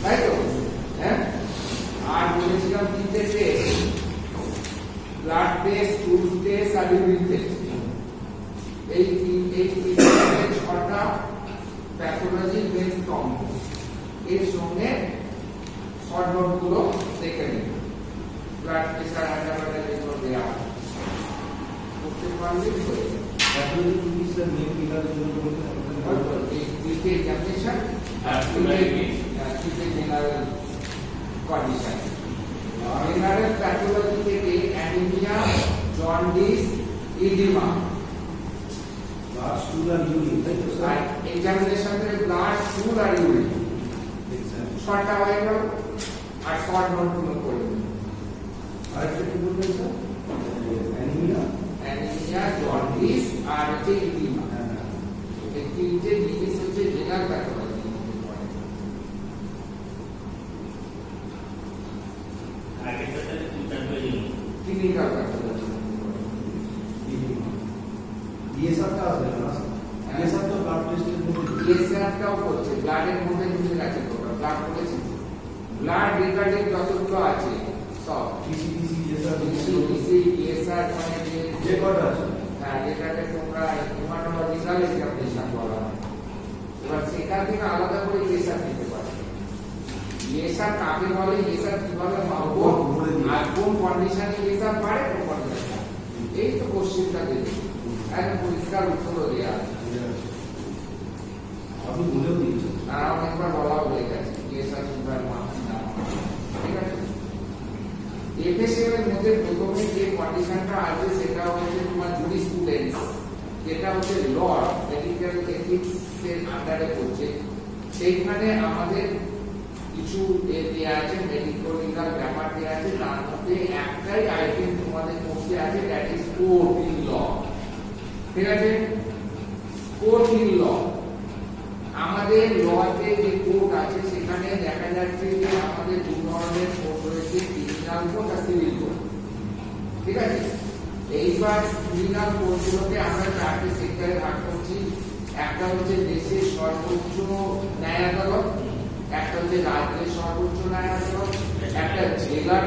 তাই তো? হ্যাঁ, আর বলেছিলাম তিনটে test, blood test, stool test আর ইউরিন টেস্ট। এই ছটা প্যাথোলজি বেস কম্বো, এর সঙ্গে শর্ট নোট গুলো দেখে নিন। ব্লাড প্রেসার হাইপারটেনশন এগুলো দেওয়া করতে পারলে হয়ে যাবে। প্যাথোলজি কি স্যার মেন পিলারের জন্য বলতে অর্থাৎ এই দুইটি এক্সামিনেশন আর দুইটি জেনারেল কন্ডিশন। জেনারেল প্যাথোলজি থেকে anaemia, jaundice, oedema, blood stool আর ইউরিন, তাই তো স্যার? আর এক্সামিনেশন থেকে ব্লাড, স্টুল আর ইউরিন ছটা হয়ে গেল। আর শর্ট নোট গুলো করে দিন। আরেকটা কি বলবেন স্যার? অ্যানিমিয়া, জন্ডিস আর হচ্ছে ইডিমা। এই তিনটে জিনিস হচ্ছে জেনারেল প্যাথোলজি। Clinical pathology. ডিএসআরটা আসবে না স্যার? ডিএসআর তো ব্লাড টেস্টের মধ্যে ডিএসআরটাও করছে, ব্লাডের মধ্যে ঢুকে গেছে। ব্লাড করেছে, ব্লাড রিগার্ডিং যতগুলো আছে সব পিসিডিসি ডিএসআর ডিএসআর মানে যে কটা আছে, হ্যাঁ, যেটাকে তোমরা হিউম্যানোলজিক্যাল এক্সামিনেশন বলা হয়। এবার সেখান থেকে আলাদা করে ডিএসআর নিতে পারবে। ডিএসআর কাকে বলে, ডিএসআর কিভাবে মাপবো, আর কোন কন্ডিশনে ডিএসআর পারে, কোন কন্ডিশনে, এই তো কোশ্চেনটা দেবে। একদম পরিষ্কার উত্তরও দেওয়া আছে। আপনি বলেও দিয়েছেন। আর অনেকবার বলাও হয়ে গেছে ডিএসআর কিভাবে মাপছি না। ঠিক আছে, এফএসএম এর মধ্যে প্রথমে যে কন্ডিশনটা আছে সেটা হচ্ছে তোমার জুরিসপ্রুডেন্স, যেটা হচ্ছে ল মেডিকেল এথিক্স এর আন্ডারে পড়ছে। সেইখানে আমাদের কিছু দেয়া আছে, মেডিকেল লিগাল ব্যাপার দেয়া আছে। তার মধ্যে একটাই আইটেম তোমাদের মধ্যে আছে, that is court in law. ঠিক আছে, কোর্ট ইন ল। আমাদের লতে যে কোর্ট আছে সেখানে দেখা যাচ্ছে যে আমাদের দু ধরনের কোর্ট রয়েছে, ক্রিমিনাল কোর্ট আর সিভিল কোর্ট। ঠিক আছে, এইবার ক্রিমিনাল কোর্টগুলোকে আমরা চারটে সেক্টরে ভাগ করছি। একটা হচ্ছে দেশের সর্বোচ্চ ন্যায় আদালত, একটা হচ্ছে রাজ্যের সর্বোচ্চ ন্যায় আদালত, একটা জেলার,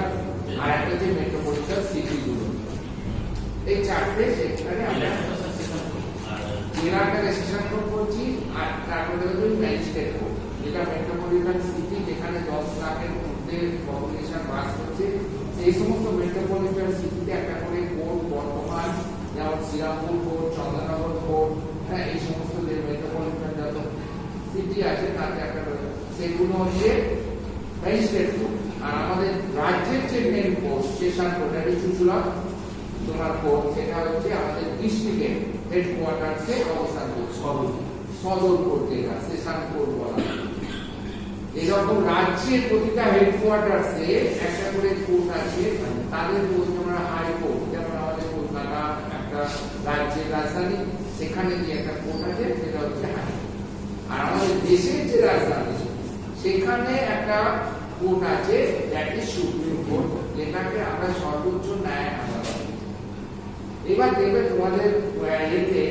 আর একটা হচ্ছে মেট্রোপলিটন সিটিগুলো। এই চারটে সেক্টরে আমরা জেলাটাকে সেশন কোর্ট করছি, আর তারপরে হচ্ছে ম্যাজিস্ট্রেট কোর্ট, যেটা মেট্রোপলিটন সিটি, যেখানে 10 লাখের মধ্যে পপুলেশন বাস করছে। এই সমস্ত মেট্রোপলিটন সিটিতে একটা করে কোর্ট বর্তমান, যেমন শ্রীরামপুর কোর্ট, চন্দ্রনগর কোর্ট, হ্যাঁ, এই সমস্ত যে মেট্রোপলিটন যত সিটি আছে তাতে একটা, সেগুলো হচ্ছে ম্যাজিস্ট্রেট কোর্ট। আর আমাদের রাজ্যের যে মেন কোর্ট, সেশন কোর্ট, এটা চুচুড়া তোমার কোর্ট, সেটা হচ্ছে আমাদের ডিস্ট্রিক্টের হেডকোয়ার্টার্সে অবস্থান করছে, সদর কোর্ট, যেটা সেশন কোর্ট বলা হয়। এরকম রাজ্যের প্রতিটা হেডকোয়ার্টার্সে একটা করে কোর্ট আছে, তাদের বলতে আমরা হাইকোর্ট। যেমন আমাদের কলকাতা একটা রাজ্যের রাজধানী, সেখানে যে একটা কোর্ট আছে সেটা হচ্ছে হাইকোর্ট। আর আমাদের দেশের যে রাজধানী সেখানে একটা কোর্ট আছে, দ্যাট ইজ সুপ্রিম কোর্ট, যেটাকে আমরা সর্বোচ্চ ন্যায় আদালত। এবার দেখবে তোমাদের এতে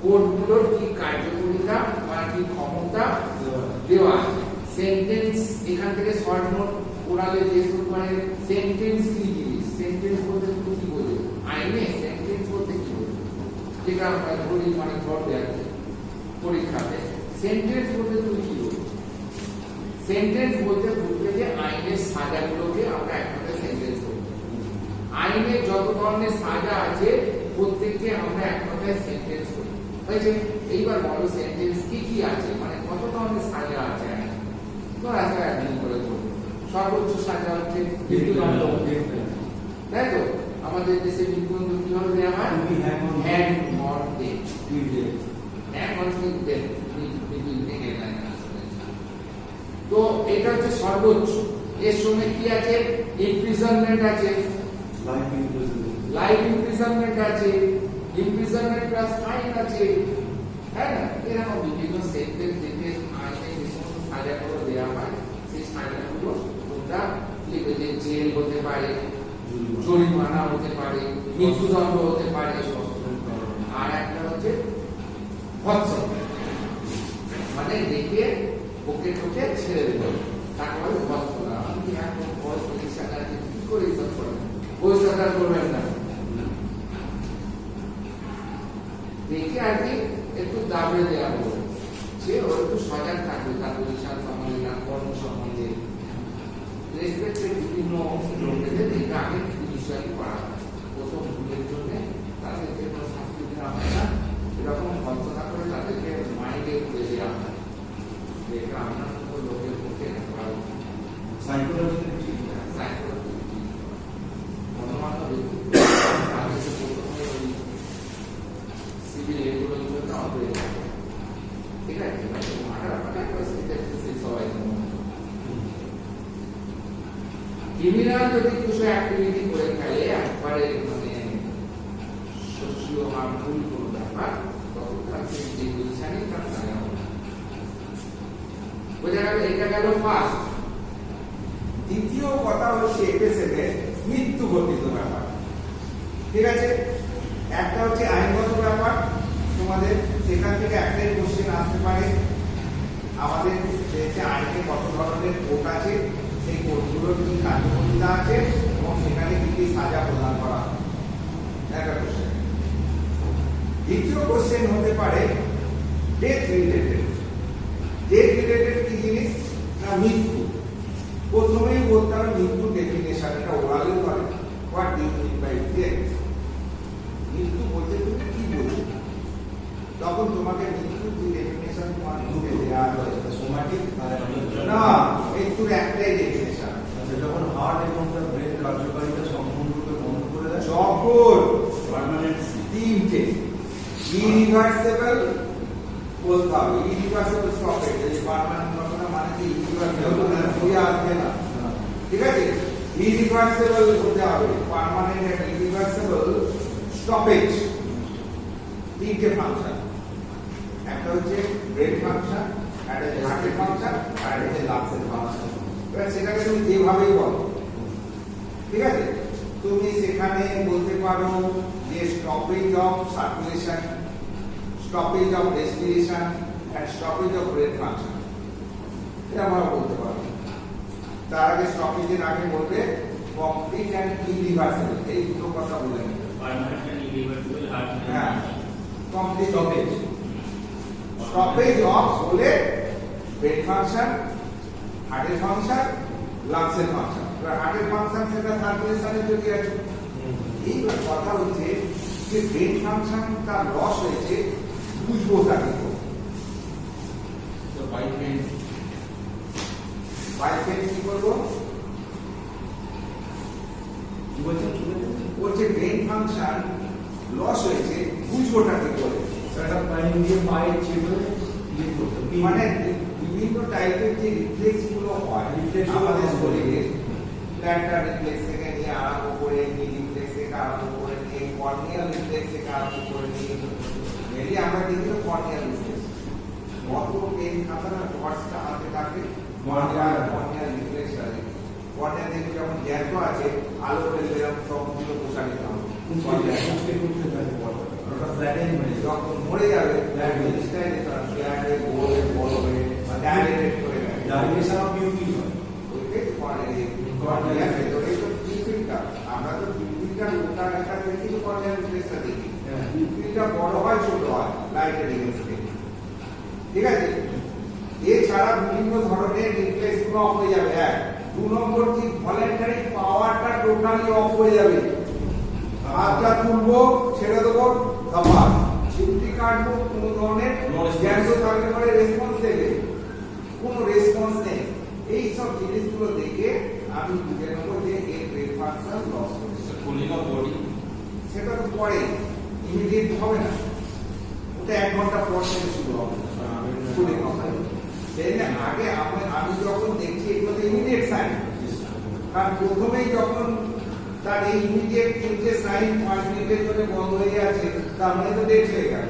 কোর্টগুলোর কি কার্যকারিতা বা কি ক্ষমতা দেওয়া আছে। সেন্টেন্স এখান থেকে শর্ট নোট ওরালে যে শুরু করে, সেন্টেন্স কি জিনিস, সেন্টেন্স বলতে তুমি কি বোঝো, আইনে সেন্টেন্স বলতে কি বোঝো, যেটা আমরা ধরি মানে ধরবে আছে পরীক্ষাতে। সেন্টেন্স বলতে তুমি কি বোঝো? সেন্টেন্স বলতে বুঝবে যে আইনের সাজাগুলোকে আমরা একটা সেন্টেন্স বলি। আইনে যত ধরনের সাজা আছে প্রত্যেককে আমরা এক কথায় সেন্টেন্স বলি। হয়েছে, এইবার বলো সেন্টেন্স কি কি আছে, মানে কত ধরনের সাজা আছে। তো আচ্ছা, একদিন করে বলবো সর্বোচ্চ সাজা হচ্ছে মৃত্যুদণ্ড, তাই তো? আমাদের দেশে মৃত্যুদণ্ড কিভাবে দেওয়া হয়? Hang on death. তো এটা হচ্ছে সর্বোচ্চ। এর সঙ্গে কি আছে? ইমপ্রিজনমেন্ট আছে, লাইফ ইমপ্রিজনমেন্ট আছে, ইমপ্রিজনমেন্ট প্লাস ফাইন আছে, হ্যাঁ না? এরকম বিভিন্ন সেন্টেন্স থেকে আইনে যে সমস্ত সাজাগুলো দেওয়া হয়, সেই সাজাগুলো তোমরা লিখবে যে জেল হতে পারে, জরিমানা হতে পারে, মৃত্যুদণ্ড হতে পারে। আর একটা হচ্ছে ভৎসন, মানে দেখে ওকে ছেড়ে দেবে। তাকে বলে ভৎসনা। আপনি এত বড় পজিশন আছে কি করে ইজ্জত করবেন? ওই সরকার করবেন না। দেখে আর কি একটু দাবড়ে দেওয়া হলো, সে ওর একটু সজাগ থাকবে তার পজিশন সম্বন্ধে, তার কর্ম সম্বন্ধে। রেসপেক্টের বিভিন্ন লোকেদের এটা আগে বিষয়টি করা হয়। প্রথম ভুলের জন্য তাদেরকে কোনো শাস্তি দেওয়া হয় না, এরকম ভৎসনা করে তাদেরকে মাইন্ডে তুলে দেওয়া হয়। এটা আপনার মতো লোকের পক্ষে করা উচিত। সাইকোলজিক্যাল ঠিক না। গণমান্য ব্যক্তি তাদেরকে প্রথমে ওই সিভিল এগুলোর জন্য অপরে থাকে। ঠিক আছে, সবাই ক্রিমিনাল যদি কিছু অ্যাক্টিভিটি করে ফেলে একবারে মানে সোশিও হার্মফুল কোনো ব্যাপার, তখন তার যে পজিশনে তার জায়গা হবে। বোঝা গেল? এটা গেল ফার্স্ট। দ্বিতীয় কথা হচ্ছে এপিসোডে মৃত্যু ঘটিত ব্যাপার। ঠিক আছে, একটা হচ্ছে আইনগত ব্যাপার, তোমাদের সেখান থেকে একটাই কোশ্চেন আসতে পারে, আমাদের যে আইনে কত ধরনের কোর্ট আছে, সেই কোর্টগুলোর কি কার্যকারিতা আছে এবং সেখানে কি কি সাজা প্রদান করা হয়, একটা কোশ্চেন। দ্বিতীয় কোশ্চেন হতে পারে ডেথ রিলেটেড। ডেথ রিলেটেড কি জিনিস না মৃত্যু। প্রথমেই বলতে হবে মৃত্যু ডেফিনেশন, এটা ওরালি করে what do you mean by death. মৃত্যু বলতে তুমি কি বোঝো? তখন তোমাকে মৃত্যুর যে ডেফিনেশন তোমার দিতে দেওয়া হয়েছে সোমাটিক না, মৃত্যুর একটাই ডেফিনেশন। আচ্ছা, যখন হার্ট এবং তার ব্রেন কার্যকারিতা সম্পূর্ণরূপে বন্ধ করে দেয়, যখন পার্মানেন্ট তিনটে ইরিভার্সেবল বলতে হবে। ইরিভার্সেবল স্টপেজ, এই পার্মানেন্ট ঘটনা মানে কি ইরিভার্সেবল হয়ে আসবে না। ঠিক আছে, ইরিভার্সেবল হতে হবে, পার্মানেন্ট এন্ড ইরিভার্সেবল স্টপেজ। তিনটে ফাংশন, একটা হচ্ছে ব্রেন ফাংশন, একটা হচ্ছে হার্টের ফাংশন, আর একটা হচ্ছে লাংসের ফাংশন। এবার সেটাকে তুমি যেভাবেই বলো, ঠিক আছে, তুমি সেখানে বলতে পারো যে stoppage of circulation, stoppage of respiration and stoppage of brain function, এটা আমরা বলতে পারো। তার আগে স্টপেজের আগে বলবে কমপ্লিট এন্ড ইরিভার্সেবল, এই দুটো কথা বলে নেবে। হ্যাঁ, কমপ্লিট স্টপেজ, স্টপেজ অফ বলে ব্রেন ফাংশন, হার্টের ফাংশন, লাংসের ফাংশন। এবার হার্টের ফাংশন সেটা সার্কুলেশনের যদি আছে। এইবার কথা হচ্ছে যে ব্রেন ফাংশন তার লস হয়েছে, বুঝবো তাকে তো বাইপেন কি করবো? বলছে ব্রেন ফাংশন লস হয়েছে, বুঝবোটা কি করে? সেটা পাইন দিয়ে পায়ের চেপে ইয়ে করতে হবে। মানে বিভিন্ন টাইপের যে রিফ্লেক্স গুলো হয় Reflex গুলো আমাদের হয়। শরীরে, প্ল্যান্টার রিফ্লেক্স থেকে নিয়ে আরম্ভ করে নি রিফ্লেক্স থেকে আরম্ভ করে নিয়ে কর্নিয়াল রিফ্লেক্স থেকে আরম্ভ করে নিয়ে মেনলি আমরা দেখি তো কর্নিয়াল রিফ্লেক্স। কত পেন খাতার ওয়ার্ডসটা হাতে থাকে, কর্নিয়াল রিফ্লেক্স আছে। কর্নিয়াল দেখি যখন জ্ঞাত আছে, আলো ফেললে যখন সবগুলো পোষা নিতে হবে। যখন মরে যাবে জিনিসটাই নিতে হবে, ফ্ল্যাট হয়ে গোল হয়ে বড় হয়ে বা ডাইরেক্ট করে নেবে। আমরা তো পিউপিলটা ওটা একটা দেখি তো কর্নিয়াল রিফ্লেক্সটা দেখি। পিউপিলটা বড় হয় ছোট হয় লাইটের এগেইনস্টে। ঠিক আছে, এছাড়া বিভিন্ন ধরনের রিফ্লেক্স গুলো অফ হয়ে যাবে। এক, 2 নম্বর কি ভলান্টারি পাওয়ারটা টোটালি অফ হয়ে যাবে। হাতটা তুলবো, ছেড়ে দেবো, ধপাস, চিমটি কাটবো, কোনো ধরনের জ্ঞান থাকলে পরে রেসপন্স দেবে, কোনো রেসপন্স নেই। এই সব জিনিসগুলো দেখে আমি বুঝে নেবো যে এর ব্রেন ফাংশন লস হচ্ছে। কুলিং অফ বডি, সেটা তো পরে ইমিডিয়েট হবে না, ওটা 1 ঘন্টা পর থেকে শুরু হবে কুলিং অফ। আগে আমি যখন দেখছি এগুলো তো ইমিডিয়েট সাইন, কারণ প্রথমেই যখন তার এই ইমিডিয়েট তিনটে সাইন 5 মিনিটের জন্য বন্ধ হয়ে আছে, তার মানে তো ডেট হয়ে গেল,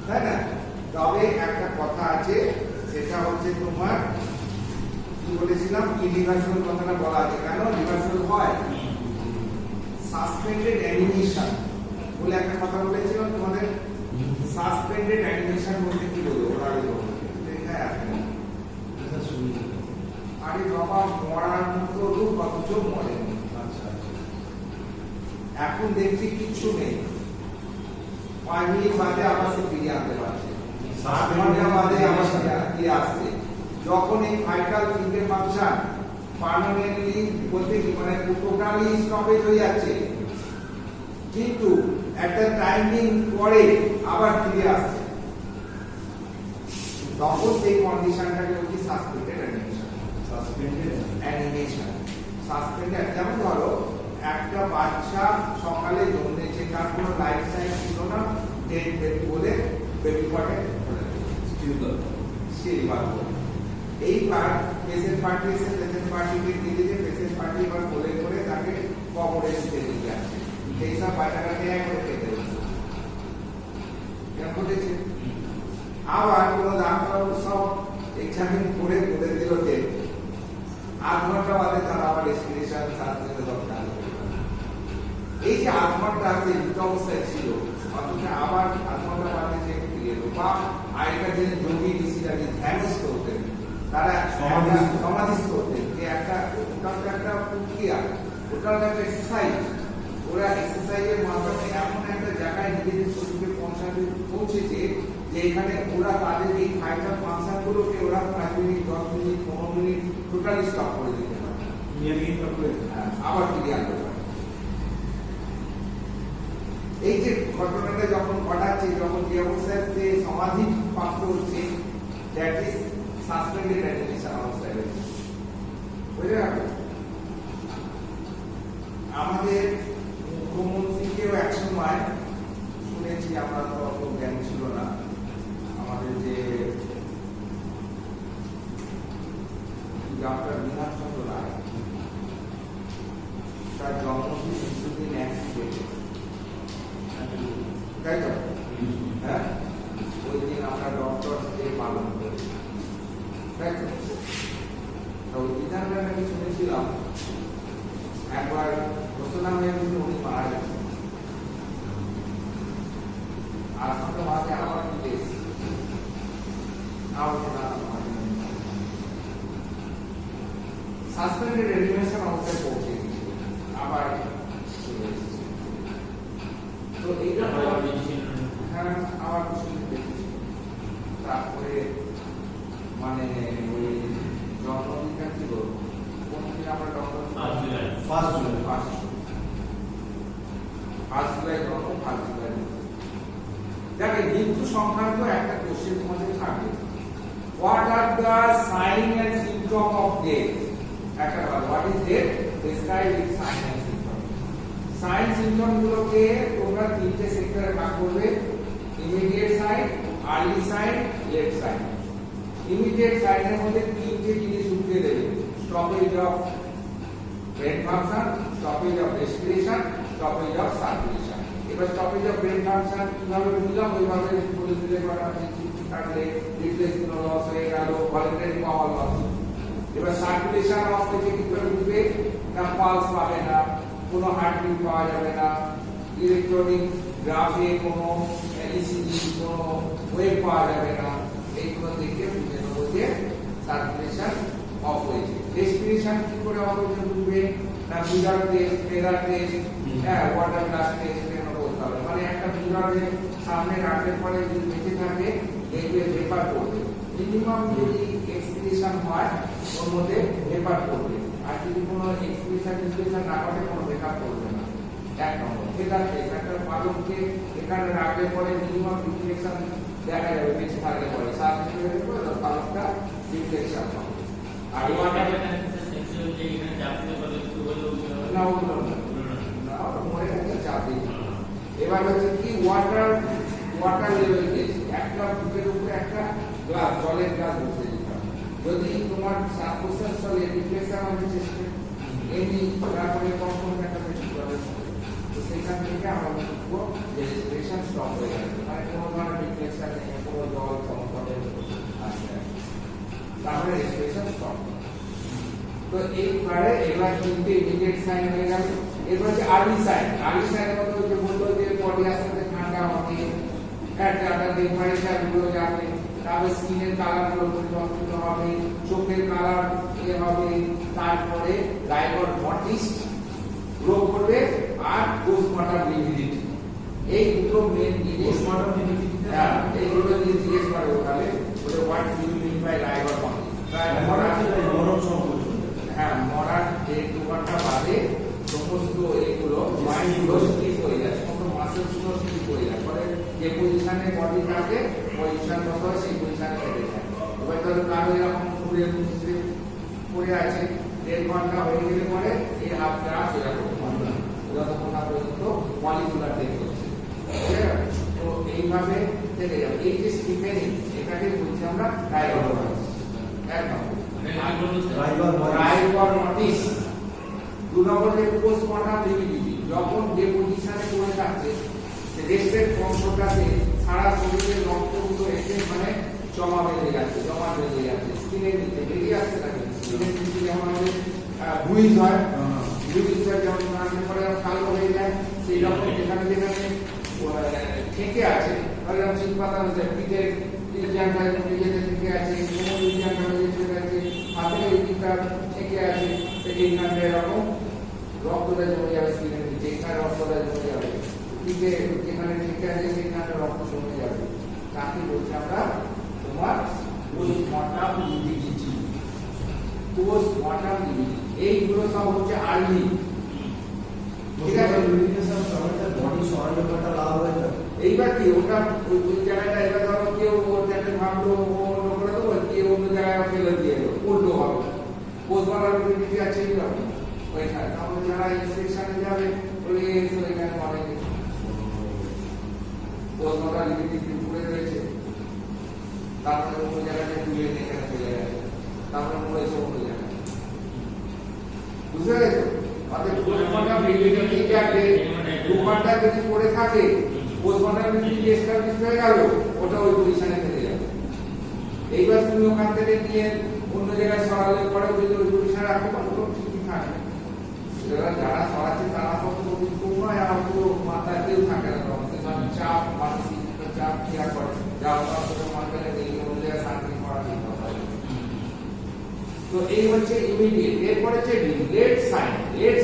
তাই না? তবে একটা কথা আছে, সেটা হচ্ছে তোমার কি বলেছিলাম, ইরিভার্সেবল কথাটা বলা আছে। কেন রিভার্সেবল হয়? সাসপেন্ডেড অ্যানিমেশন বলে একটা কথা বলেছিলাম তোমাদের। সাসপেন্ডেড অ্যানিমেশন বলতে কি বলবো? ওরা এখানে আসবে মাঠে বাবা মরার মতো রূপ অথচ মরেনি। আচ্ছা আচ্ছা। এখন দেখছি কিচ্ছু নেই, 5 মিনিট বাদে আবার সে ফিরিয়ে আনতে পারছে, 8 ঘন্টা বাদে আবার ফিরে আসছে। যখন এই ভাইটাল ফিঙ্গার ফাংশন পার্মানেন্টলি বলতে কি মানে টোটালি স্টপেজ হয়ে যাচ্ছে, কিন্তু একটা টাইমিং পরে আবার ফিরে আসছে, তখন সেই কন্ডিশনটাকে বলছি সাসপেন্ডেড অ্যানিমেশন। সাসপেন্ডেড যেমন ধরো একটা বাচ্চা সকালে জন্মেছে, তার কোনো লাইফ টাইম ছিল না, ডেড বেবি বলে বেবি পটে এইবার পেশেন্ট পার্টি এসে পেশেন্ট পার্টিকে দিয়ে দিতে, পেশেন্ট পার্টি এবার বলে করে তাকে কবরে দিতে দিয়ে আসছে, সেই সব বাচ্চাটাকে একবারে খেতে হচ্ছে। ঘটেছে আবার কোনো ডাক্তার সব এক্সামিন করে বলে দিল যে 8 ঘন্টা বাদে তারা আবার রেসপিরেশন সার্জারি দরকার। এই যে 8 ঘন্টা আছে মৃত অবস্থায় ছিল, অথচ আবার 8 ঘন্টা বাদে যে ফিরে এলো, বা আগেকার দিনে যোগী ঋষিরা যে ধ্যানস্থ হতেন, তারা সমাধিস্থ হতেন, যে একটা ওটাও একটা প্রক্রিয়া, ওটাও একটা এক্সারসাইজ। ওরা এক্সারসাইজের মাধ্যমে এমন একটা জায়গায় নিজেদের শরীরকে পৌঁছেছে যে এখানে ওরা তাদের এই ভাইটাল ফাংশন গুলোকে ওরা 5 minute 10 minute 15 minute totally stop করে দিতে পারে, আবার ফিরিয়ে আনতে পারে। এই যে ঘটনাটা যখন ঘটাচ্ছে, যখন যে অবস্থায় সে সমাধি প্রাপ্ত হচ্ছে, দ্যাট ইজ সাসপেন্ডেড অ্যানিমেশন অবস্থায় রয়েছে। বুঝে গেল? আমাদের মুখ্যমন্ত্রীকেও এক সময় শুনেছি, আমরা তো অত জ্ঞান ছিল না, আমাদের যে ডক্টর বিধান চন্দ্র রায়, তার জন্মদিন কিছুদিন অ্যাক্সিডেন্টে, তাই তো? হ্যাঁ, ওই দিন আমরা ডক্টর ডে পালন করি, তাই তো? তো ওই বিধানটা আমি শুনেছিলাম একবার ঘোষণা হয়ে কিন্তু উনি মারা গেছেন, আর সঙ্গে মাঝে আবার ফিরে এসেছে, সাসপেন্ডেড অ্যানিমেশন অবস্থায় পৌঁছে গেছে, আবার চলে এসেছে। তো এইটা হ্যাঁ আবার কিছু দেখেছি। তারপরে মানে ওই জন্মদিনটা ছিল কোন দিন আমরা ডক্টর ফার্স্ট জুলাই জন্ম, 1 জুলাই। দেখে মৃত্যু সংক্রান্ত একটা কোশ্চেন তোমাদের থাকবে, what are the sign and symptom of death. একটা কথা, what is death, describe it sign and symptom. Sign symptom গুলোকে তোমরা 3টে সেক্টরে ভাগ করবে, immediate sign, early sign, late sign. Immediate সাইনের মধ্যে 3টে জিনিস ঢুকিয়ে দেবে, stoppage of brain function, stoppage of respiration, stoppage of circulation. এবার স্টপেজ অফ ব্রেন ফাংশন কিভাবে বুঝলাম, ওইভাবে বলে দিলে করা থাকলে রিফ্লেক্স লস হয়ে গেল, ভলেন্টারি পাওয়ার লস। এবার সার্কুলেশন লস থেকে কি করে বুঝবে, না পালস পাবে না, কোনো হার্টবিট পাওয়া যাবে না, ইলেকট্রনিক গ্রাফে কোনো ইসিজি কোনো ওয়েভ পাওয়া যাবে না, এইগুলো দেখে বুঝে নেবো যে সার্কুলেশন অফ হয়েছে। রেসপিরেশন কি করে অফ হয়েছে বুঝবে, না মিরার টেস্ট, ফেরার টেস্ট, হ্যাঁ ওয়াটার গ্লাস টেস্ট এগুলো করতে হবে। মানে একটা মিরারের সামনে রাখার পরে যদি বেঁচে থাকে দেখবে ভেপার করবে, মিনিমাম যদি এক্সপিরেশন হয় ওর মধ্যে ভেপার করবে, আর যদি কোনো এক্সপিরেশন না করে কোনো ভেপার করবে না। 1 নম্বর ফেরার টেস্ট, একটা পালককে এখানে রাখলে পরে মিনিমাম রিফ্লেকশন দেখা যাবে, বেঁচে থাকলে পরে সার্কুলেশনের পরে পালকটা রিফ্লেকশন হবে। আর ওয়াটার না ওগুলো না মরে গেছে চাপ দিই। এবার হচ্ছে কি ওয়াটার লেভেল টেস্ট, একটা বুকের উপরে একটা গ্লাস জলের গ্লাস বসে দিতাম, যদি তোমার শ্বাস-প্রশ্বাস চলে রিফ্লেকশন হবে চেষ্টা এমনি, তারপরে কখন একটা পেশেন্ট করে, তো সেখান থেকে আমরা বুঝবো যে রেসপিরেশন স্টপ হয়ে গেছে, মানে কোনো ধরনের রিফ্লেকশন নেই, কোনো জল কমফর্টের আসছে, তারপরে রেসপিরেশন স্টপ। তো এইবারে এবার 3টে ইমিডিয়েট সাইন হয়ে গেল। এরপর হচ্ছে আর্লি সাইন। আর্লি সাইনের মধ্যে যে বলতো যে বডি আস্তে আস্তে ঠান্ডা হবে, একটা টেম্পারেচার গুলো যাবে, তারপর স্কিনের কালার গুলো পরিবর্তিত হবে, চোখের কালার হবে, তারপরে রাইগর মর্টিস গ্রো করবে, আর পোস্টমর্টম লিভিডিটি। এই দুটো মেন জিনিস। পোস্টমর্টম লিভিডিটি, হ্যাঁ, এই দুটো জিনিস জিজ্ঞেস করে ওখানে, বলে what do you mean by rigor mortis. মরণ সম্পর্ক। হ্যাঁ, মরার 1-2 ঘন্টা বাদে সমস্ত এইগুলো জয়েন্টগুলো স্টিফ হয়ে যায়, সমস্ত মাসেলসগুলো স্টিফ হয়ে যায়, ফলে যে পজিশনে বডি থাকে পজিশন মত হয় সেই পজিশনে থেকে যায়। এবার ধরো কারো এরকম ঘুরে মুসলিম পড়ে আছে, 1.5 ঘন্টা হয়ে গেলে পরে এই হাফ গ্রাস এরকম ঘন্টা যতক্ষণ না পর্যন্ত মলিকুলার টেক হচ্ছে। তো এইভাবে থেকে যাবে। এই যে স্টিফেনিং, এটাকে বলছি আমরা রাইগর মর্টিস। এক নম্বর রাইগর মর্টিস। 2 নম্বর যে পোস্টমর্টম লিভিডিটি, যখন যে পজিশনে পড়ে থাকছে রেস্টের অংশটাতে সারা শরীরের রক্তগুলো এসে মানে জমা বেঁধে যাচ্ছে, স্কিনের নিচে বেরিয়ে আসতে থাকে। স্কিনের নিচে যেমন আমাদের ব্রুইজ হয়, ব্রুইজটা যেমন পরে কালো হয়ে যায়, সেই রকম যেখানে যেখানে ঠেকে আছে, ধরে চিন পাতা হচ্ছে, পিঠের জায়গা নিজেতে ঠেকে আছে, কোমরের জায়গা ঠেকে আছে, হাতের এই দিকটা ঠেকে আছে, এইখানে এরকম রক্তটা জমে যাবে, স্কিনের নিচে এখানে রক্তটা জমে যাবে, পিঠে যেখানে ঠেকে আছে সেখানে রক্ত জমে যাবে। তাকে বলছি আমরা তোমার পোস্টমর্টম লিভিডিটি। পোস্টমর্টম লিভিডিটি এইগুলো সব হচ্ছে আর্লি। ঠিক আছে, বডি সরাই ব্যাপারটা লাভ হয়ে যাবে। এইবার কি ওটা ওই জায়গাটা, এবার ধরো কেউ ওটাকে ভাবলো ও অন্য করে দেবো, কেউ অন্য জায়গায় ফেলে দিয়ে দেবো, উল্টো হবে। পোস্টমর্টম লিভিডিটি আছে এইরকম ওইখানে, তাহলে যারা ইনফেকশনে যাবে বলে এসো এখানে মারে পোস্টমর্টম লিভিডিটি পুড়ে রয়েছে, তারপরে অন্য জায়গাটা তুলে নিয়ে এখানে ফেলে গেছে, তারপরে মরে এসে অন্য জায়গায়। বুঝতে পেরেছো? অর্থাৎ পোস্টমর্টম লিভিডিটিটাকে 2 ঘন্টা যদি পড়ে থাকে, পোস্টমর্টম লিভিডিটি এস্টাবলিশ হয়ে গেল, ওটা ওই পজিশনে ফেলে যাবে। এইবার তুমি ওখান থেকে নিয়ে অন্য জায়গায় সরালে পরে যদি ওই পজিশনে রাখতে পারো, কোনো ঠিকই থাকে। যারা সরাচ্ছে তারা কত কম নয়, আর পুরো মাথায় কেউ থাকে না, তখন চাপ, মানসিক চাপ ক্রিয়া করে, যা মানতে এই অনুযায়ী শান্তি করা ঠিক হয়। তো এই হচ্ছে ইমিডিয়েট। এরপরে হচ্ছে লেট সাইন। লেট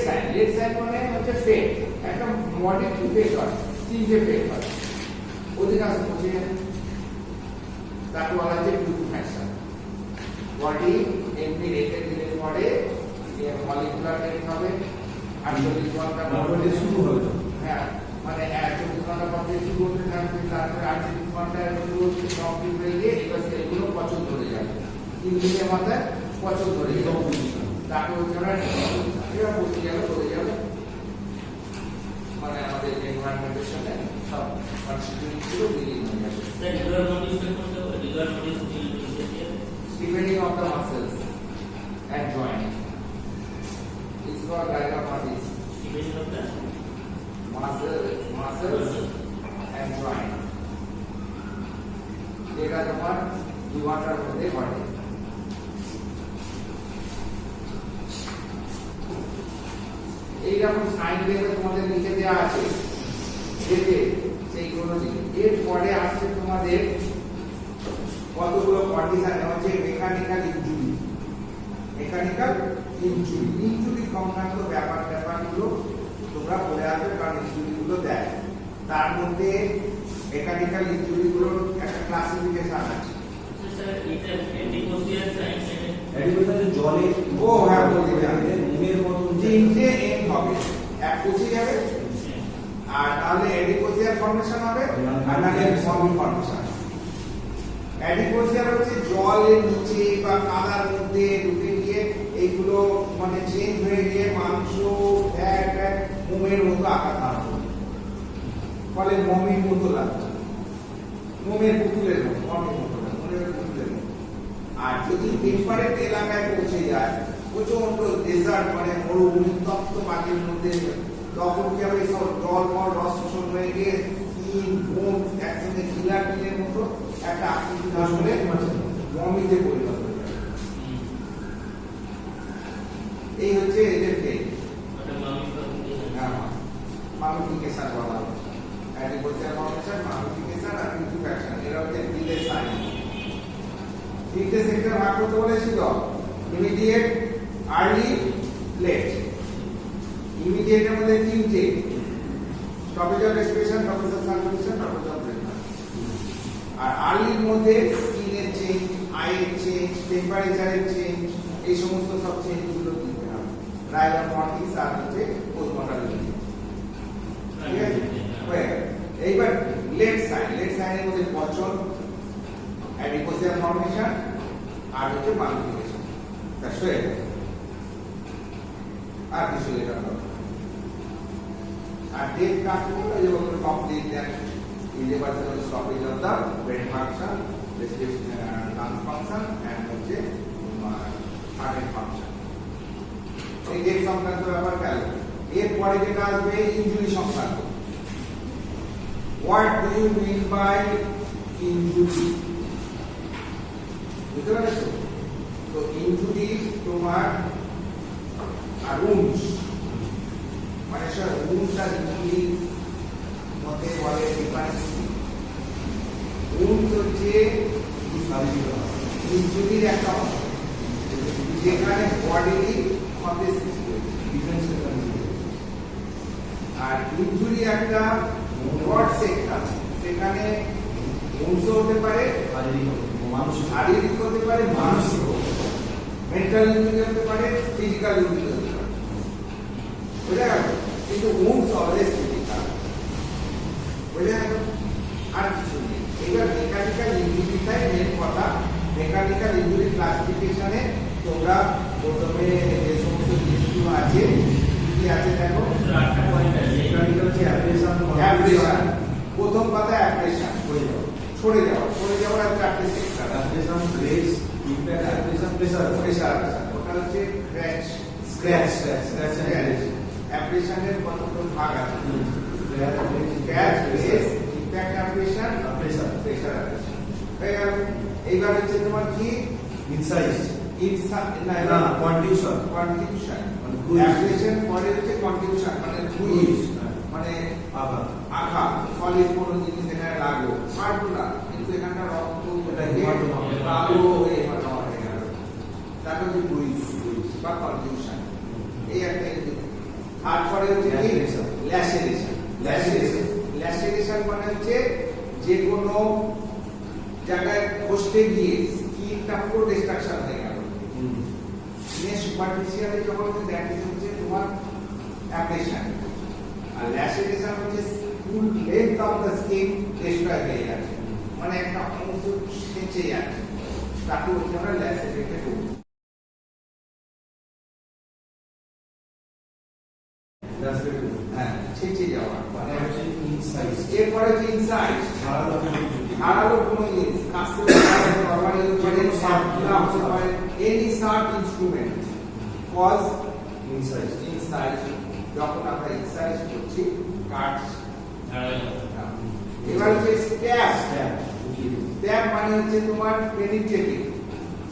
সাইন মানে হচ্ছে ফেট, একটা মডেল ফেট হয়, 3টে ফেট হয়, অধিকাংশ পৌঁছে যায়। তাকে বলা হচ্ছে বিউটিফিকেশন। বডি এমনি রেখে দিলে পরে মলিকুলার টেক হবে, 48 ঘন্টা নরমালি শুরু হবে। হ্যাঁ, মানে 24 ঘন্টা পর থেকে শুরু হতে থাকবে, তারপরে 48 ঘন্টায় কমপ্লিট হয়ে গিয়ে এবার সেগুলো পচন ধরে যাবে। 3 দিনের মাথায় পচন ধরে যাবে, তাকে হচ্ছে আমরা এরা পচে যাবে, ধরে যাবে, মানে আমাদের এনভায়রনমেন্টের সাথে সব কনস্টিটিউয়েন্ট গুলো বিলীন হয়ে যাবে। Depending on the muscles and joint. It's called rigor mortis. Muscles and joint. যেটা তোমার 2 ঘন্টার মধ্যে ঘটে। এইরকম সাইন দেখে তোমাদের লিখে দেওয়া আছে, দেখে সেইগুলো লিখে। এরপরে আসছে তোমাদের কতগুলো কন্ডিশন হচ্ছে মেকানিক্যাল ইনজুরি। মেকানিক্যাল ইনজুরি সংক্রান্ত ব্যাপারগুলো তোমরা পড়ে আসবে, কারণ ইনজুরিগুলো দেয়। তার মধ্যে মেকানিক্যাল ইনজুরিগুলোর একটা ক্লাসিফিকেশন আছে। জলে ও হ্যাঁ, বলতে যাবে মুখের মতন 3টে এম হবে, এক পচে যাবে, আর তাহলে এডিকোসিয়াল ফর্মেশন হবে, আর নাহলে ফর্মিং ফর্মেশন। অ্যাডিকোসিয়াল হচ্ছে জলের নিচে বা কাদার মধ্যে ঢুকে গিয়ে এইগুলো মানে চেঞ্জ হয়ে গিয়ে মাংস, ফ্যাট, মোমের মতো আকার ধারণ করে, ফলে মমির মতো লাগছে, মোমের পুতুলের মতো, মমির মতো মোমের পুতুলের মতো। আর যদি টেম্পারেট এলাকায় পৌঁছে যায়, প্রচন্ড ডেজার্ট মানে মরুভূমি তপ্ত মাটির মধ্যে, তখন কি হবে, সব জল ফল রস শোষণ হয়ে গিয়ে তিন বোন একসঙ্গে জিলাটিনের মতো একটা আকৃতি ধারণ করে মমিতে পরিণত হয়ে যাবে। এই হচ্ছে এদের ফেট, মামিফিকেশন বলা হচ্ছে। অ্যাডিকোসিয়াল ফর্মেশন, মামিফিকেশন আর বিউটিফিকেশন, এরা হচ্ছে দিলের সাইন। তিনটে সেক্টর ভাগ করতে বলেছিল, ইমিডিয়েট, আর্লি, লেট। ইমিডিয়েটের মধ্যে তিনটে, stoppage of respiration, stoppage of circulation, stoppage of breath. আর আর্লির মধ্যে স্কিনের চেঞ্জ, আইয়ের চেঞ্জ, টেম্পারেচারের চেঞ্জ, এই সমস্ত সব চেঞ্জগুলো দিতে হবে। রাইলার মর্টিস আর হচ্ছে পোস্টমর্টাম। ঠিক আছে, হয়ে গেল। এইবার লেট সাইনের মধ্যে পচন, অ্যাডিপোসিয়াল ফর্মেশন আর হচ্ছে মাল্টিপ্লিকেশন। ব্যাস হয়ে গেল, আর কিছু লেখা হবে। আর ডেট কাজ করলে যেমন complete then irreversible stoppage of the brain function, lung function and হচ্ছে heart function। এই ডেট সংক্রান্ত ব্যাপার গেল। এরপরে যেটা আসবে ইনজুরি সংক্রান্ত। What do you mean by injury? বুঝতে পারছো? তো ইনজুরি তোমার আর wounds, মানে স্যার wounds আর injury মধ্যে বলে ডিফারেন্স। wounds হচ্ছে ইনজুরির একটা অংশ যেখানে বডির ক্ষতি সৃষ্টি হয়েছে, আর ইনজুরি একটা ব্রড সেক্টর, সেখানে wounds হতে পারে শারীরিক হতে পারে, মানসিক মেন্টাল ইনজুরি হতে পারে, ফিজিক্যাল ইনজুরি হতে পারে। বুঝা গেল? কিন্তু wounds অলওয়েজ ফিজিক্যাল। বুঝা গেল? আর কিছু নেই। এবার মেকানিক্যাল ইনজুরিটাই মেন কথা। মেকানিক্যাল ইনজুরি ক্লাসিফিকেশনে তোমরা প্রথমে যে সমস্ত জিনিসগুলো আছে, কি আছে দেখো। অ্যাব্রেশন, প্রথম কথা অ্যাব্রেশন, সরে যাওয়ার আর চারটে sector. Abrasion, grace, impact, abrasion, pressure. ওটা হচ্ছে স্ক্র্যাচ, অ্যাব্রেশনের কতগুলো ভাগ আছে? Scratch, grace, impact abrasion, pressure abrasion. হয়ে গেল। এইবার হচ্ছে তোমার কি ইনসাইজ, না কন্টিউশন, অ্যাব্রেশন পরে হচ্ছে কন্টিউশন, মানে বুইজ, মানে আঘাত, সলিড কোনো জিনিস এখানে লাগলো, মারবো না কিন্তু এখানটা রক্ত কালো হয়ে গেল, তারপর হচ্ছে বুইজ বা কন্টিউশন। এই একটা। তারপরে হচ্ছে কি ল্যাসেরেশন, মানে হচ্ছে যে কোনো জায়গায় কষ্টে গিয়ে স্কিনটা পুরো ডিস্ট্রাকশন হয়ে গেল। সুপারফিশিয়ালি যখন দ্যাট ইজ হচ্ছে তোমার অ্যাব্রেশন। আর ল্যাসেরেশন হচ্ছে full length of the skin destroy হয়ে যাচ্ছে, মানে একটা অংশ ছেঁচে যাচ্ছে, তাকে হচ্ছে আমরা ল্যাসেরেটেড বলি। হ্যাঁ, ছেঁচে যাওয়া মানে হচ্ছে ইনসাইজ। এরপরে হচ্ছে ইনসাইড, ধারালো কোনো জিনিস, কাছে any sharp instrument cause inside. যখন আমরা এক্সারসাইজ করছি কাট। এবার হচ্ছে স্ট্যাব, মানে হচ্ছে তোমার পেনিট্রেটিং।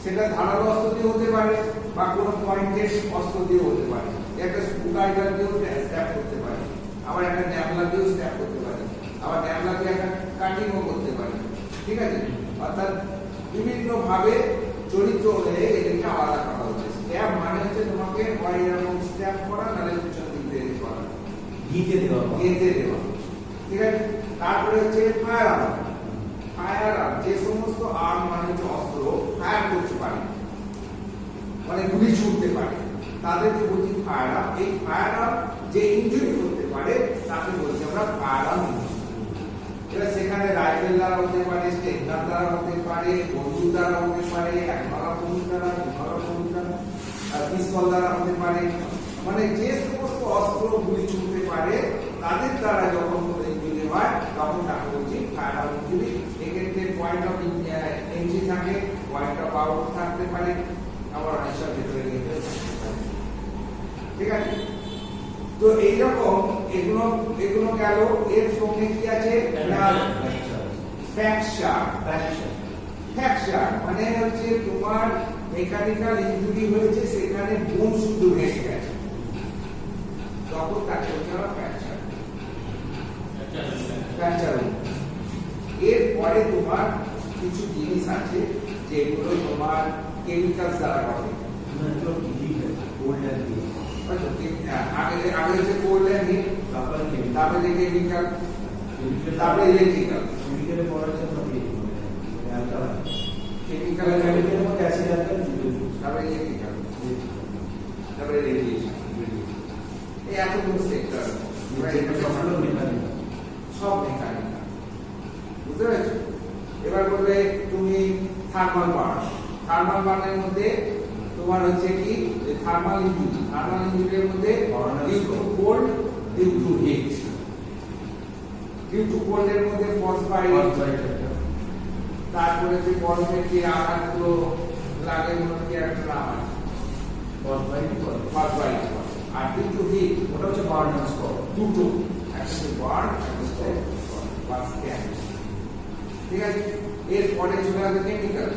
সেটা ধারালো অস্ত্র দিয়ে হতে পারে বা কোনো পয়েন্টেড অস্ত্র দিয়ে হতে পারে। একটা স্ক্রুড্রাইভার দিয়েও স্ট্যাব করতে পারে, আবার একটা ন্যামলা দিয়েও স্ট্যাব করতে পারে, আবার ন্যামলা দিয়ে একটা কাটিংও করতে পারে। ঠিক আছে? অর্থাৎ বিভিন্ন ভাবে চরিত্র হয়ে এদেরকে আলাদা করা হচ্ছে। স্ট্যাব মানে হচ্ছে তোমাকে হয় এরকম স্ট্যাব করা, নাহলে পিছন দিক দিয়ে করা, গেঁথে দেওয়া। ঠিক আছে? তারপরে হচ্ছে ফায়ার আর্ম। যে সমস্ত আর্ম মানে হচ্ছে অস্ত্র ফায়ার করতে পারে, মানে গুলি ছুটতে পারে, তাদেরকে বলছি ফায়ার আর্ম। এই ফায়ার আর্ম যে ইনজুরি করতে পারে তাকে বলছি আমরা ফায়ার আর্ম। এবার সেখানে রাইফেল দ্বারা হতে পারে, স্টেগনার দ্বারা হতে পারে, বন্দুক দ্বারা হতে পারে, একমালা বন্দুক দ্বারা, দুমালা বন্দুক দ্বারা, পিস্তল দ্বারা হতে পারে, মানে যে সমস্ত অস্ত্র গুলি ছুটতে পারে তাদের দ্বারা যখন কোনো ইনজুরি হয় তখন তাকে বলছি ফায়ার আর্ম ইনজুরি। এক্ষেত্রে পয়েন্ট অফ এন্ট্রি থাকে, পয়েন্ট অফ আউট থাকতে পারে, আবার অনেক সব ভেতরে গিয়ে থাকতে পারে। ঠিক আছে? তো এইরকম এগুলো গেল। এর সঙ্গে কি আছে? ফ্র্যাকচার মানে হচ্ছে তোমার মেকানিক্যাল ইনজুরি হয়েছে, সেখানে বোন শুধু ভেঙে গেছে, তখন তাকে হচ্ছে ফ্র্যাকচার। এরপরে তোমার কিছু জিনিস আছে যেগুলো তোমার কেমিক্যাল দ্বারা গঠিত। আগে হচ্ছে কোল্ড অ্যান্ড হিট, তারপরে যে কেমিক্যাল, তারপরে ইলেকট্রিক্যাল। কেমিক্যাল তারপরে ইলেকট্রিক্যাল, তারপরে রেডিয়েশন। এই এতগুলো সেক্টর, সব মেকানিক্যাল, বুঝতে পেরেছো? এবার বলবে তুমি থার্মাল বার্ন। থার্মাল বার্নের মধ্যে তোমার হচ্ছে কি থার্মাল ইঞ্জিন, থার্মাল ইঞ্জিনের মধ্যে due to cold, due to heat. Due to cold এর মধ্যে ফসফাইড, তারপরে যে বরফের যে আঘাতগুলো লাগে মনে কি একটা নাম আছে ফসফাইড। আর ডিউ টু হিট ওটা হচ্ছে বার্নার স্কোর। দুটো, একটা বার্ন, একটা স্কোর, বাস ক্যান। ঠিক আছে, এরপরে চলে আসবে কেমিক্যাল।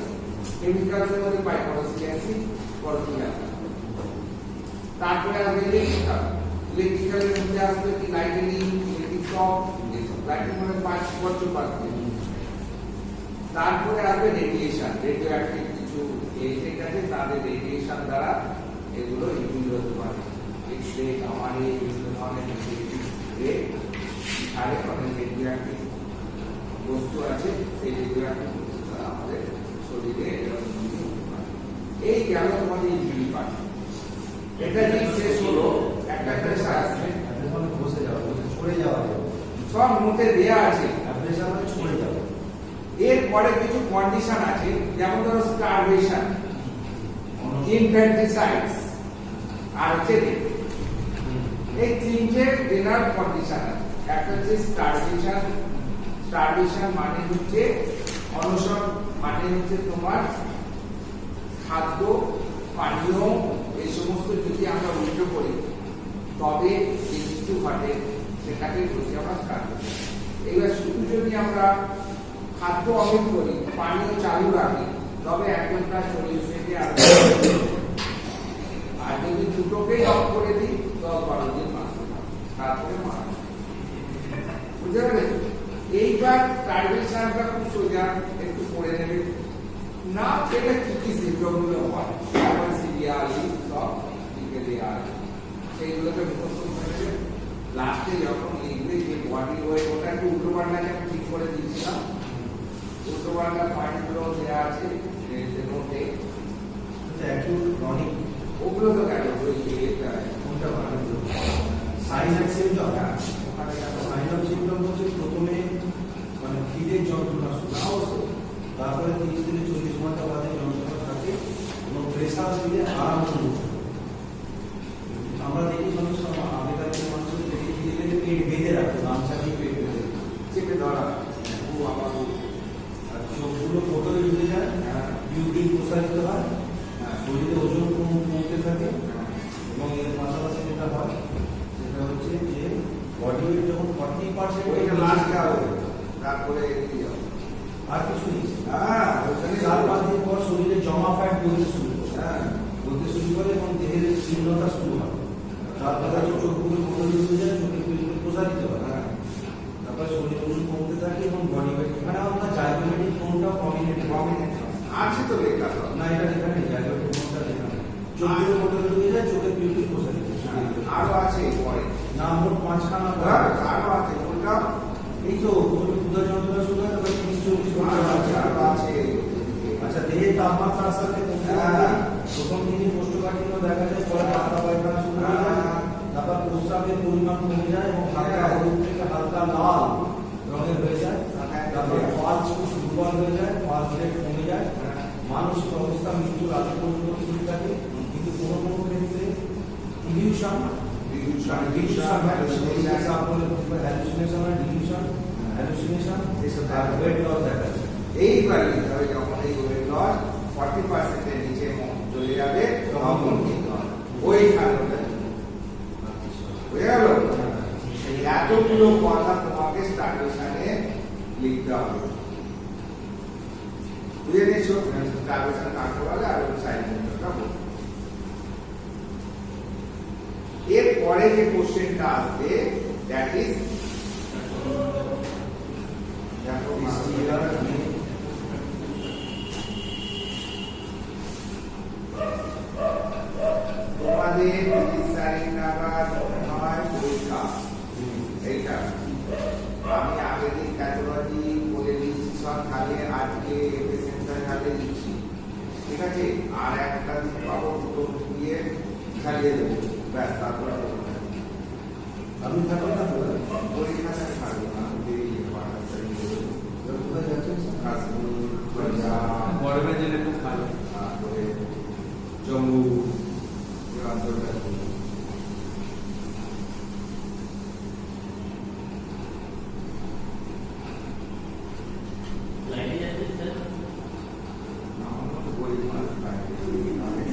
কেমিক্যালের মধ্যে পাই পটাশিয়াম অ্যাসিড, পটাশিয়াম। তারপরে আসবে ইলেকট্রিক্যাল। ইলেকট্রিক্যালের মধ্যে আসবে কি লাইটেনিং, ইলেকট্রিক শক, লাইটেনিং মানে 5 বছর বাকি। তারপরে আসবে রেডিয়েশন। রেডিও অ্যাক্টিভ কিছু এজেন্ট আছে, তাদের রেডিয়েশন দ্বারা এগুলো ইউজ হতে পারে। এক্স-রে, গামা-রে, বিভিন্ন ধরনের রে, আর অনেক রেডিও অ্যাক্টিভ বস্তু আছে, সেই রেডিও অ্যাক্টিভ বস্তু দ্বারা আমাদের শরীরে এই গেল তোমাদের ইঞ্জুরি পার্ট। এটা ঠিক শেষ হলো। একটা প্রেসার আছে, বসে যাওয়া, ছড়ে যাওয়া, সব নোটে দেয়া আছে। প্রেসার মানে ছড়ে যাওয়া। এরপরে কিছু কন্ডিশন আছে, যেমন ধরো স্টারভেশন, ইনফ্যান্টিসাইডস, আর হচ্ছে death। এই তিনটে জেনারেল কন্ডিশন আছে। একটা হচ্ছে স্টারভেশন। স্টারভেশন মানে হচ্ছে অনশন, মানে হচ্ছে তোমার খাদ্য পানীয় এই সমস্ত যদি আমরা উল্টো করি তবে যে কিছু ঘটে সেটাকে বলছি আমরা স্টারভেশন। এবার শুধু যদি আমরা খাদ্য অমিত করি, পানীয় চালু রাখি, তবে একটা শরীর থেকে আর যদি দুটোকেই অফ করে দিই 10-12 দিন বাঁচতে পারে, তারপরে মারা যায়। বুঝতে পারলে? এইবার স্টারভেশনটা খুব সোজা, একটু পড়ে নেবে না পেলে কি কি সিমটমগুলো হয়, তারপরে সিরিয়ালি সব লিখে দেওয়া আছে, সেইগুলোকে মুখস্থ করে নেবে। লাস্টে যখন লিখবে যে বডি ওয়েট, ওটা একটু উল্টো পাল্টাকে আমি ঠিক করে দিয়েছিলাম, উল্টো পাল্টা পয়েন্টগুলো দেওয়া আছে নোটে। অ্যাকিউট ক্রনিক ওগুলো তো গেল ওই কোনটা ভালো সাইন অ্যান্ড সিম্পটম। ওখানে গেল সাইন অ্যান্ড সিম্পটম হচ্ছে প্রথমে মানে খিদের যন্ত্রণা শুরু, তারপরে 30 থেকে 40 ঘন্টা বাদে যন্ত্রণা থাকে এবং প্রেসার দিলে আরাম শুরু। আমরা দেখি মানুষ আগেকার মানুষের দেখে খিদে পেট বেঁধে রাখে, গামছা দিয়ে পেট বেঁধে চেপে ধরা, ও আবার আর চোখগুলো ফোটে ঢুকে যায়, বিউটির প্রসারিত হয়, শরীরে ওজন কমতে থাকে। এবং এর পাশাপাশি যেটা হয় সেটা হচ্ছে যে বডি ওয়েট যখন 40% ওইটা লাস্টে হবে, তারপরে কি হবে আর কিছু নেই। হ্যাঁ ওখানে 4-5 দিন পর শরীরে জমা ফ্যাট বলতে শুরু করে, হ্যাঁ বলতে শুরু করে এবং দেহের শীর্ণতা শুরু হয়। তারপরে চোখগুলো ফোটে ঢুকে যায়, চোখের পেছনে প্রসারিত হয়। হ্যাঁ তারপরে শরীরে ওজন কমতে থাকে এবং বডি ওয়েট, এখানে আমরা ডায়াবেটিক কোনটা কমিউনিটি আছে তো লেখা সব। না, এটা এখানে ডায়াবেটিক কোনটা লেখা নেই। চোখের ফোটে ঢুকে যায়, চোখের পিউটি প্রসারিত হয়। আরো আছে পরে, না মোট 5খানা আরো আছে কোনটা, এই তো ক্ষুধা যন্ত্রণা শুরু হয়, তারপরে 30-40 ঘন্টা আরো আছে। আছে। আচ্ছা, দেহের তাপমাত্রা আস্তে আস্তে কমতে থাকে। প্রথম দিনে কোষ্ঠকাঠিন্য দেখা যায়, পরে পাতলা পায়খানা শুরু হয়ে যায়, তারপর প্রস্রাবের পরিমাণ কমে যায় এবং হালকা হলুদ থেকে হালকা লাল রঙের হয়ে যায়। তারপরে পালস খুব দুর্বল হয়ে যায়, পালস রেট কমে যায়, মানসিক অবস্থা মৃত্যুর আগে পর্যন্ত ঠিক থাকে। কিন্তু কোনো কোনো ক্ষেত্রে ইলিউশন, এইবার যখন এই ওয়েট লস 40% এর নিচে চলে যাবে তখন কিন্তু ওই কারণে বুঝে গেল। এই এতগুলো কথা তোমাকে স্টারভেশনে লিখতে হবে, বুঝে নিয়েছো? স্টারভেশন কাকে বলে আর ওই সাইড মেথডটা বলতে। এরপরে যে কোশ্চেনটা আসবে দ্যাট ইজ তারিখে 30 তারিখ নাগাদ হয় পরীক্ষা। এইটা আমি আগের দিন প্যাথোলজি বলে দিচ্ছি, সব খালি আজকে পেশেন্টটা খালি দিচ্ছি, ঠিক আছে? আর একটা দিন পাবো, দুটো দিয়ে ছাড়িয়ে দেবো, ব্যাস। তারপরে আপনি থাকবেন না তো? পরীক্ষাটা ছাড়বো না, কোথায় যাচ্ছেন স্যার? কাশ্মীর, পাঞ্জাব, গরমের জন্য খুব ভালো। তারপরে জম্মু, এই অঞ্চলটা ঘুরবো। লাইনে যাচ্ছে স্যার। আমার মতো গরিব মানুষ বাইরে আমি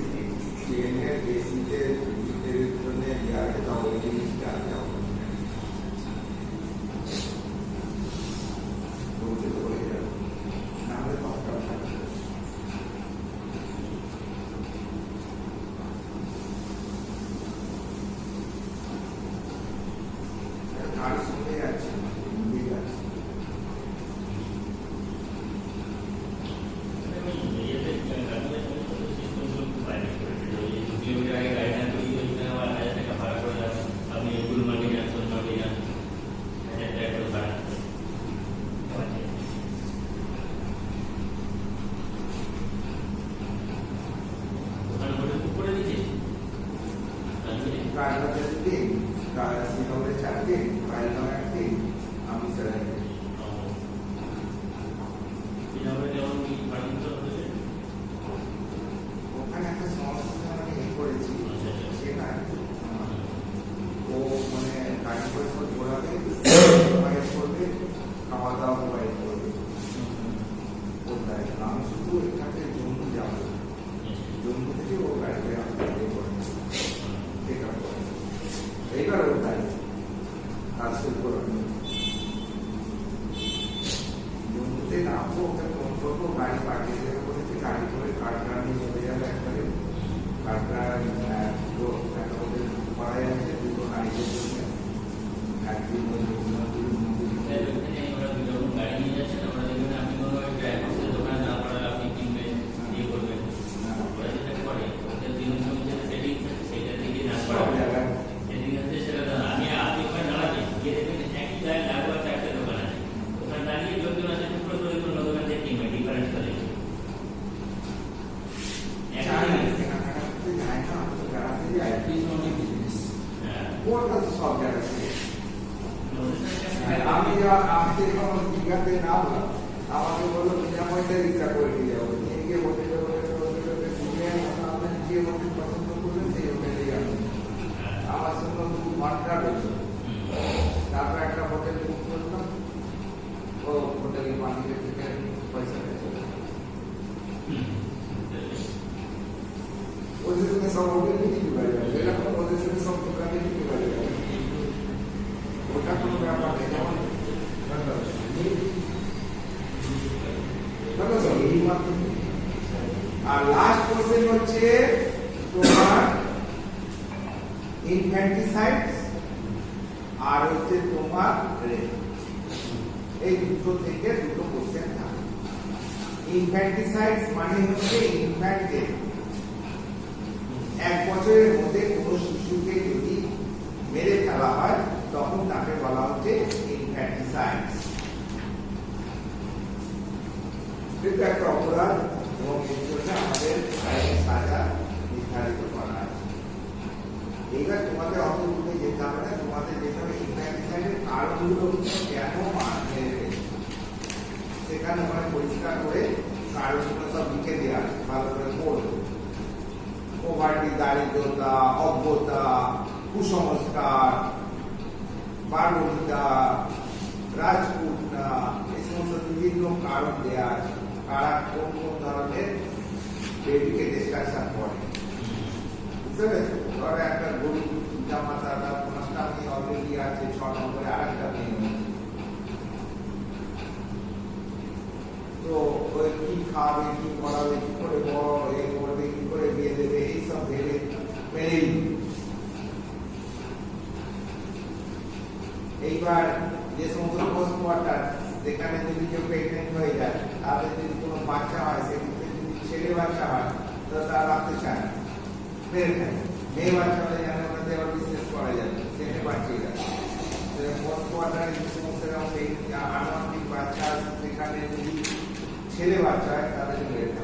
ট্রেনে এসিতে টিকিটের জন্য এয়ারে যাবো, এই জিনিসটা আর যাবো না। বলতে তো বলে যাবো, নাহলে কষ্ট থাকবে। গাড়ির সঙ্গে যাচ্ছি, ঘুরে যাচ্ছি। ইয়েতে গাড়িতে সিস্টেমগুলো খুব বাইরে করে দিল। ওই 2 কিলোমিটার আগে গাড়ি না তৈরি করতে আবার 1000 টাকা ভাড়া করে যাবেন। আপনি গুলমার্গে যান, সোনমার্গে যান, 1000 টাকা করে ভাড়া। ওখানে হোটেল বুক করে দিয়েছে। কাজবাজের দিন, শ্রীনগরের 4 দিন, পাইলগাঁও 1 দিন, আমি সেখানে যেমন কি ভাড়া দিতে হচ্ছে। ওখানে একটা সমস্যা আমি এই করেছি, সেটা ও মানে গাড়ি করে সব ঘোরাবে, প্রোভাইড করবে, খাওয়া দাওয়া প্রোভাইড করবে, কোথায় আমি শুধু এখানে জম্মু যাবো, জম্মু থেকে ও গাড়ি করে আমাকে ইয়ে করে ঠিক আছে। এইবার ওর গাড়ি কাজ শুরু করবে, জম্মুতে নামবো, ওকে ফোন করবো, গাড়ি পাঠিয়ে দেবে বলেছে, গাড়ি করে কাটরা নিয়ে চলে যাবে একবারে। কাটরা দুটো একটা ওদের পাড়ায় আছে, দুটো নারীদের জন্য, একদিন ওই রঘুনাথপুরের মন্দির স্যার, ওখানে ওরা যখন গাড়ি নিয়ে যাচ্ছেন, আমরা দেখবেন আপনি কোনো ড্রাইভার্সের দোকানে না পড়া আপনি কিনবেন, ইয়ে করবেন। ওরা যেটা করে, ওদের দিন সঙ্গে সেটিংস আছে, সেটা থেকে না করা সব জায়গায় সেটিং আছে, সেটা তো আমি ওখানে দাঁড়াচ্ছি, গিয়ে দেখবেন একই গায়ে লাগোয়া 4টে দোকান আছে। ওখানে দাঁড়িয়ে লোকজন আছে, টুকরো করে কোনো দোকান থেকে কিনবে, ডিফারেন্স করে। কেনাকাটা করতে যায় না, আমি তো বেড়াতে যাই, হ্যাঁ, ওটা তো সব জায়গায় আছে। ওদের সাথে আমি যখন দীঘাতে নামলাম, আমাকে বললো বিনাময়টা রিক্সা করে দিয়ে যাবো, নিয়ে গিয়ে হোটেলে ঘুরে আপনার যে হোটেল পছন্দ করবেন সেই হোটেলে যাবেন। আমার সঙ্গে 2 ঘন্টা রয়েছে, তারপর একটা হোটেল বুক করলাম, ও হোটেলের মালিকের থেকে পয়সা পেয়েছে। ওদের সঙ্গে সব হোটেলে কিছু পাওয়া যাবে, এরকম ওদের সঙ্গে সব দোকানে কিছু পাওয়া যাবে, ওটা কোনো ব্যাপার নেই। যেমন আর লাস্ট কোশ্চেন হচ্ছে তোমার ইনফ্যান্টিসাইডস আর হচ্ছে তোমার রেপ, এই দুটো থেকে দুটো কোশ্চেন থাকে। ইনফ্যান্টিসাইডস মানে হচ্ছে ইনফ্যান্টের 1 বছরের মধ্যে কোনো শিশুকে যদি মেরে ফেলা হয়, তখন তাকে বলা হচ্ছে ইনফ্যান্টিসাইডস। এটা একটা অপরাধ এবং এর জন্য আমাদের আইনে সাজা নির্ধারিত করা আছে। এইবার তোমাদের অত দূরে যেতে হবে না, তোমাদের যেতে হবে ইনফ্যান্টিসাইডের কারণগুলো কেন মেরে ফেলেছে, সেখানে ওখানে পরিষ্কার করে কারণগুলো সব লিখে দেওয়া আছে, ভালো করে পড়বে। পোভার্টি, দারিদ্রতা, অজ্ঞতা, কুসংস্কার, বারবরিতা, রাজপুতনা, এই সমস্ত বিভিন্ন কারণ দেওয়া আছে, কারা কোন কোন ধরনের বেবিকে ডিসকাশন করে। বুঝতে পেরেছো? ধরো একটা গরিব জামাতা, তার 5টা মেয়ে অলরেডি আছে, 6 নম্বরে আর একটা মেয়ে, তো ওই কি খাওয়াবে, কি করাবে, কি করে বড় এ করবে, কি করে বিয়ে দেবে, এইসব ভেবে মেনেই। এইবার যে সমস্ত পোস্ট কোয়ার্টার, যেখানে যদি কেউ প্রেগনেন্ট হয়ে যায়, তাদের যদি কোনো বাচ্চা হয়, সেক্ষেত্রে যদি ছেলে বাচ্চা হয়, তো তারা রাখতে চায় না, মেরে ফেলে। মেয়ে বাচ্চা হলে জানে ওটাতে আবার বিজনেস করা যাবে, সেখানে বাঁচিয়ে যাবে। ফোর্থ কোয়ার্টার এই সমস্ত আনুমানিক বাচ্চা সেখানে যদি ছেলে বাচ্চা হয় তাদের জন্য এটা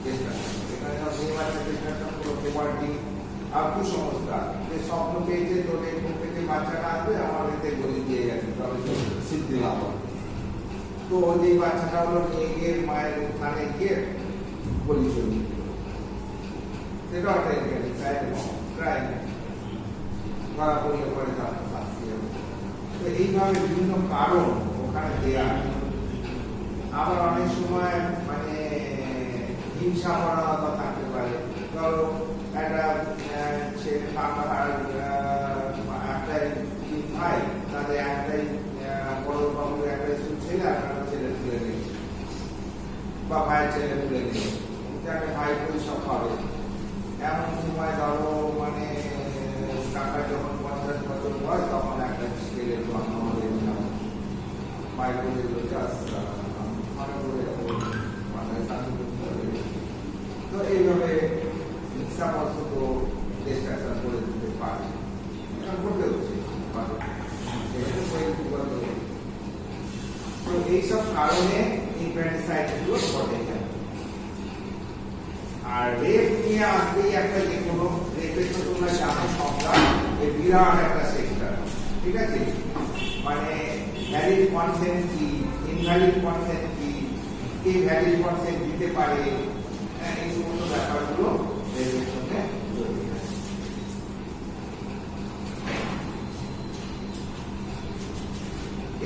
চেষ্টা এখানে মেয়ে বাচ্চা চেষ্টা পুরো পেপারটি আর কুসংস্কার যে স্বপ্ন পেয়েছে তোদের মুখ থেকে বাচ্চাটা আসবে আমার এতে গলি দিয়ে গেছে তবে তো সিদ্ধি লাভ হবে। তো যে বাচ্চাটা হলো মেয়ের মায়ের ওখানে গিয়ে বলি চলি সেটাও ক্রাইম ধরা পড়লে পরে তার শাস্তি হবে। তো এইভাবে বিভিন্ন কারণ ওখানে দেয়া আবার অনেক সময় মানে হিংসা প্রবণতা থাকতে পারে। ধরো একটা ছেলে একটাই ভাই তাদের একটাই বড় বাবুর একটাই ছেলে আপনারা ছেলে তুলে নিয়েছে বা ভাইয়ের ছেলে তুলে নিয়েছে একটা ভাই পরিসব পাবে। এমন সময় ধরো মানে কাকা যখন 50 বছর বয়স তখন একটা ছেলের জন্ম হয়ে গেল ভাই বলে তো এইভাবে ইচ্ছাবশত ডিসকাশন করে দিতে পারে করতে হচ্ছে। তো এইসব কারণে ইনফ্যান্টিসাইড গুলো ঘটে যায়। আর রেপ নিয়ে আসলেই একটা যে কোনো রেপের তো তোমরা জানো সংখ্যা এই বিরাট একটা সেক্টর, ঠিক আছে? মানে ভ্যালিড কনসেন্ট কি, ইনভ্যালিড কনসেন্ট কি, কে ভ্যালিড কনসেন্ট দিতে পারে, এই সমস্ত ব্যাপারগুলো রেপের সঙ্গে জড়িত।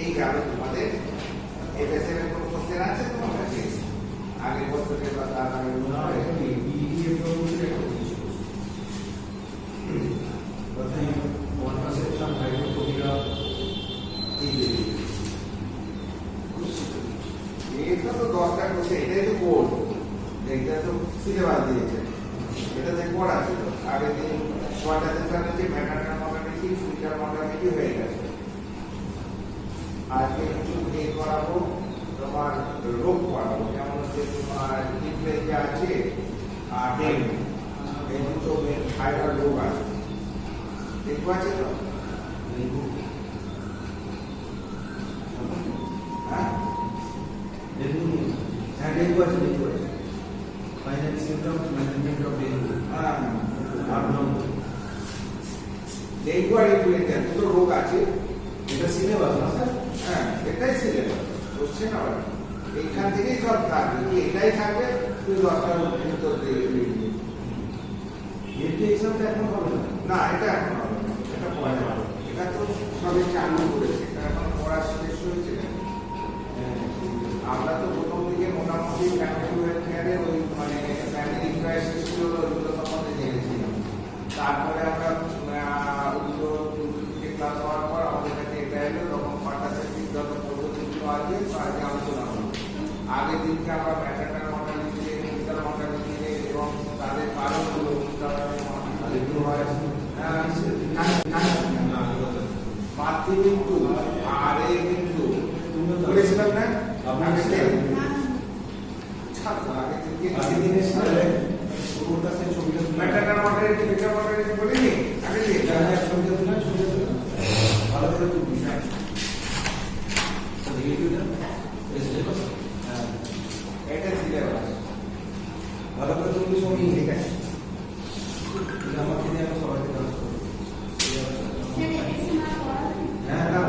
এই গেল তোমাদের এফএসএম এর কোনো কোশ্চেন আছে তোমার কাছে? আগে বছরের বা তার আগে এটা তো 10টা কোশ্চেন, এটাই তো কোড, এটা তো সিলেবাস দিয়েছে, এটা তো কোড আছে। তো আগে দিন কোয়াড্রেটিক যে ম্যাটার মডালিটি ফিল্টার মডালিটি হয়ে গেছে। আজকে কিছু নিয়ে করাবো, তোমার রোগ করাবো, যেমন হচ্ছে তোমার ইনফ্লুয়েঞ্জা আছে আর ডেঙ্গু, এই দুটো ভাইরাল রোগ আছে। ডেঙ্গু আছে তো? ডেঙ্গু হ্যাঁ ডেঙ্গু আছে, ডেঙ্গু আছে। Final symptoms management of dengue. Dengue আর ইনফ্লুয়েঞ্জা দুটো রোগ আছে। এটা সিলেবাস না স্যার? হ্যাঁ, এটাই সিলেবাস কোশ্চেন। আবার এইখান থেকেই সব থাকবে, কি এটাই থাকবে, তুই 10টার উত্তর দিয়ে দিবি। এমটি এক্সামটা এখন হবে না? না, এটা এখন হবে না, এটা পরে হবে। এটা তো সবে চালু করেছে, এটা এখন পড়া শেষ হয়েছে। আমরা তো প্রথম দিকে মোটামুটি ফ্যামিলি ওয়েলফেয়ারের ওই মানে ফ্যামিলি ক্রাইসিস ছিল ওইগুলো সম্বন্ধে জেনেছিলাম। তারপরে আমরা ক্লাস হওয়ার পর আমাদের কাছে এটা এলো, তখন ফান্টাস্টিক যত পদ্ধতিগুলো আছে তাকে আলোচনা হলো। আগের দিনকে আমরা ম্যাটারনাল মর্টালিটি, ফিজিক্যাল মর্টালিটি এবং তাদের কারণগুলো মাতৃমৃত্যু আর এই মৃত্যু বলেছিলাম না আগে দিনের সাথে শুরুটা সে ছবিটা ম্যাটারনাল মর্টালিটি, ফিজিক্যাল মর্টালিটি বলিনি আগে দিন। ছবিটা তুলে ভালো করে তুলবি। এটা সিলেবাস ভালো করে তুলবি ছবি, ঠিক আছে? আমাকে দিয়ে আমি সবাইকে কাজ করবো। হ্যাঁ, না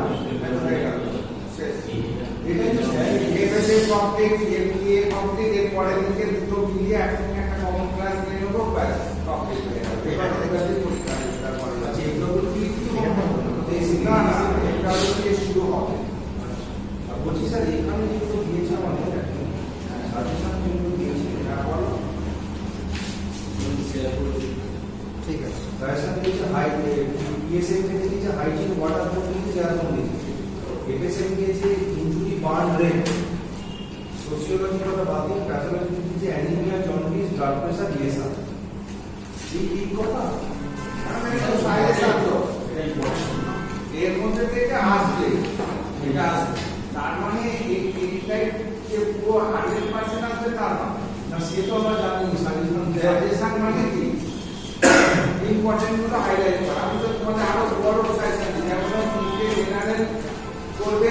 এটাই তো sir, FSA complete, MBA complete, এর পরের দিকে দুটো মিলিয়ে একসঙ্গে একটা কমন ক্লাস নিয়ে নেবো, ব্যাস কমপ্লিট হয়ে যাবে। এবার পরীক্ষা তারপরে যেগুলো কি না না, এটা দিয়ে শুরু হবে। বলছি স্যার, এখানে যেগুলো দিয়েছে আমাদের সাজেশন যেগুলো দিয়েছে এটা বলো। ঠিক আছে। সাজেশন দিয়েছে হাই পিএসএম থেকে দিয়েছে হাইজিন ওয়াটার ফ্লো দিয়েছে, যেরকম দিয়েছে। এফএসএম দিয়েছে ইনজুরি বার্ন রেট, সোশিওলজি কথা বাদ দিয়ে প্যাথোলজি দিয়েছে অ্যানিমিয়া, জন্ডিস, ব্লাড প্রেসার, লিয়েসান। এই কথা এর মধ্যে থেকে আসবে, এটা আসবে, তার মানে এইটাই যে পুরো 100% আসবে তার না, সে তো আমরা জানি। সাজেশন সাজেশন মানে কি? ইম্পর্টেন্ট গুলো হাইলাইট করা। আমি তো তোমাদের আরো বড় সাইজটা দিই, যেমন তিনটে জেনারেল করবে,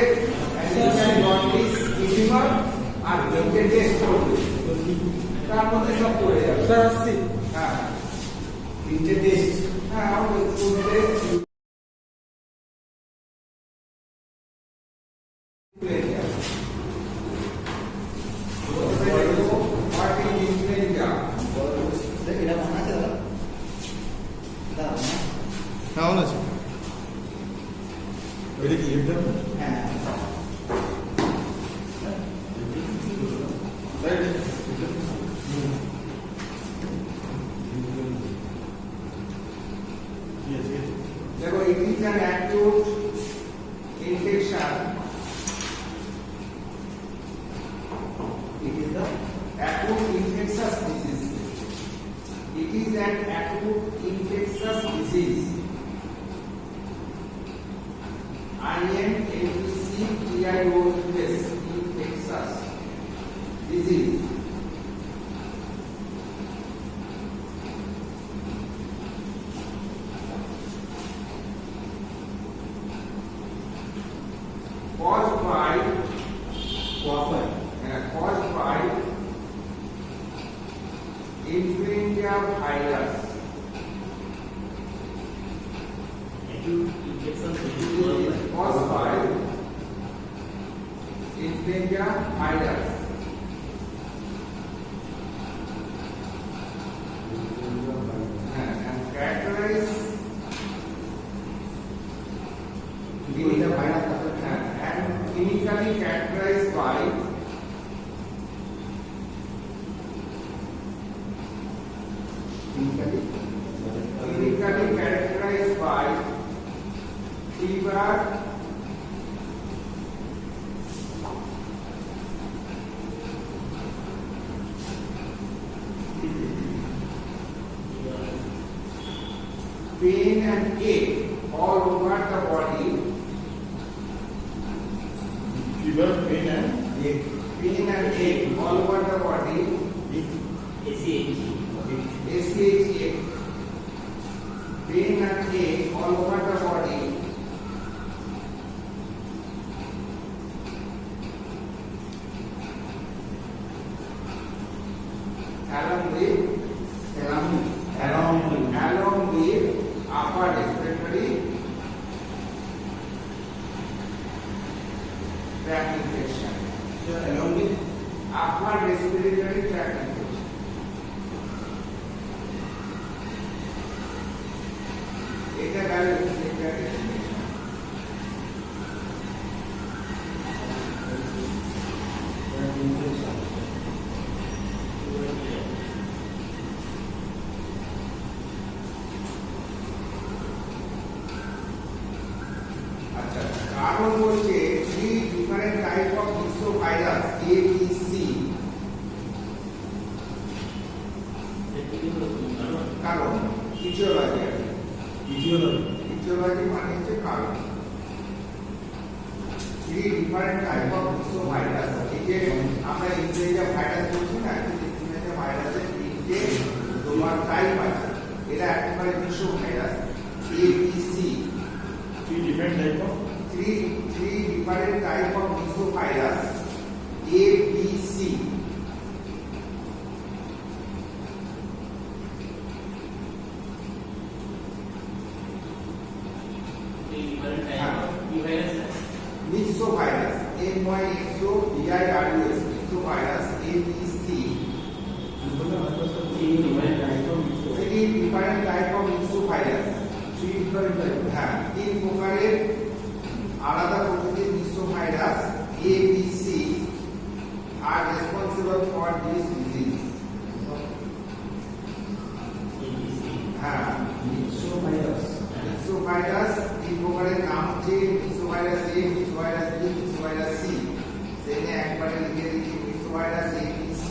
অ্যাডিশনাল নটিস মিনিমাম আর তিনটে টেস্ট করবে, তার মধ্যে সব করে যাবে। স্যার আসছি। হ্যাঁ তিনটে টেস্ট। হ্যাঁ আমাদের তিনটে এটা মনে আছে দাদা? দাদা হ্যাঁ অন আছে। ওইটা কি এক্সাম? হ্যাঁ देखो it is an acute infection. It is the acute infectious disease. It is an acute infectious disease. INFECTIOUS infectious disease. Caused by influenza virus. Caused by influenza virus. And characterized and clinically characterized by fever, pain and ache all over the body. Fever, pain and Pain and ache all over the body. ACH. ACH. Pain and ache all over the body. Along with upper respiratory tract infection. along with Upper respiratory tract infection. এটা গেল respiratory infection. আচ্ছা, কারণ বলছে three different type of virus A, B, C. কারণ aetiology মানে হচ্ছে কারণ। three different type of virus. এই যে আমরা ইনফ্লুয়েঞ্জা ভাইরাস বলছি না, ইনফ্লুয়েঞ্জা ভাইরাসের তিনটে তোমার টাইপ আছে। এরা একেবারে বিশ্ব virus A, B, C. Three different type of Three different type of virus A, B, C. Myxovirus, MYXOVIRUS, myxovirus A, B, C. Three different type of myxovirus. হ্যাঁ, তিন প্রকারের আলাদা প্রকৃতির myxovirus A, B, C are responsible for this disease. হ্যাঁ, myxovirus তিন প্রকারের নাম হচ্ছে myxovirus A, myxovirus B, myxovirus C. সেখানে একবারে লিখে দিচ্ছি myxovirus A, B, C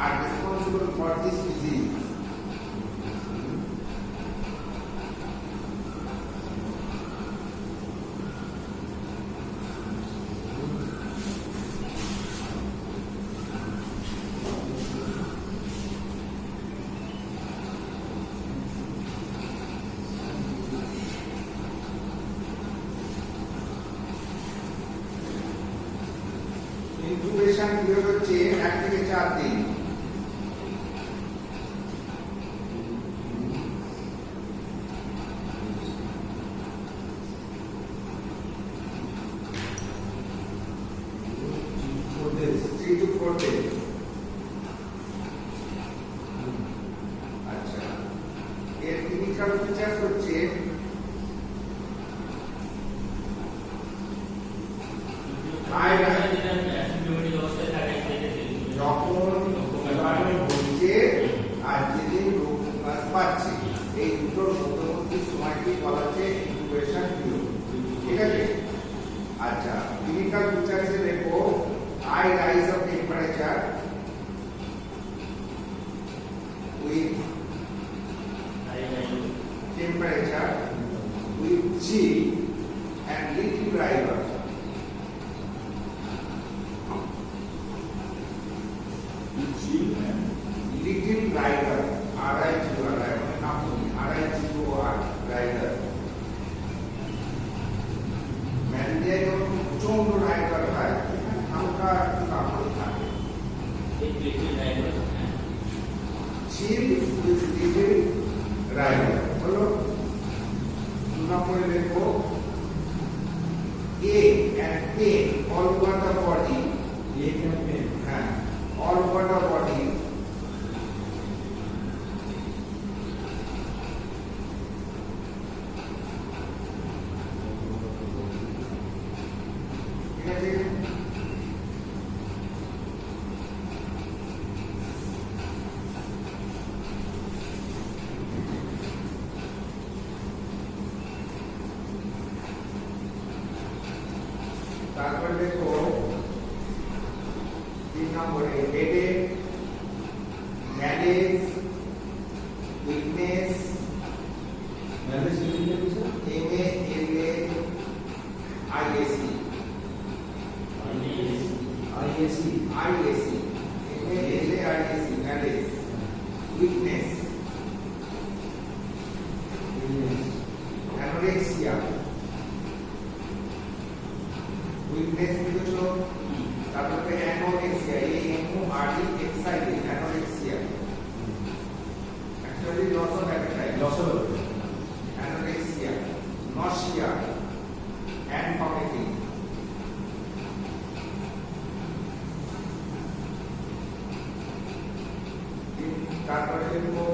are responsible for this disease. Period হচ্ছে 1 থেকে 4 দিন। Days. 3 to 4 days। আচ্ছা, এর ক্লিনিক্যাল ফিচার্স হচ্ছে যখন জীবাণু হচ্ছে আর যেদিন রোগ প্রকাশ পাচ্ছে, এই দুটোর মধ্যবর্তী সময়কে বলা হচ্ছে ইনকিউবেশন পিরিয়ড। ঠিক আছে? আচ্ছা, ক্লিনিক্যাল ফিচার্সে দেখো high rise of temperature with chill and little driver। Little driver, R-I-G-O-R, R-I-G-O-R, driver। Malaria যখন প্রচন্ড driver হয়, হালকা একটু কাপড় থাকে। Chill with little driver। হলো 2 নম্বরে দেখো A and pain all over the body। হ্যাঁ, all over the body। ঠিক আছে? তারপরে দেখো 3 নম্বরে headache, malaise, weakness, Marriage certificate, sir? MALAISC, IAC. MALAISC, malaise, weakness, anorexia. Weakness বুঝছো? তারপরে anorexia, AMOREXIA, anorexia. Actually loss of appetite. Loss of anorexia, nausea and vomiting। তারপরে দেখো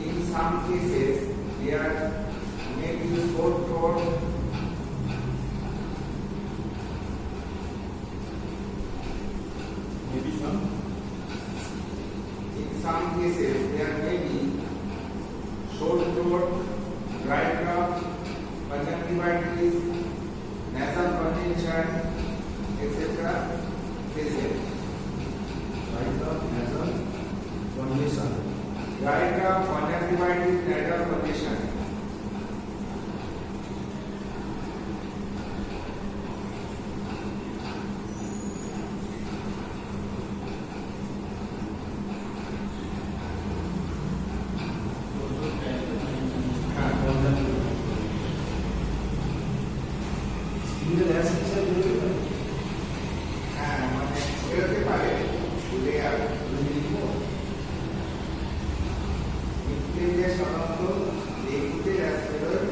in some cases there may be sore throat, Maybe some. in some cases there may be sore throat, dry cough, conjunctivitis, nasal congestion, etc. present। right of nasal congestion. Dry cough, conjunctivitis, nasal congestion। হ্যাঁ, Single as inside the হ্যাঁ, মানে বেরোতে পারে ভুলে আর influenza সাধারণত ডেঙ্গুতে rash বেরোয়,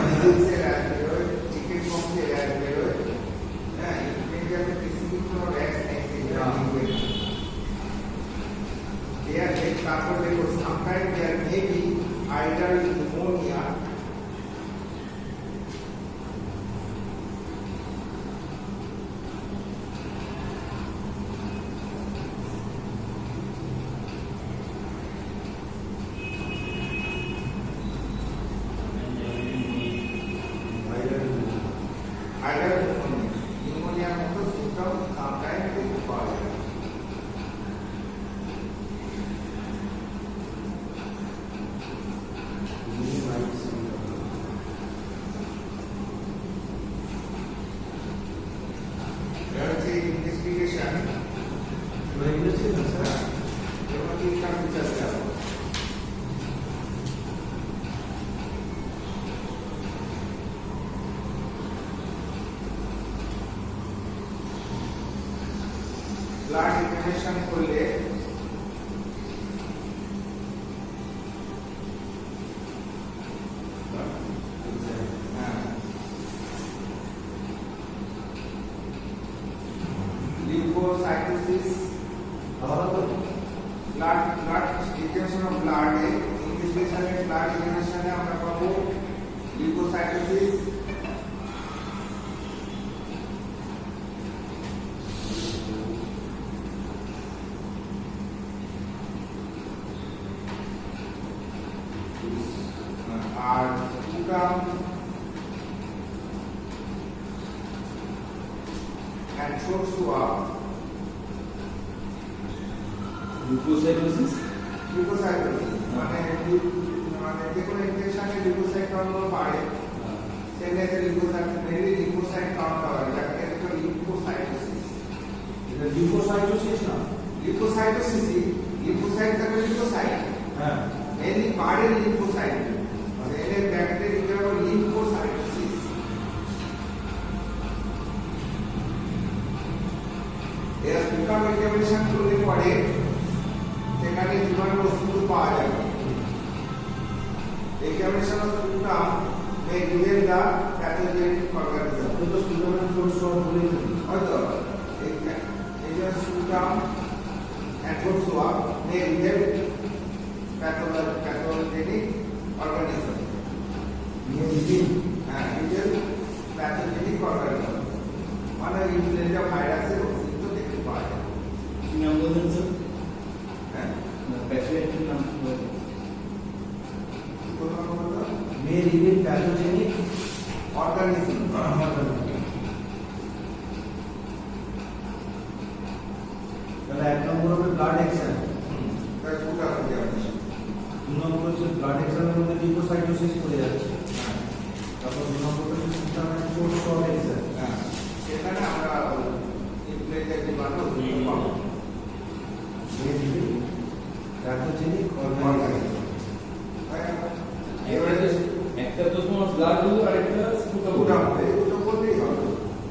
মিজেলসে rash বেরোয়, chicken পক্সে rash বেরোয়। হ্যাঁ, ইনফ্লুয়েঞ্জাতে স্পেসিফিক কোনো র্যাশ নেই, সেটা ডেঙ্গুতে না। তারপর দেখো sometime there may be either pneumonia, either নিউমোনিয়ার মতো সিমটম সামটাইম দেখতে পাওয়া যায়। এটা হচ্ছে ইনভেস্টিগেশন। এবার তিনটা ফিচার দেওয়া ব্লাড এক্সামিনেশন করলে লিউকোসাইটোসিস আলাদা তো ব্লাড এক্সামিনেশন অফ ব্লাড ইনভেস্টিগেশনে ব্লাড এক্সামিনেশনে আমরা পাবো লিউকোসাইটোসিস আর sputum and short swab leucocytosis leucocytosis মানে যে কোনো ইনফেকশনে লিউকোসাইট কাউন্ট বাড়ে সেক্ষেত্রে লিউকোসাইট কাউন্ট হয় যাকে একটা লিউকোসাইটোসিস এটা লিউকোসাইটোসিস না লিউকোসাইট থাকে লিউকোসাইট হ্যাঁ মেনলি বাড়ে লিউকোসাইট মানে এর ব্যাকটেরিয়া লিউকোসাইটোসিস এরা স্পুটাম এক্সামিনেশন করলে পরে সেখানে জীবাণু অস্তিত্ব পাওয়া যাবে examination of sputum May reveal the pathogenic organism তো স্টুডেন্ট ফোর্স সব বলে হয়তো এই যে sputum and food swab may reveal pathogenic organism. Reveal pathogenic organism. মানে ইনফ্লুয়েঞ্জা ভাইরাসের অস্তিত্ব দেখতে পাওয়া যায়। কি নাম বলছেন স্যার হ্যাঁ, প্যাথোজেনিক নাম কোন বলতো মে রিভিল প্যাথোজেনিক অর্গানিজম। তাহলে এক নম্বর হবে ব্লাড এক্সাম তাই ফুটা হয়ে যাচ্ছে। দু নম্বর হচ্ছে ব্লাড এক্সামের মধ্যে লিউকোসাইটোসিস পড়ে যাচ্ছে তারপর দু নম্বর হচ্ছে স্পুটামের ফোর্স সব এক্সাম হ্যাঁ, সেখানে আমরা ইনফ্লুয়েঞ্জা জীবাণু পাবো। মে রিভিল প্যাথোজেনিক অর্গানিজম এবারে একটা তো তোমার ব্লাড হলো আর একটা স্পুটাম ফুটা হবে, দুটো বললেই হবে।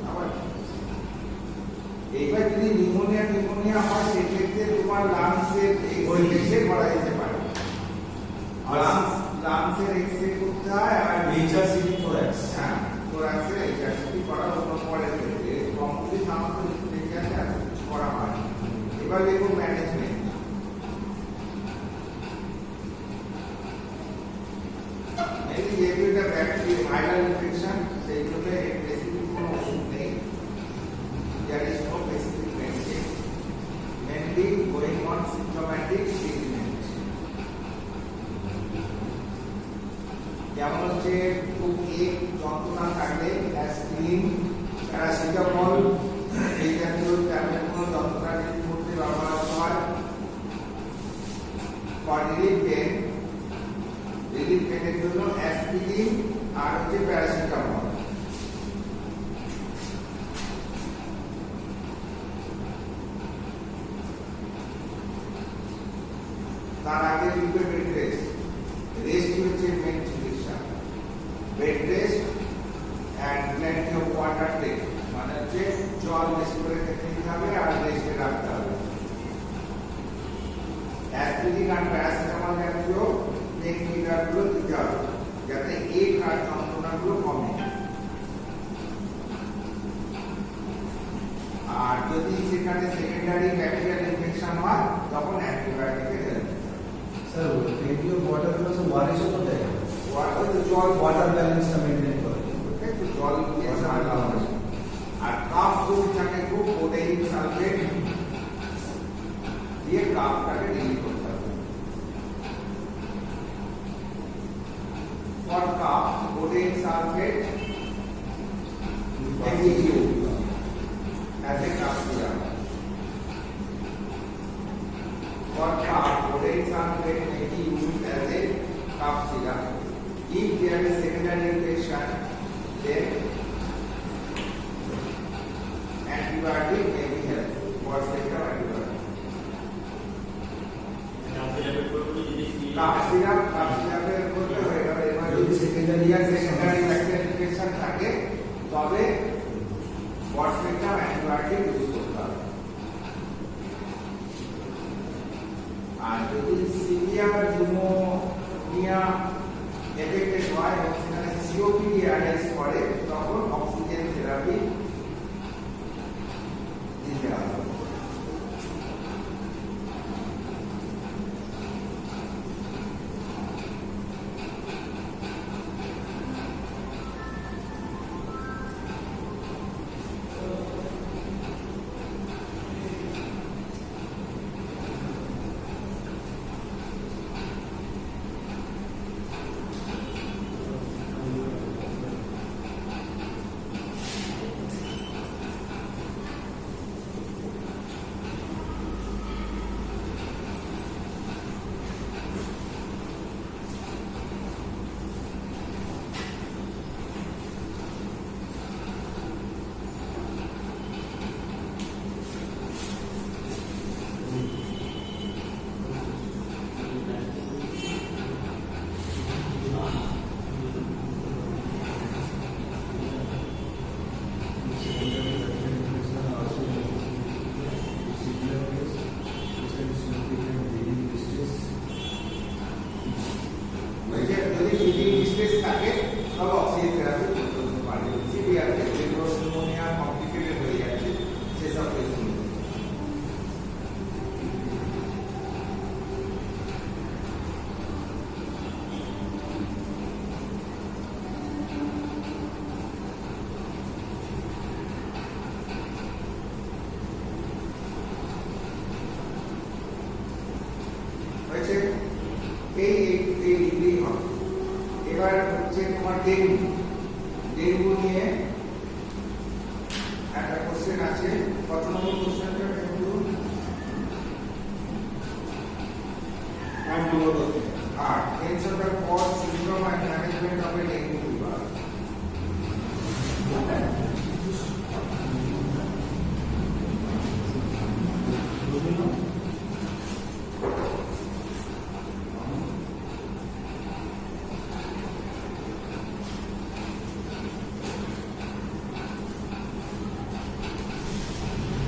আবার এইবার যদি নিউমোনিয়া হয় সেক্ষেত্রে তোমার লাংসের এক্সরে করা যেতে পারে। লাংসের এক্সরে করতে হয় আর এইচআরসিটি থোরাক্স হ্যাঁ থোরাক্সের এক্সরে করা অন্য পরের ক্ষেত্রে কমপ্লিট সামান্য দেখে আছে আর কিছু করা হয়। এবার দেখুন ম্যানেজমেন্ট। এই যেহেতু এটা ব্যাকটেরিয়া ভাইরাল ইনফেকশন সেইগুলোতে স্পেসিফিক কোনো ওষুধ নেই। There is no specific medicine. Mainly going on symptomatic treatment. যেমন হচ্ছে খুব এক যন্ত্রণা থাকলে অ্যাসপিরিন, প্যারাসিটামল এই জাতীয় ট্যাবলেট কোনো যন্ত্রণা রিলিফ করতে ব্যবহার হয়। ফর রিলিফ পেনের জন্য অ্যাসপিরিন আর হচ্ছে প্যারাসিটামল। তার আগে লিখবে বেড রেস্ট। রেস্ট হচ্ছে মেন চিকিৎসা। Bed rest and plenty of water take, মানে হচ্ছে জল বেশি করে খেতে দিতে হবে আর রেস্টে রাখতে হবে। অ্যাসপিরিন আর প্যারাসিটামল জাতীয় পেন কিলারগুলো দিতে হবে যাতে এই যন্ত্রণাগুলো কমে। আর যদি সেখানে সেকেন্ডারি ব্যাকটেরিয়াল ইনফেকশন হয় তখন অ্যান্টিবায়োটিকের help. Sir plenty of water plus ওয়ারিস তো দেয় ওয়াটার তো জল ওয়াটার ব্যালেন্সটা মেনটেন করে একটু জল দিয়ে সারতে হবে। আর কাপ ফুড থাকে খুব প্রোটিন সালফেট দিয়ে কাপটাকে ডিল করতে হবে। For cup protein sulphate as a cup syrup. For cup, protein sulfate may be used as a cup syrup. If there is secondary infection, then antibiotic may be helpful. For second antibiotic. Cup syrup এর করতে হয় এবার যদি secondary bacterial infection থাকে তবে ফরস্পেক্ট্রাম antibiotic use করতে হবে। আর যদি সিভিয়ার নিউমোনিয়া এফেক্টেড হয় এবং সেখানে সিওপিডি অ্যারাইজ করে তখন অক্সিজেন থেরাপি দিতে হবে। যদি ফিডিং ডিস্ট্রেস থাকে তবে অক্সিজেন থেরাপি করতে পারে। সিভিয়ার ক্ষেত্রে নিউমোনিয়া কমপ্লিকেটেড হয়ে যাচ্ছে সেসব কেসগুলো। হয়েছে এই ডিগ্রি হবে। এবার হচ্ছে তোমার ডেঙ্গু নিয়ে একটা কোশ্চেন আছে। কত নম্বর কোশ্চেনটা ডেঙ্গু? আর tension of cause syndrome and management of dengue fever.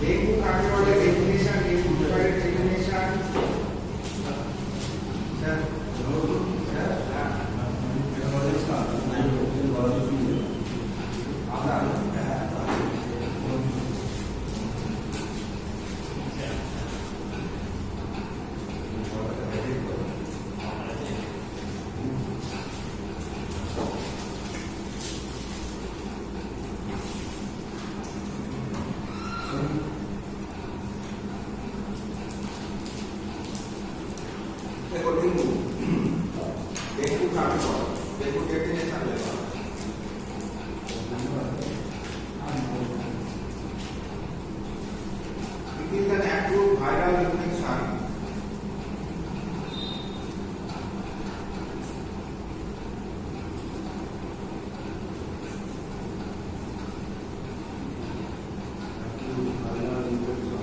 Dengue কাকে বলে? ডেফিনিশন, ডেঙ্গু ফিভারের ডেফিনিশন। देखो डेंगू काके बले? डेंगू डेफिनेशन देखो।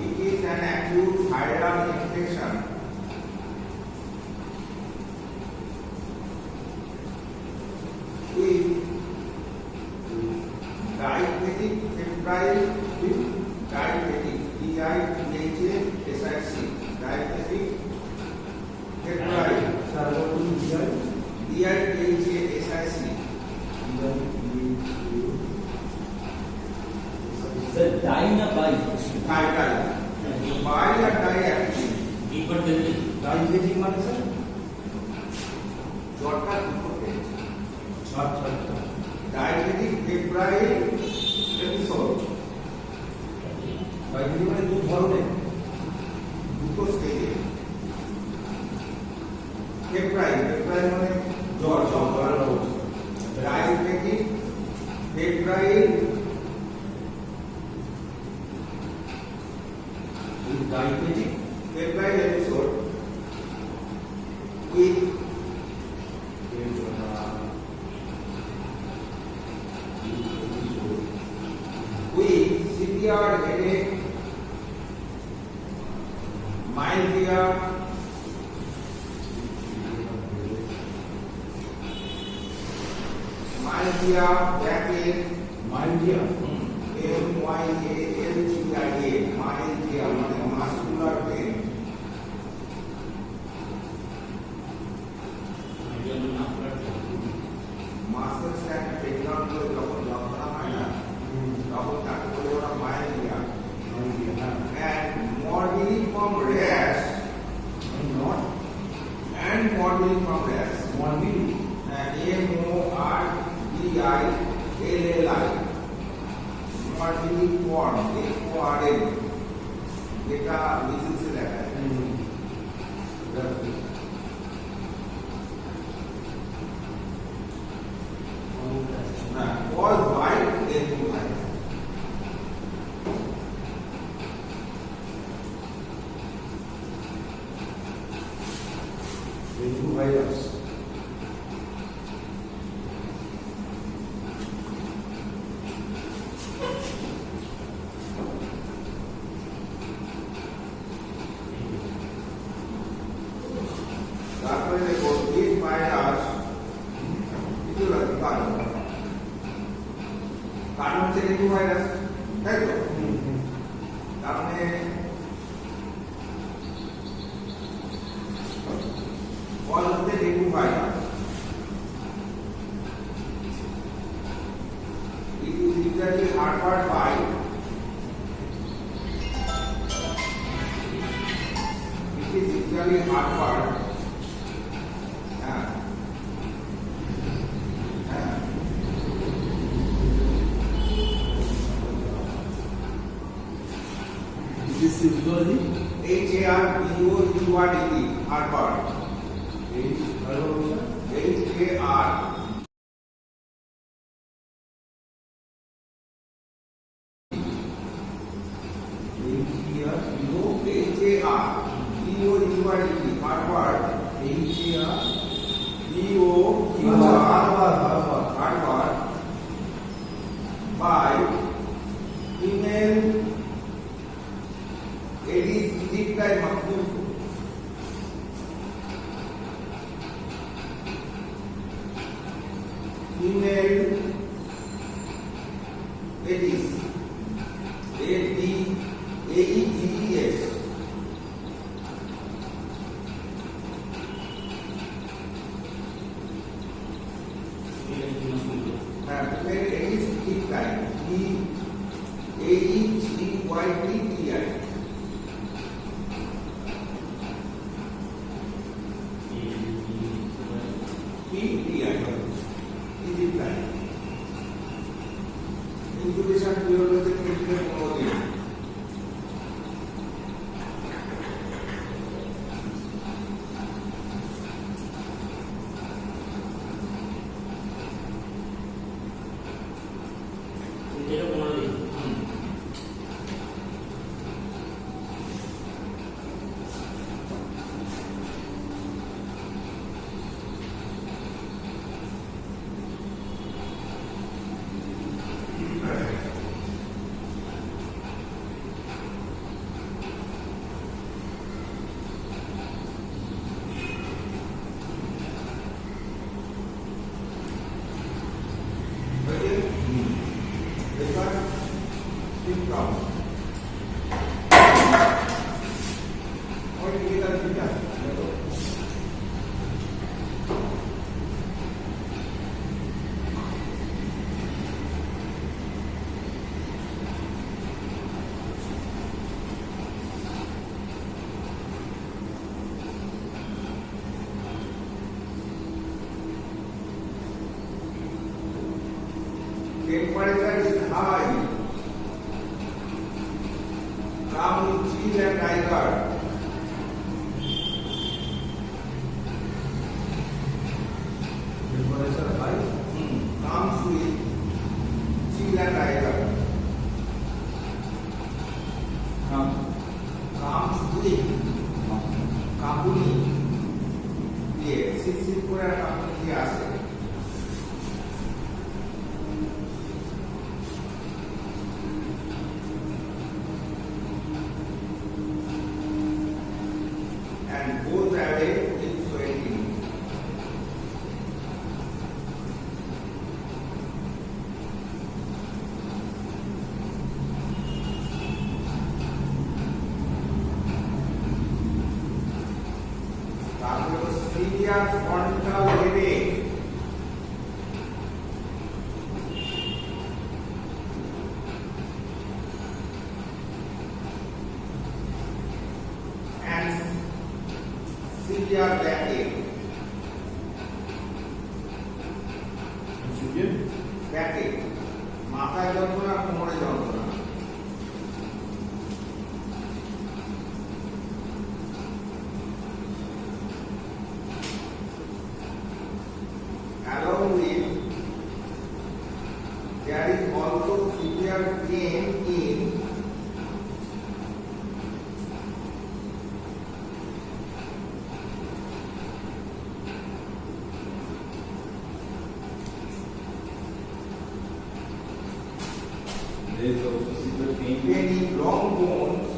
It is an acute viral infection with diabetic febrile with diabetic DIPHASIC diabetic febrile DIPHASIC Sir, die na buy. buy or die active Deeper than this. Diabetic মানে sir জ্বরটা দুটো পেয়েছে আচ্ছা diabetic febrile episode diabetic মানে দু ধরনের দুটো স্টেজে ফেব্রাইল মানে জ্বর জ্বর diabetic febrile diabetic febrile episode with severe headache, myalgia, back pain, মাইন্ডিয়া myalgia, myalgia মানে muscular pain. ভাইরাস। তারপরে দেখো দিস ভাইরাস কিছু লাগে কারণ হচ্ছে ডেঙ্গু ভাইরাস, তাই তো? তার মানে কল হচ্ছে dengue virus. It is usually harbored by হ্যাঁ হ্যাঁ This is usually HARBOURD harbored HAR harbored by female Aedes aegypti mosquito. Female Aedes AEDS female Aedes aegypti AEGYPTI incubation period হচ্ছে 15 থেকে 15 দিন। এটা 15 দিন। Temperature is high. Come with chill and tiger. temperature high. Comes with chill and tiger. Comes with কাপুনি দিয়ে seat করে কাপুনি দিয়ে আসে। And goes away with sweating. তারপরে serious frontal headache. And severe backache. Backache. মাথায় যন্ত্রণা, কোমরে যন্ত্রণা। Along with there is also severe pain in There is also severe pain. pain in long bones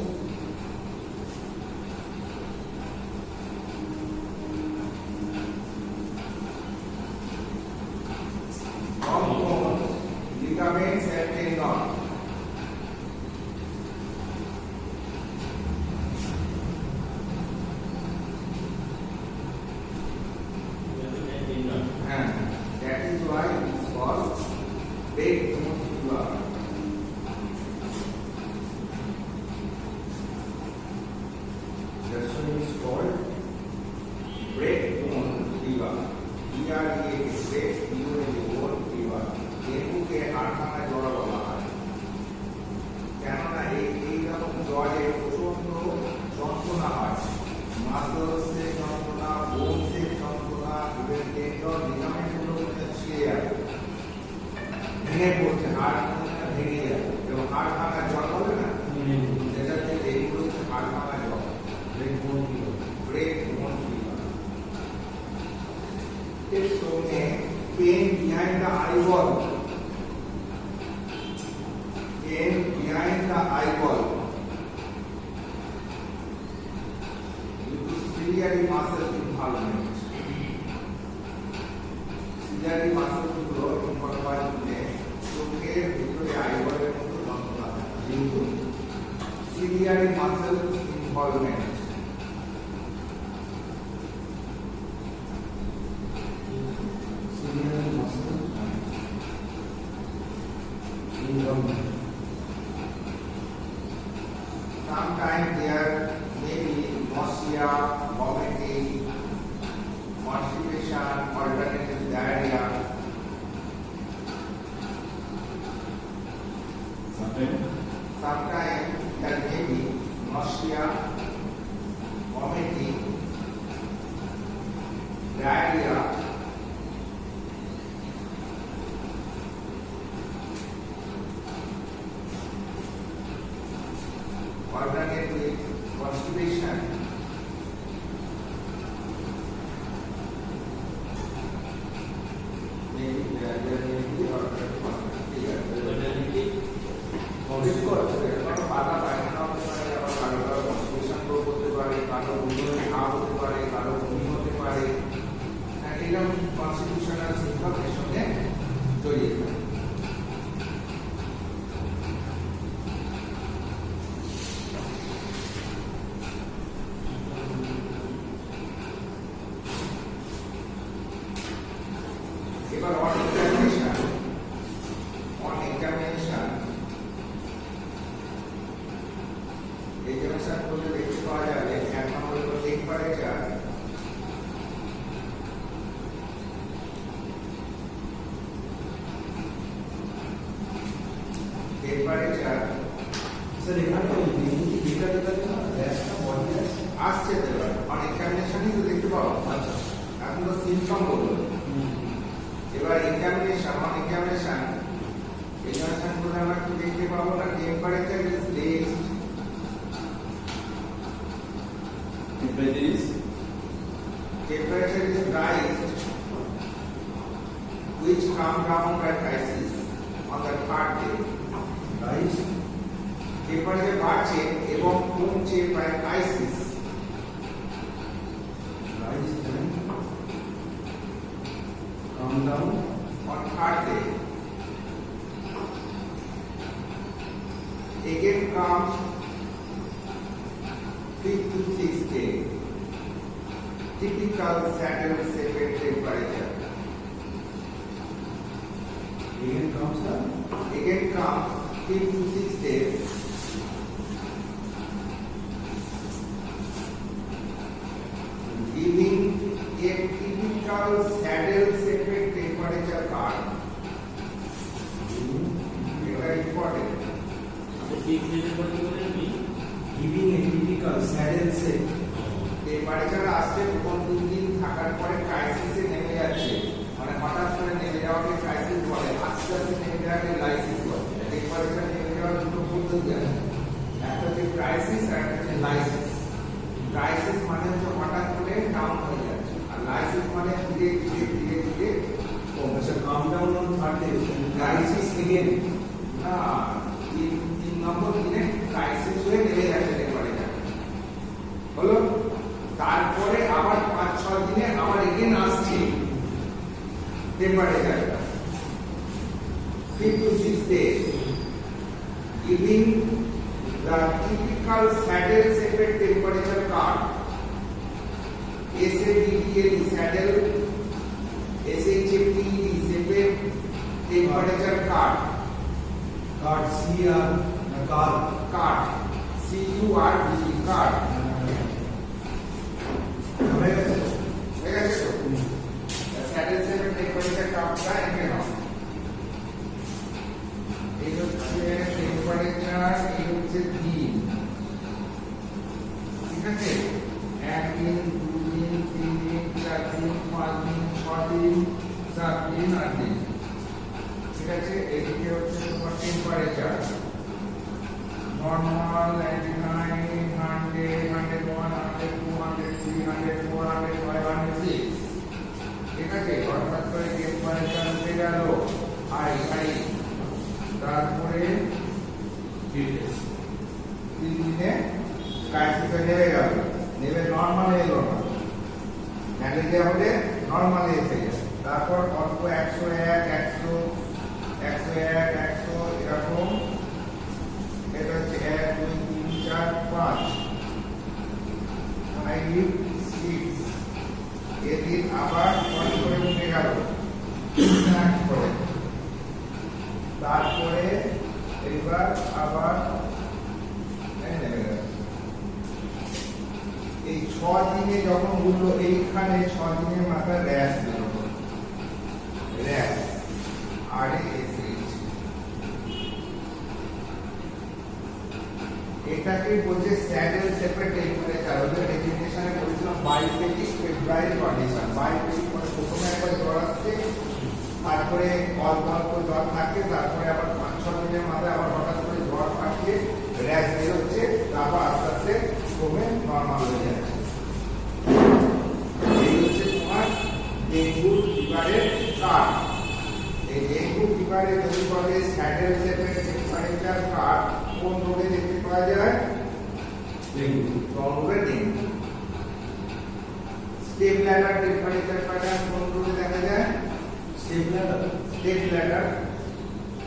ligaments and tendon. And that is why it is called breakbone fever. That's why it is called breakbone fever. break fever. ডেঙ্গুকে হাড় ভাঙা জ্বর বলা হয়, কেননা এইরকম জ্বরে প্রচন্ড যন্ত্রণা হয়, মাসলসের যন্ত্রণা, বোনসের যন্ত্রণা, ইভেন টেন্ডন লিগামেন্টগুলো ছিঁড়ে যাবে, ভেঙে পড়ছে, হাড় ভেঙে যাবে এবং হাড় ভাঙা জ্বর হবে না, যেটা হচ্ছে ডেঙ্গু হচ্ছে হাড় ভাঙা জ্বর, ব্রেকবোন fever. So pain behind the eyeball, pain behind the eyeball, due to ciliary muscle involvement. Ciliary muscle গুলো involvement চোখের ভিতরে আইবলের মতো যন্ত্রণা হয়, কিন্তু ciliary muscle involvement. Sometimes there may be nausea, vomiting, constipation, alternative diarrhea. Sometimes there may be nausea, vomiting, diarrhea. Alternate with constipation. Maybe there may be alternate constitutional symptom এর সঙ্গে জড়িয়ে থাকে। এবার on examination করলে দেখতে পাওয়া যাবে এক নম্বর হলো টেম্পারেচার, স্যার এখানে ডেঙ্গু কি ডেটা দেখাচ্ছে না, র্যাশটা বডি র্যাশ আসছে তো এবার on examination-ই তো দেখতে পাবো। আচ্ছা এখন তো সিম্পটম বলবো, এবার এক্সামিনেশন করে আমরা কি দেখতে পাবো না, temperature is raised, temperature is rised, which come down by crisis on the third day. Rise temperature বাড়ছে এবং কমছে by crisis. Rise come down On third day, again comes 5th to 6th day, typical saddle shaped temperature. Again comes না Again comes 5th to 6th day, giving a typical saddle shaped temperature curve. Very important. Giving a typical saddle set temperature আসছে, প্রথম 2 দিন থাকার পরে ক্রাইসিসে নেমে যাচ্ছে, মানে হঠাৎ করে নেমে যাওয়াকে ক্রাইসিস বলে, আস্তে আস্তে নেমে যাওয়াকে লাইসিস বলে। টেম্পারেচার নেমে যাওয়ার দুটো পদ্ধতি আছে, একটা হচ্ছে ক্রাইসিস আর একটা হচ্ছে লাইসিস। ক্রাইসিস মানে হচ্ছে হঠাৎ করে ডাউন হয়ে যাচ্ছে, আর লাইসিস মানে ধীরে ধীরে ধীরে ধীরে কমছে। আচ্ছা come down on third day crisis again না, নম্বর দিনে ক্রাইসিস হয়ে নেমে গেছে টেম্পারেচার হলো তারপরে আবার 5-6 দিনে আবার এগেন আসছে টেম্পারেচারটা 3 to 6 days giving the typical saddle shaped temperature curve SADTL saddle SHFTED shaped temperature curve card C আর কার্ড curve CURV curve হয়ে গেছে হয়ে গেছে তো স্যাডেল shaped temperature curve এঁকে নাও এই হচ্ছে টেম্পারেচার এই হচ্ছে দিন ঠিক আছে 1 দিন 2 দিন 3 দিন 4 দিন 5 দিন 6 দিন 7 দিন 8 দিন ঠিক আছে এদিকে হচ্ছে তোমার টেম্পারেচার নরমাল 99 100 101 102 103 104 506 ঠিক আছে হঠাৎ করে টেম্পারেচার উঠে গেল হাই হাই তারপরে 3 দিনে ক্রাইসিসে নেমে গেল নেমে নরমালে এলো না ম্যালেরিয়া হলে নরমালে এসে গেছে তারপর অল্প 101 100 101 100 এরকম এটা হচ্ছে 1 2 3 4 5 5 6 এদিন আবার অল্প করে উঠে গেল তারপরে এবার আবার এই 6 দিনে যখন উঠলো এইখানে 6 দিনের মাথায় র্যাশ দিল র্যাশ এটাকে বলছে স্যাডেল শেপেড টেম্পারেচার ওদের ডেফিনেশনে বলেছিলাম বাইফেটিক ফেব্রুয়ারি কন্ডিশন বাইফেটিক মানে প্রথমে একবার জ্বর আসছে তারপরে অল্প অল্প জ্বর থাকে তারপরে আবার 5-6 দিনের মাথায় আবার হঠাৎ করে জ্বর আসছে র্যাশ বেরোচ্ছে তারপর আস্তে আস্তে কমে নর্মাল হয়ে যাচ্ছে এই হচ্ছে তোমার ডেঙ্গু ফিভারের কার্ড এই ডেঙ্গু ফিভারে যদি বলে স্যাডেল শেপেড টেম্পারেচার কার্ড কোন রোগে দেখতে পাওয়া যায় ডেঙ্গু রোগে dengue step ladder temperature pattern কোন রোগে দেখা যায় স্টেপ ল্যাডার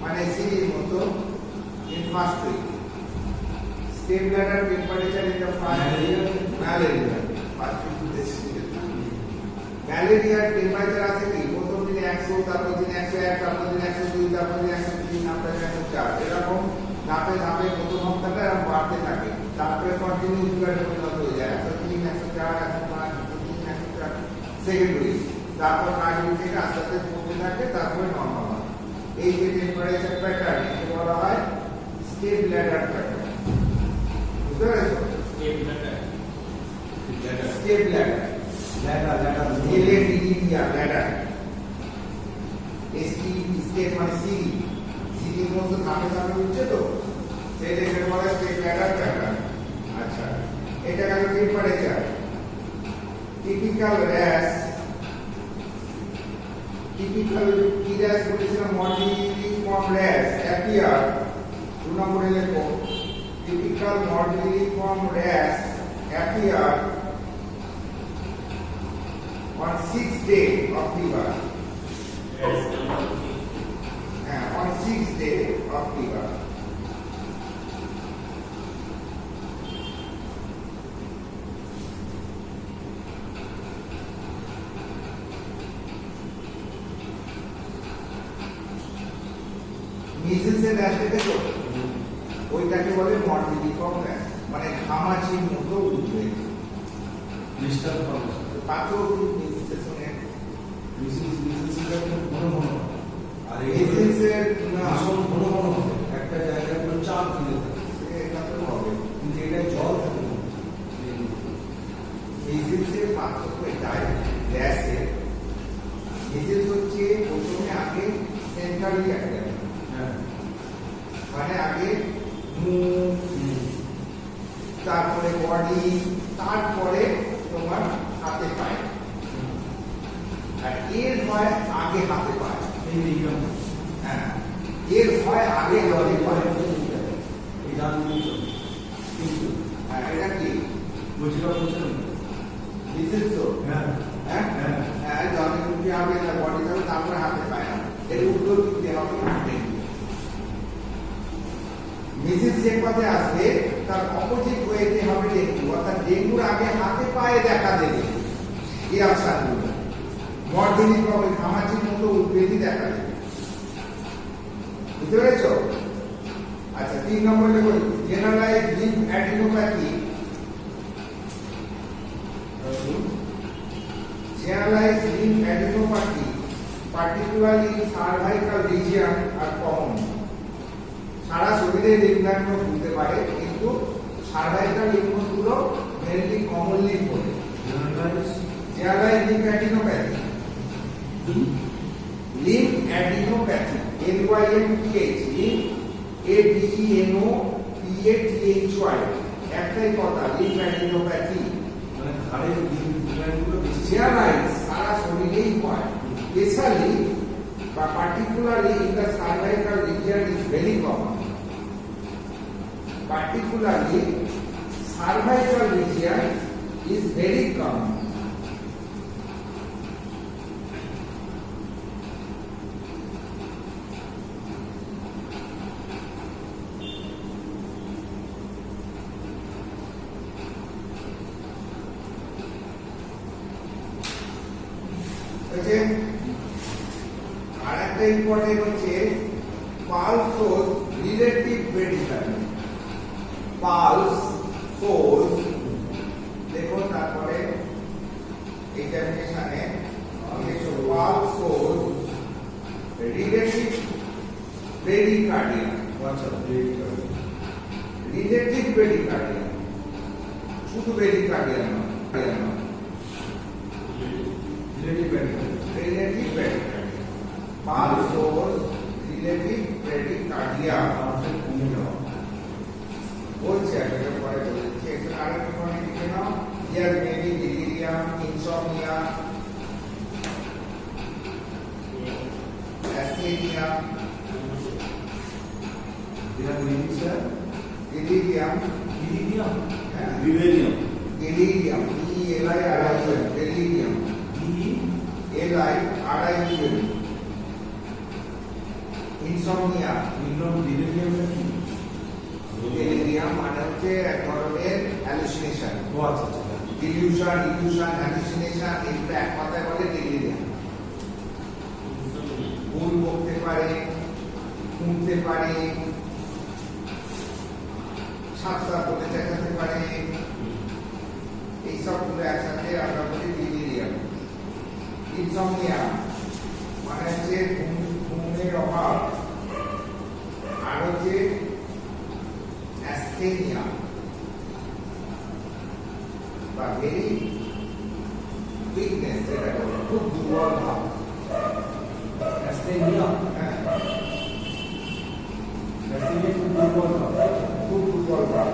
মানে সিঁড়ির মতো in first week step ladder temperature in the first malaria first week ম্যালেরিয়ার টেম্পারেচার আছে কি প্রথম দিনে 100 তারপর দিনে 101 তারপর দিনে 102 তারপর দিনে 103 তারপর 104 এরকম ধাপে ধাপে প্রথম সপ্তাহটা এরকম বাড়তে থাকে তারপরে কন্টিনিউ ফিভারে পরিণত হয়ে যায় 103 104 105 104 সেকেন্ড উইক তারপর কার্ডিও থেকে আস্তে আস্তে কমতে থাকে তারপরে নরমাল হয় এই যে টেম্পারেচার প্যাটার্ন একে বলা হয় স্টেপ ল্যাডার প্যাটার্ন বুঝতে পেরেছো স্টেপ ল্যাডার ল্যাডার স্টেপ মানে সিঁড়ি সিঁড়ির মধ্যে ধাপে ধাপে উঠছে তো সেই দেখে বলে স্টেপ ল্যাডার প্যাটার্ন আচ্ছা এটা গেল টেম্পারেচার টিপিক্যাল র্যাশ টিপিক্যাল কি র্যাশ বলেছিলাম মডিউলিফর্ম র্যাশ অ্যাপিয়ার 2 নম্বরে লেখো typical morbilliform rash appear on 6th day of fever. On 6th day of fever. মিজেলসের র্যাশ দেখেছো ওইটাকে বলে মডিউলিফর্ম র্যাশ মানে ঘামাচির মতো উঠবে মিস্টার পাথর আর মিজেলসের না ভীষণ ঘন ঘন হবে একটা জায়গায় পুরো চাপ দিলে থাকে এটা তো হবে কিন্তু এটা জল থাকে না। মিজেলসের পার্থক্য এটাই গ্যাসের মিজেলস হচ্ছে প্রথমে আগে সেন্ট্রালি একটা মানে আগে মুখ তারপরে বডি তারপরে তোমার হাতে পায় আর এর হয় আগে হাতে পায় হ্যাঁ এর হয় আগে হাতে পায় কিন্তু হ্যাঁ, এটা কি বুঝতে পারছেন? বিশেষ তো হ্যাঁ হ্যাঁ হ্যাঁ হ্যাঁ জলে উঠে হবে না বডি থাকবে তারপরে হাতে পায় না এর উত্তর দিতে হবে মিসেস যে পথে আসবে তার অপোজিট ওয়েতে হবে ডেঙ্গু অর্থাৎ ডেঙ্গুর আগে হাতে পায়ে দেখা দেবে এই আশাগুলো মর্দিনী প্রবলেম ঘামাচির মতো উদ্বেগই দেখা দেবে বুঝতে পেরেছ আচ্ছা 3 নম্বরে বলি generalized lymph adenopathy generalized lymph adenopathy, particularly in cervical region, are common. সারা শরীরে লিম্ফ হতে পারে কিন্তু সার্ভাইকাল লিম্ফগুলো মেনলি কমনলি হয় generalized lymph adenopathy. Lymph adenopathy, LYMPH, lymph ADENOPATHY, একটাই কথা lymph adenopathy. মানে ঘাড়ের ডিজাইনগুলো বেশি Generalize সারা শরীরেই হয় specially but particularly in the cervical region is very common particularly cervical region is very common হচ্ছে আরেকটা ইম্পর্টেন্ট হচ্ছে pulse source relative prediction pulse source দেখো তারপরে এক্সামিনেশনে কিছু পালস সোর্স রিলেটিভ প্রেডিকার্ডিয়া আচ্ছা রিলেটিভ প্রেডিকার্ডিয়া শুধু প্রেডিকার্ডিয়া নয় relative band relative bradycardia. Pulse source relative bradycardia. কমে যাওয়া বলছে একটা পরে বলছে একটু আরেকটু পরে লিখে নাও here may be delirium, insomnia, asthenia, যেটা বলি স্যার delirium, ইরিডিয়াম হ্যাঁ, Vivarium. delirium, delirium, delirium, delirium, insomnia, ইন্ড্রোম ডিলিরিয়ামটা কি delirium মানে হচ্ছে এক ধরনের hallucination, ও আচ্ছা আচ্ছা delusion, illusion, hallucination, এগুলো এক কথায় বলে delirium. ভুল বকতে পারে, শুনতে পারে, সাতটা বলে দেখাতে পারে, এইসবগুলো একসাথে আমরা বলি delirium. ইনসমনিয়া মানে হচ্ছে ঘুমের অভাব আর হচ্ছে অ্যাস্থেনিয়া বা ভেরি উইকনেস যেটা বলে খুব দুর্বল ভাব অ্যাস্থেনিয়া হ্যাঁ অ্যাস্থেনিয়া খুব দুর্বল ভাব খুব দুর্বল ভাব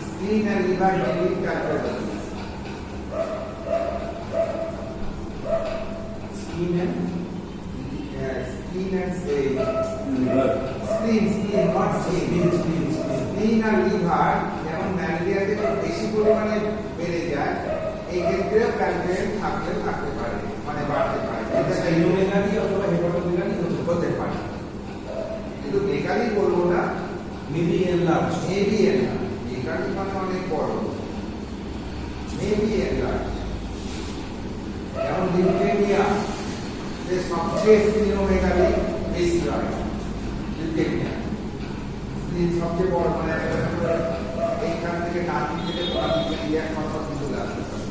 স্কিন আর লিভার ডিলিট কালচার skin and skin and spleen, Liver. not skin. Spleen আর লিভার যেমন ম্যালেরিয়াতে খুব বেশি পরিমাণে বেড়ে যায় এই ক্ষেত্রে প্যালপেট থাকতে পারে মানে বাড়তে পারে এটা স্পাইনোমেগালি অথবা হেপাটোমেগালি হতে পারে কিন্তু মেগালি বলবো না মেবি এনলার্জ মেবি এনলার্জ মেগালি মানে অনেক বড় মেবি এনলার্জ যেমন লিউকেমিয়া যে সবচেয়ে স্প্লিনোমেগালি বেশি হয় লিউকেমিয়া সবচেয়ে বড় মানে এইখান থেকে নাতি থেকে বাকি থেকে এক কথা চলে আসতে পারে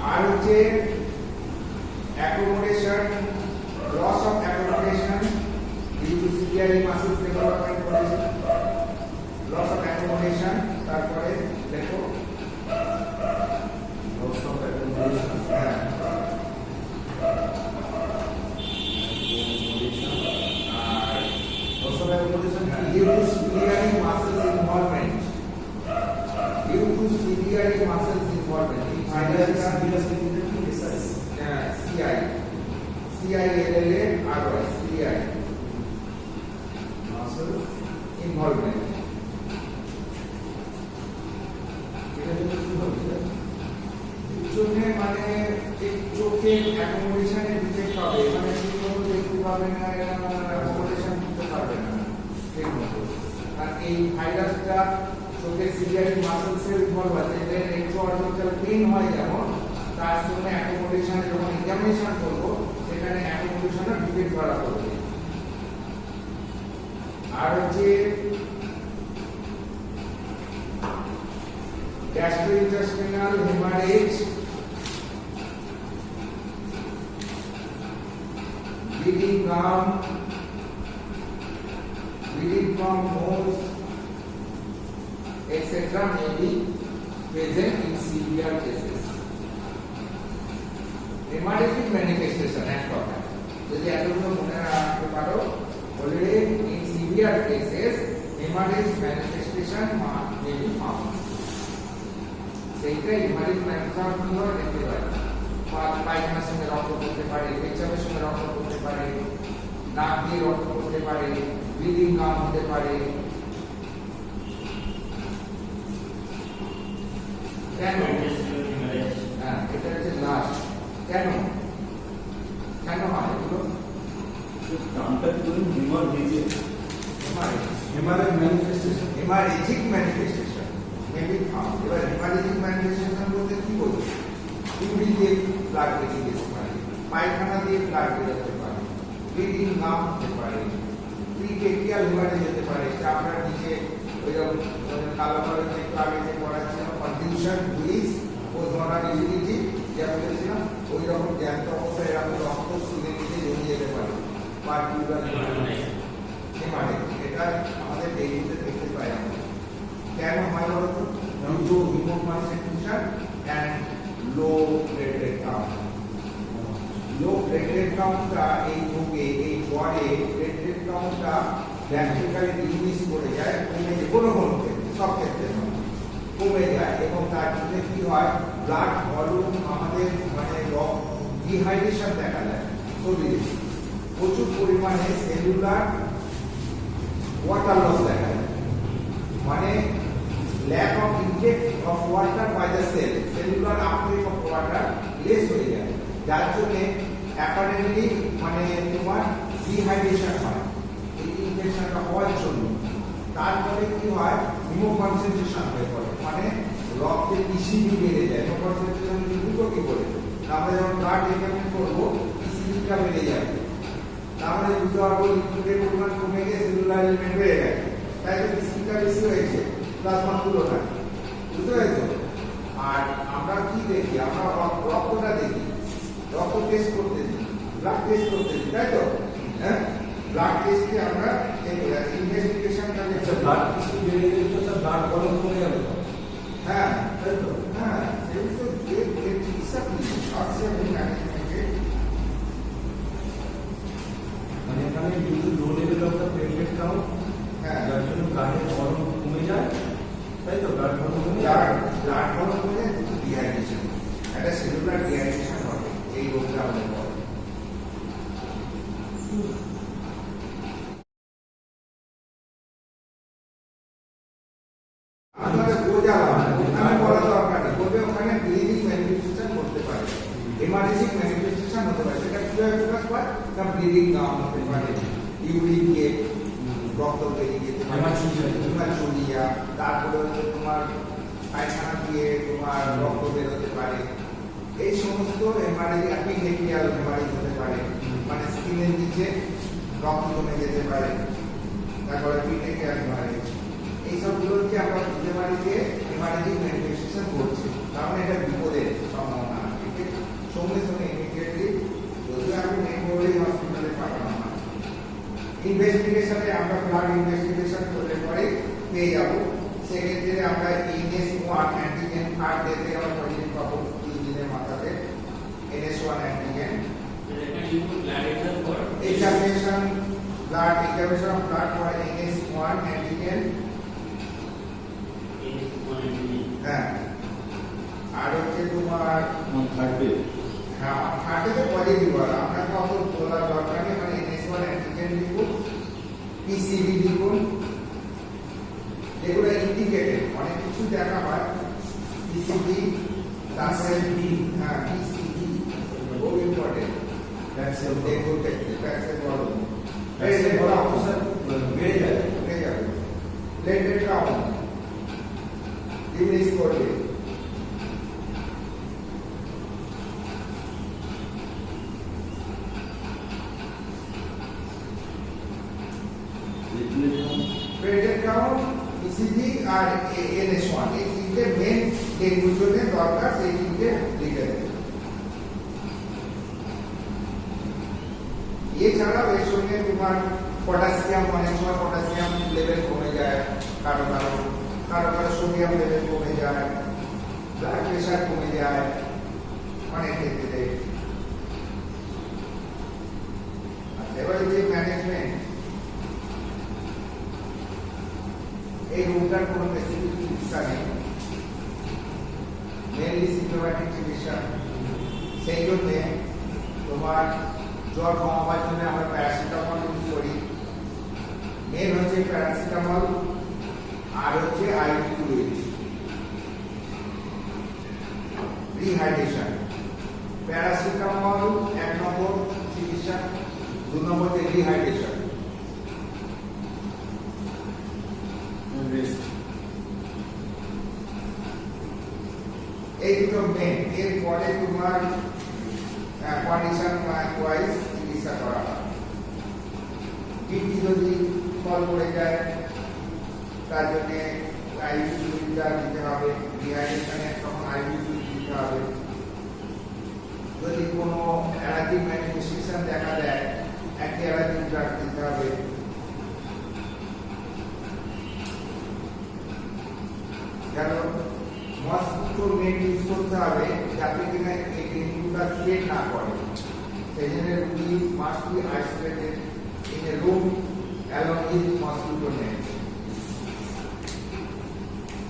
আর হচ্ছে accommodation, loss of accommodation due to ciliary muscle development করেছে loss of accommodation তারপরে দেখো লস অফ অ্যাকোমোডেশন হ্যাঁ আর loss of accommodation due to ciliary muscles involvement due to ciliary muscles involvement in financial CI CILLA ROI CI involvement. এটা যদি কি হবে sir? চোখে মানে এই চোখের অ্যাকোমোডেশনে ডিফেক্ট হবে, মানে ঠিক মতো দেখতে পাবে না, অ্যাকোমোডেশন করতে পারবে না ঠিক মতো। আর এই ভাইরাসটা চোখের সিলিয়ারি মাসলসের ইনভলভ আছে, এদের একটু অর্থকাল পেইন হয় যেমন, তার সঙ্গে অ্যাকোমোডেশন যখন এক্সামিনেশন করবো সেখানে অ্যাকোমোডেশনের ডিফেক্ট ধরা পড়বে। আর হচ্ছে gastrointestinal hemorrhage, bleeding gum, bleeding from nose, etc. may be present in severe cases. Hemorrhagic manifestation এক কথা যদি এতগুলো মনে রাখতে পারো, বলে in severe cases hemorrhagic manifestation may be found. সেইটাই হ্যামারেজ ম্যানিফেস্টেশন হলো দেখতে পারে, পায়খানার সঙ্গে রক্ত করতে পারে, পেচ্ছাপের সঙ্গে রক্ত করতে পারে, নাক দিয়ে রক্ত করতে পারে, ব্লিডিং গাম হতে পারে। কেন? হ্যাঁ, এটা হচ্ছে লাস্ট। কেন কেন হয় এগুলো? নামটা ধরুন haemorrhage manifestation haemorrhagic manifestation maybe found. এবার হেমারেজিক ম্যানিফেস্টেশন বলতে কি বলবো? ইউরিন দিয়ে ব্লাড বেরিয়ে যেতে পারে, পায়খানা দিয়ে ব্লাড বেরোতে পারে, ব্লিডিং গাম হতে পারে, প্রিটেকিয়াল হেমারেজ হতে পারে, চামড়ার নিচে ওইরকম কালো কালো যে একটু আগে যে পড়াচ্ছিলাম কনফিউশন ব্লিজ ও ধরনের ইউরিটি যা বলেছিলাম, ওই রকম জ্ঞান্ত অবস্থায় এরকম রক্ত স্কিনের নিচে জমে যেতে পারে বা টিউবার হেমারেজ। এটা আমাদের ডেইলিতে দেখতে পাই আমরা। কেন হয় বলতো? due to hypoconstitution and low platelet count. Low platelet countটা এই রোগে, এই জ্বরে platelet countটা ড্রাস্টিক্যালি ডিমিনিশ করে যায়, কমে যায় কোনো কোনো ক্ষেত্রে, সব ক্ষেত্রে নয়, কমে যায় এবং তার জন্য কি হয়? ব্লাড ভলিউম আমাদের মানে ডিহাইড্রেশন দেখা যায় শরীরে, প্রচুর পরিমাণে সেলুলার ওয়াটার লস দেখা যায়, মানে lack of intake of water by the cell, cellular uptake of water less হয়ে যায়, যার জন্য অ্যাপারেন্টলি মানে তোমার ডিহাইড্রেশন হয়, এই ইনফেকশনটা হওয়ার জন্য। তারপরে কি হয়? হিমোকনসেন্ট্রেশন হয়ে পড়ে, মানে রক্তে ইসিবি বেড়ে যায়। হিমোকনসেন্ট্রেশন দুটো কি করে? আমরা যখন ব্লাড এক্সামিন করবো ইসিবিটা বেড়ে যাবে, তাহলে বুঝতে পারবো লিকুইডের পরিমাণ কমে গিয়ে সেলুলার এলিমেন্ট বেড়ে গেছে, তাই তো ইসিবিটা বেশি হয়েছে প্লাজমা তুলনায়, বুঝতে পেরেছো? আর আমরা কি দেখি? আমরা রক্তটা দেখি, রক্ত টেস্ট করতে দিই, ব্লাড টেস্ট করতে দিই, তাই তো? হ্যাঁ, ব্লাড টেস্টে আমরা ইনভেস্টিগেশনটা ব্লাড টেস্ট বেড়ে গেলে তো স্যার ব্লাড ভলিউম কমে যাবে। হ্যাঁ তাই তো? হ্যাঁ, সেগুলো তো চিকিৎসা আছে ম্যানেজমেন্টে। মানে এখানে যদি লো level of the platelet count, হ্যাঁ, যার জন্য ব্লাডের ভলিউম কমে যায়, তাই তো? ব্লাড ভলিউম কমে ব্লাড যায়, ব্লাড ভলিউম কমে ডিহাইড্রেশন, একটা সেলুলার ডিহাইড্রেশন হবে এই রোগটা আমাদের পরে। আমাদের বোঝালাম, ওখানে বলা দরকার নেই, বলবে ওখানে ব্লিডিং ম্যানিফেস্টেশন করতে পারে, হেমারেজিক ম্যানিফেস্টেশন হতে পারে। সেটা কিভাবে প্রকাশ পায়? না, ব্লিডিং গাম হতে পারে, ইউরিন দিয়ে রক্ত বেরিয়ে যেতে পারে, হিমাচুরিয়া, তারপরে হচ্ছে তোমার পায়খানা দিয়ে তোমার রক্ত বেরোতে পারে, এই সমস্ত হেমারেজ। অ্যাপিথেলিয়াল হেমারেজ হতে পারে, মানে স্কিনের নিচে রক্ত জমে যেতে পারে, তারপরে পিটেকিয়াল হেমারেজ। এই সবগুলোকে আমরা বুঝতে পারি যে হেমারেজিক ম্যানিফেস্টেশন করছে, কারণ এটা বিপদের সম্ভাবনা আছে। সঙ্গে সঙ্গে ইমিডিয়েটলি যদি আপনি মেমোরিয়াল হসপিটালে পাঠানো হয়, ইনভেস্টিগেশনে আমরা ব্লাড ইনভেস্টিগেশন করলে পরে পেয়ে যাব, সেক্ষেত্রে আমরা NS1 অ্যান্টিজেন কার্ড দিতে আমরা পজিটিভ পাবো 3 দিনের মাথাতে। NS1 antigen examination, blood examination of blood for NS1 antigen. হ্যাঁ, আর হচ্ছে তোমার থাকবে হ্যাঁ, থাকে তো পজিটিভ বলা, আমরা তো অত বলার দরকার নেই, মানে NS1 অ্যান্টিজেন লিখুন, PCV লিখুন, দেখা হয় ইসিজি তারপরে হ্যাঁ ইসিজি খুব ইম্পর্টেন্ট ভ্যাকসিন দেখুন ভ্যাকসিন বলো ভ্যাকসিন বলা অবস্থা বেড়ে যায় প্লেটেড কাউন্ট ডিক্রিজ করবে প্লেটেড কাউন্ট ইসিজি আর এনএস1 এই তিনটে মেন ডেঙ্গুর জন্য দরকার সেই তিনটে লিখে দেবে এছাড়াও এর সঙ্গে তোমার পটাশিয়াম অনেক সময় পটাশিয়াম লেভেল কমে যায় কারো সোডিয়াম লেভেল কমে যায় ব্লাড প্রেশার কমে যায় অনেক ক্ষেত্রে এবারে যে ম্যানেজমেন্ট এই রোগটার কোনো স্পেসিফিক চিকিৎসা নেই মেনলি সিম্পটোম্যাটিক চিকিৎসা সেই জন্যে তোমার জ্বর কমাবার জন্য আমরা প্যারাসিটামল ইউজ করি মেন হচ্ছে প্যারাসিটামল আর হচ্ছে আইভি ফ্লুইড রিহাইড্রেশন প্যারাসিটামল 1 নম্বর চিকিৎসা 2 নম্বর রিহাইড্রেশন এই দুটো মেন এরপরে তোমার কন্ডিশন ওয়াইজ চিকিৎসা করা হয় কিডনি যদি ফল পড়ে যায় তার জন্য আইভি ফ্লুইডটা দিতে হবে ডিহাইড্রেশনে তখন আইভি ফ্লুইড দিতে হবে যদি কোনো অ্যালার্জিক ম্যানিফেস্টেশন দেখা দেয় অ্যান্টি অ্যালার্জিক ড্রাগ দিতে হবে কেন মস্কিটো নেট ইউজ করতে হবে যাতে কিনা এই ডেঙ্গুটা স্প্রেড না করে সেই জন্য রুগী must be isolated in a room along with mosquito net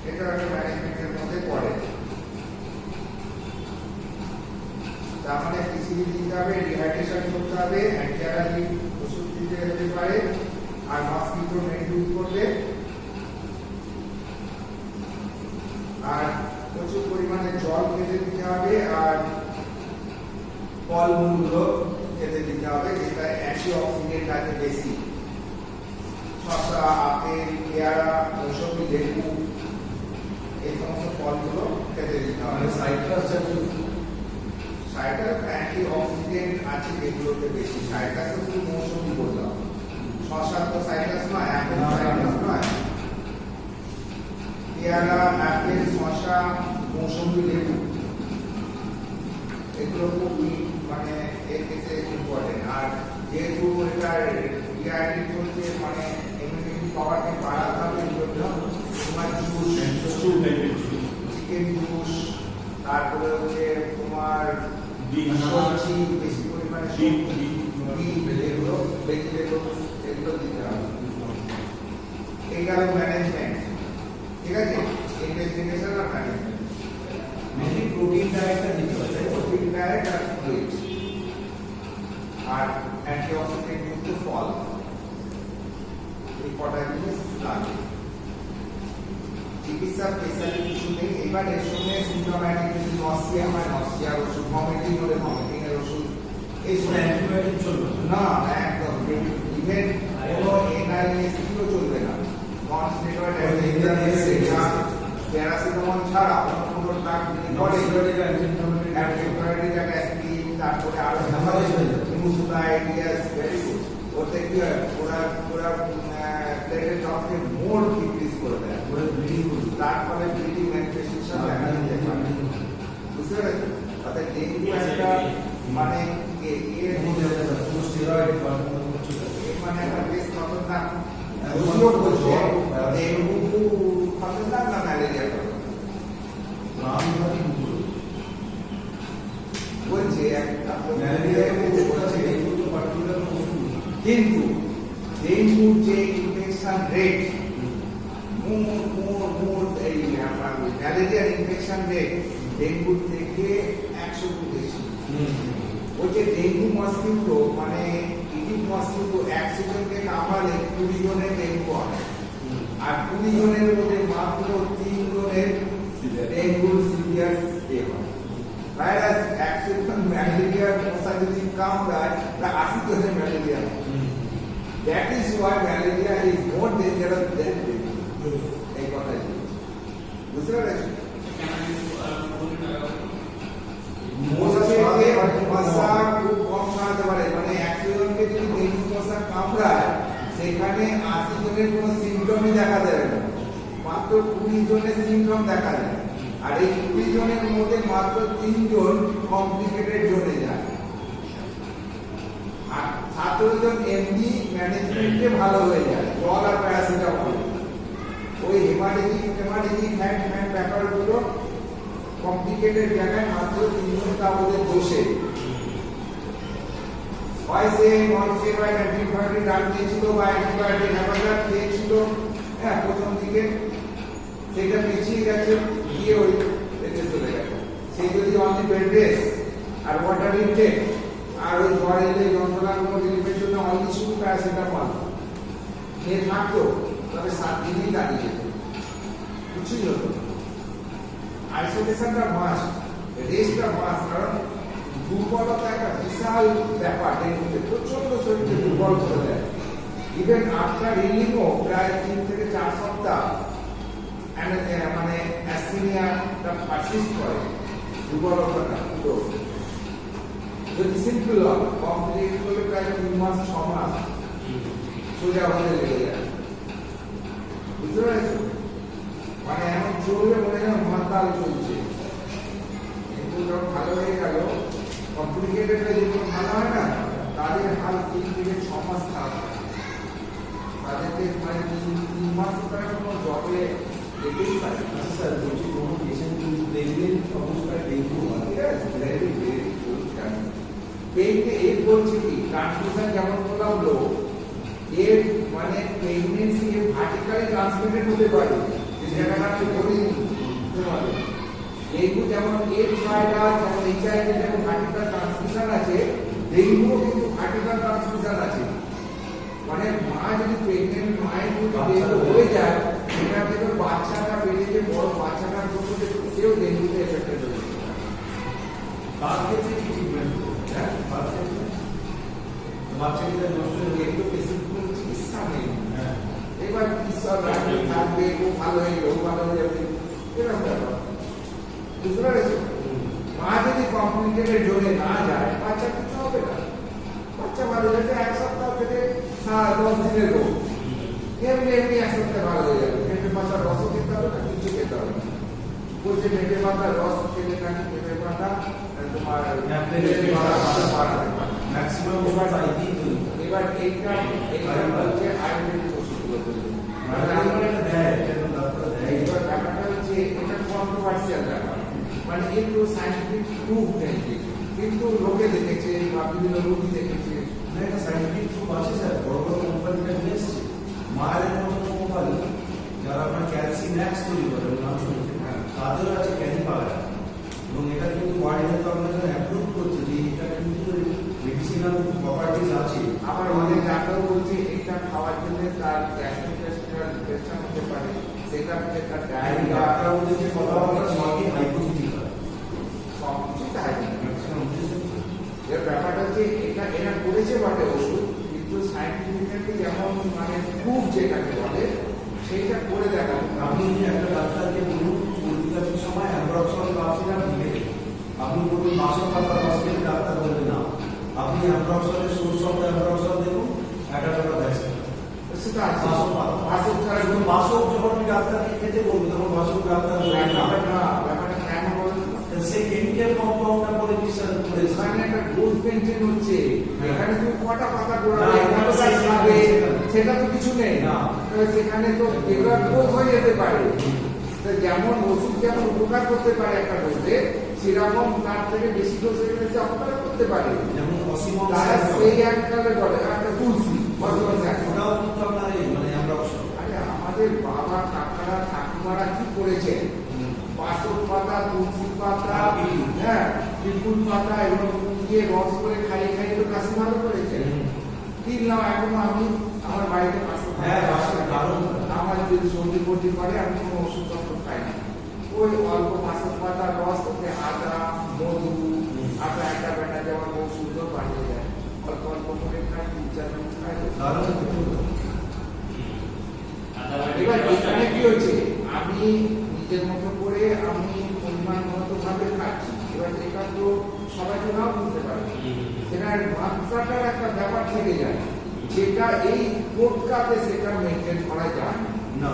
এটা একটা ম্যানেজমেন্টের মধ্যে পড়ে তার মানে পিসিবি দিতে হবে রিহাইড্রেশন করতে হবে অ্যান্টিঅ্যালার্জিক ওষুধ দিতে হতে পারে আর মস্কিটো নেট ইউজ করবে আর প্রচুর পরিমাণে জল খেতে দিতে হবে আর ফলমূলগুলো খেতে দিতে হবে যেটা অ্যান্টিঅক্সিডেন্ট আছে বেশি শসা আপেল পেয়ারা মৌসুমী লেবু এই সমস্ত ফলগুলো খেতে দিতে হবে সাইট্রাস জাতীয় সাইট্রাস অ্যান্টিঅক্সিডেন্ট আছে যেগুলোতে বেশি সাইট্রাস শুধু মৌসুমী বললাম শসা তো সাইট্রাস নয় আপেল সাইট্রাস নয় পেয়ারা আপেল শসা মৌসুমী লেবু এগুলো খুব মানে এর ক্ষেত্রে ইম্পর্টেন্ট আর যেহেতু এটা ডিহাইড্রেট হচ্ছে মানে ইমিউনিটি পাওয়ারকে বাড়াতে হবে এই জন্য তোমার জুস চিকেন জুস তারপরে হচ্ছে তোমার সবজি বেশি পরিমাণে সবজি এগুলো ভেজিটেবলস এগুলো দিতে হবে এই গেল ম্যানেজমেন্ট ঠিক আছে ইনভেস্টিগেশন আর ম্যানেজমেন্ট মেনলি প্রোটিন ডায়েটটা দিতে হবে প্রোটিন ডায়েট আর ফ্লুইড আর অ্যান্টিঅক্সিডেন্ট যুক্ত ফল এই কটা জিনিস লাগে চিকিৎসা স্পেশালি কিছু নেই এবার এর সঙ্গে সিম্পটোম্যাটিক যদি নসিয়া হয় নসিয়ার ওষুধ ভমিটিং হলে ভমিটিং এর ওষুধ এই সময় অ্যান্টিবায়োটিক চলবে না না একদম ইভেন কোনো এনআইএসটিও চলবে না নন স্টেরয়েড প্যারাসিটামল ছাড়া অন্য কোনো ড্রাগ করে অ্যান্টিবায়োটিক অ্যাসপিরিন তারপরে আরো হিমোসুলাইডিয়াস ভেরি গুড ওতে কি হয় ওরা প্লেটের কাউন্টকে মোর ডিক্রিজ করে দেয় তারপরে ব্লিডিং ম্যানিফেস্টেশন দেখা দিতে পারে বুঝতে পেরেছো অর্থাৎ ডেঙ্গু একটা মানে এর স্টেরয়েড মানে একটা বেশ খতরনাক যদিও বলছে ডেঙ্গু খতরনাক না ম্যালেরিয়া বলছে একটা কিন্তু ডেঙ্গুর যে ইনফেকশন রেট এই ম্যালেরিয়ার ইনফেকশন রেট ডেঙ্গুর থেকে 100 গুণ বেশি ওই যে ডেঙ্গু মস্কিটো মানে ইডিপ মস্কিটো 100 জনকে কামড়ালে 20 জনের ডেঙ্গু হয় আর 20 জনের মধ্যে মাত্র 3 জনের ডেঙ্গু সিভিয়ার স্টেজ হয়। ভাইরাস অ্যাকসেপ্টন ম্যালেরিয়া মশা যদি কামড়ায় তা 80 জনের ম্যালেরিয়া হয়। That is why malaria is more dangerous than dengue. এই কথাই বুঝতে পেরেছি? মশা খুব কম কামড়াতে পারে, মানে 100 জনকে যদি ডেঙ্গু মশা কামড়ায় সেখানে 80 জনের কোনো সিমটমই দেখা দেবে না, মাত্র 20 জনের সিমটম দেখা যায়। আর এই 20 জনের মধ্যে মাত্র 3 জন কমপ্লিকেটেড জোনে যায়, আর 17 জন এমনি ম্যানেজমেন্টে ভালো হয়ে যায়, জল আর প্যারাসিটামল। ওই হেমাটেজিক হ্যান্ড ব্যাপারগুলো কমপ্লিকেটেড জায়গায় মাত্র 3 জন তা ওদের দোষে হয়। সে ননস্টেরয়েড অ্যান্টিবায়োটিক ডাল দিয়েছিল বা অ্যান্টিবায়োটিক হ্যামাটার খেয়েছিল, হ্যাঁ প্রথম দিকে সেটা পিছিয়ে গেছে, গিয়ে ওই পেটে চলে গেছে। সে যদি অনলি বেড রেস্ট আর ওয়াটার ইনটেক আর ওই জ্বর এলে যন্ত্রণাগুলো রিলিফের জন্য অনলি শুধু প্যারাসিটামল খেয়ে থাকতো, তবে 7 দিনই দাঁড়িয়ে যেত, কিছুই হতো না। আইসোলেশনটা মাস্ট, রেস্টটা মাস্ট, কারণ দুর্বলতা একটা বিশাল ব্যাপার, ডেঙ্গুতে প্রচন্ড শরীরকে দুর্বল করে দেয়। ইভেন আফটার রিলিভও প্রায় 3 থেকে 4 সপ্তাহ মানে অ্যাসিনিয়াটা পারসিস্ট করে, দুর্বলতাটা পুরো। যদি সিম্পল হয়, কমপ্লিট করলে প্রায় 3 মাস 6 মাস সোজা হতে লেগে যায়, বুঝতে পেরেছো? মানে এমন চলবে মনে হয় মাতাল চলছে, কিন্তু যখন ভালো হয়ে গেল, কমপ্লিকেটেড হয়ে যখন ভালো হয় না, তাদের হাল 3 থেকে 6 মাস খারাপ হয়। তাদেরকে মানে 3 মাস তারা কোনো জবে যেতেই পারে না। স্যার বলছি কোনো পেশেন্ট কিন্তু দেখবেন অবস্থায় ডেঙ্গু হয়, পেইনকে এর বলছি কি ট্রান্সমিশন যেমন বললাম লো, এর মানে প্রেগন্যান্সি এর ভার্টিক্যালি ট্রান্সমিটেড হতে পারে, যে জায়গাটা আমি বলিনি তোমাদের। ডেঙ্গু যেমন এইডস ভাইরাস, যেমন এইচআইভি যেমন ভার্টিক্যাল ট্রান্সমিশন আছে, ডেঙ্গুও কিন্তু ভার্টিক্যাল ট্রান্সমিশন আছে। মানে মা যদি প্রেগন্যান্ট মায়ের যদি ডেঙ্গু হয়ে যায়, সেটা থেকে বাচ্চাটা বেড়ে যে বড় বাচ্চাটার মধ্যে সেও ডেঙ্গুতে এফেক্টেড হয়ে যায়। তার ক্ষেত্রে কি ট্রিটমেন্ট? হ্যাঁ, তার ক্ষেত্রে বাচ্চাকে নষ্ট হয়ে গেলে একটু পেশেন্টগুলো চিকিৎসা নেই। হ্যাঁ, এবার ঈশ্বর রাখবে, থাকবে, খুব ভালো হয়ে গেল, ভালো হয়ে যাবে, এরকম ব্যাপার। বুঝতে পেরেছো? মা যদি কমপ্লিকেটেড জোনে না যায়, বাচ্চা কিছু হবে না। বাচ্চা ভালো হয়েছে 1 সপ্তাহ থেকে 10 দিনের রোগ, এমনি 1 সপ্তাহে ভালো হয়ে যাবে। পেঁপে পাতার রসও খেতে হবে না, কিছু খেতে হবে না। বলছে পেঁপে পাতার রস খেলে নাকি পেঁপে পাতা তোমার ম্যাক্সিমাম ওষুধ আইতেই তৈরি করে। এবার এইটা হচ্ছে আয়ুর্বেদিক ওষুধগুলো তৈরি। মানে আমার এটা দেয়, এটা তো ডাক্তার দেয়। এইবার ব্যাপারটা হচ্ছে এটা কন্ট্রোভার্সিয়াল ব্যাপার, মানে একটু সাইন্টিফিক প্রুফ নেই, কিন্তু লোকে দেখেছে বা বিভিন্ন রোগী দেখেছে। না, এটা সাইন্টিফিক প্রুফ আছে স্যার, বড় বড় কোম্পানিটা নিয়ে এসছে। মায়ের মতো কোম্পানি যারা আপনার ক্যালসিম্যাক্স তৈরি করে, তাদেরও আছে ক্যানিপালা, এবং এটা কিন্তু ওয়ার্ল্ড হেলথ অর্গানাইজেশন অ্যাপ্রুভ করছে যে এটা কিন্তু মেডিসিনাল প্রপার্টিজ আছে। আবার অনেক ডাক্তার বলছে এটা খাওয়ার জন্য তার গ্যাস্ট্রোইন্টেস্টাইনাল ইনফেকশন হতে পারে, সেটা থেকে তার ডায়রিয়া, ডাক্তার বলছে যে কথা বলা সবই হাইপোথেটিক হয়। সব কিছু তাই। এর ব্যাপারটা হচ্ছে এটা এরা করেছে বটে ওষুধ, কিন্তু সাইন্টিফিক্যালি যেমন মানে প্রুফ যেটাকে বলে সেইটা করে দেখানো। আপনি একটা ডাক্তারকে বলুন সর্দি কাশির সময় অ্যাম্ব্রক্সল কাপসিরাপ দিবে, আপনি বলুন বাসক পাতা 10 মিনিট, ডাক্তার বলবে না। আপনি অ্যাম্ব্রক্সলের সোর্স অফ অ্যাম্ব্রক্সল দেখুন, একটা ভ্যাকসিন সেটা আছে বাসক পাতা। বাসক ছাড়া কিন্তু বাসক যখন আপনি ডাক্তারকে খেতে বলবেন তখন বাসক ডাক্তার বলবে না। ব্যাপারটা কেন বলেন? সেই কেমিক্যাল কম্পাউন্ডটা পরে বিশ্বাস করে এখানে একটা ডোজ মেনটেন হচ্ছে, হ্যাঁ। এখানে তুমি কটা পাতা না, গোড়াবে, এখানে কতটা সেই খাবে, সেখানে। সেটা তো কিছু নেই। না। তবে সেখানে তো এগুলো ডোজ হয়ে যেতে পারে। তো যেমন ওষুধ যেমন উপকার করতে পারে একটা ডোজে, সেরকম তার থেকে বেশি ডোজ হয়ে গেলে সে অপকার করতে পারে। যেমন অসীমন তারা সেই এককালে বলে একটা তুলসী বর্তমান ওটাও কিন্তু আপনার এই মানে অ্যাম্ব্রক্সল। আরে আমাদের বাবা কাকারা ঠাকুমারা কি করেছেন, বাসক পাতা, তুলসী পাতা, হ্যাঁ পিপুল পাতা এবং দিয়ে রস করে খাইয়ে খাইয়ে তো কাশি ভালো করেছে। ঠিক না, এখনো আমি আমার বাড়িতে বাসক হ্যাঁ বাসটা দারুণ। আমার যদি সর্দি ফর্দি করে আমি কোনো ওষুধপত্র খাই না, ওই অল্প মাছের পাতা রস ওতে আদা মধু আদা একটা বেটা যেমন খুব সুন্দর বানিয়ে যায়, অল্প অল্প করে খাই 3-4 দিন খাই। দারুণ কিন্তু। এবার এখানে কি হচ্ছে, আমি নিজের মতো করে আমি পরিমাণ মতো ভাবে খাচ্ছি, এবার এটা তো সবাই তো নাও বুঝতে পারে, সেটার মাত্রাটার একটা ব্যাপার থেকে যায়, যেটা এই কোটকাতে সেটা মেনটেন করা যায় না। না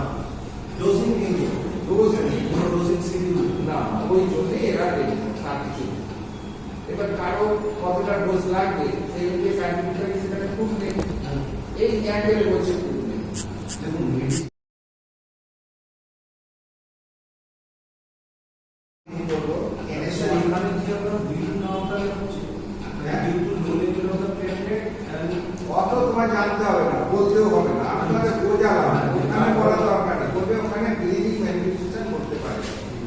ডোজিং কিন্তু ডোজ কোনো ডোজিং শিডিউল না, ওই জন্য এরা দেয় তার কিছু নেই। এবার কারো কতটা ডোজ লাগবে সেই অনুযায়ী সাইন্টিফিক্যালি সেখানে প্রুফ নেই, এই অ্যাঙ্গেলে বলছে প্রুফ নেই। দেখুন কি বলবো NSL এখানে কি আমরা বিভিন্ন আমরা হচ্ছে due to low level of the platelet and অত তোমার জানতে হবে না, বলতেও হবে না, আপনাদের বোঝালাম, ওখানে বলা দরকার নেই, বলবে ওখানে ব্লিডিং ম্যানিফেস্টেশন করতে পারে,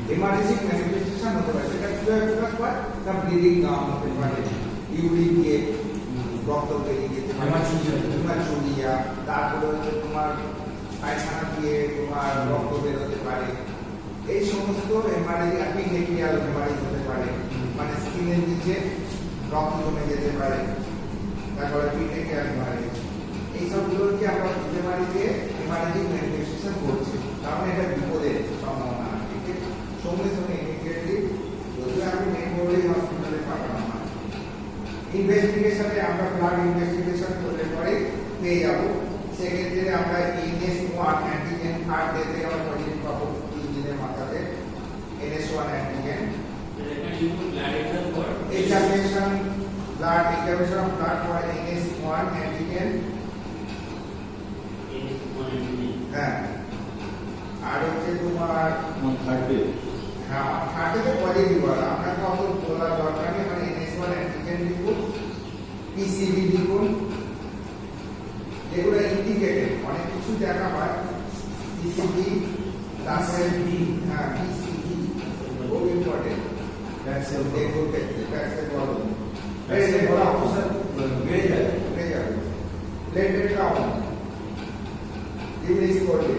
হেমারেজিক ম্যানিফেস্টেশন হতে পারে, সেটা কিভাবে প্রকাশ পায়, তা ব্লিডিং গাউন হতে পারে, ইউরিন দিয়ে রক্ত বেরিয়ে যেতে পারে, হেমাচুরিয়া, তারপরে হচ্ছে তোমার পায়খানা দিয়ে তোমার রক্ত বেরোতে পারে, এই সমস্ত হেমারেজিক অ্যাপিথেলিয়াল হেমারেজ হতে পারে, মানে স্কিনের নিচে রক্ত জমে যেতে পারে, তারপরে পিঠে হেমারেজ, এই সবগুলোকে আমরা বুঝতে পারি যে হেমারেজিক ম্যানিফেস্টেশন করছে, কারণ এটা বিপদের সম্ভাবনা আছে, সঙ্গে সঙ্গে ইমিডিয়েটলি যদি আপনি মেমোরিয়াল হসপিটালে পাঠানো হয়, ইনভেস্টিগেশনে আমরা ব্লাড ইনভেস্টিগেশন করলে পরে পেয়ে যাব, সেক্ষেত্রে আমরা NS1 অ্যান্টিজেন কার্ড দিতে আমরা পজিটিভ পাবো 3 দিনের মাথাতে, NS1 antigen examination of blood for NS1 antigen, হ্যাঁ, আর হচ্ছে তোমার on third day. হ্যাঁ থাকে তো পজিটিভ বলা, আমরা কত বলার দরকার নেই, মানে NS1 অ্যান্টিজেন লিখুন, PCV লিখুন, যেগুলো ইন্ডিকেটেড, অনেক কিছু দেখা হয়, PCV তারপরে হ্যাঁ PCV খুব ইম্পর্টেন্ট, দ্যাটস এ দেখুন দেখতে বলো দ্যাটস এ বড় অফিসার বেড়ে যায়। প্লেটেড কাউন্ট ডিক্রিজ করবে,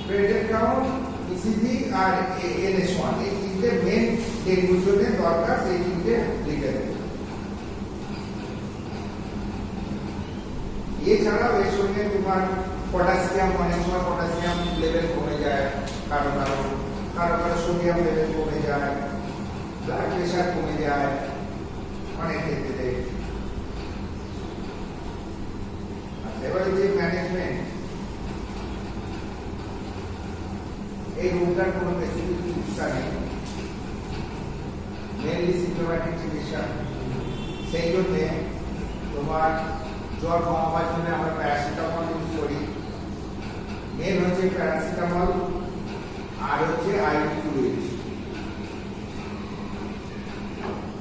প্লেটেড কাউন্ট ইসিজি আর NS1 এই তিনটে মেন যেগুলোর জন্য দরকার, সেই তিনটে লিখে দেবে। এছাড়াও এর সঙ্গে তোমার পটাশিয়াম, অনেক সময় পটাশিয়াম লেভেল কমে যায়, কারো সোডিয়াম লেভেল কমে যায়, ব্লাড প্রেশার কমে যায় অনেক ক্ষেত্রে। আচ্ছা, এবারে যে ম্যানেজমেন্ট, এই রোগটার কোনো স্পেসিফিক চিকিৎসা নেই, মেনলি সিম্পটোম্যাটিক চিকিৎসা, সেই জন্যে তোমার জ্বর কমাবার জন্য আমরা প্যারাসিটামল ইউজ করি, মেন হচ্ছে প্যারাসিটামল আর হচ্ছে আইভি ফ্লুইড।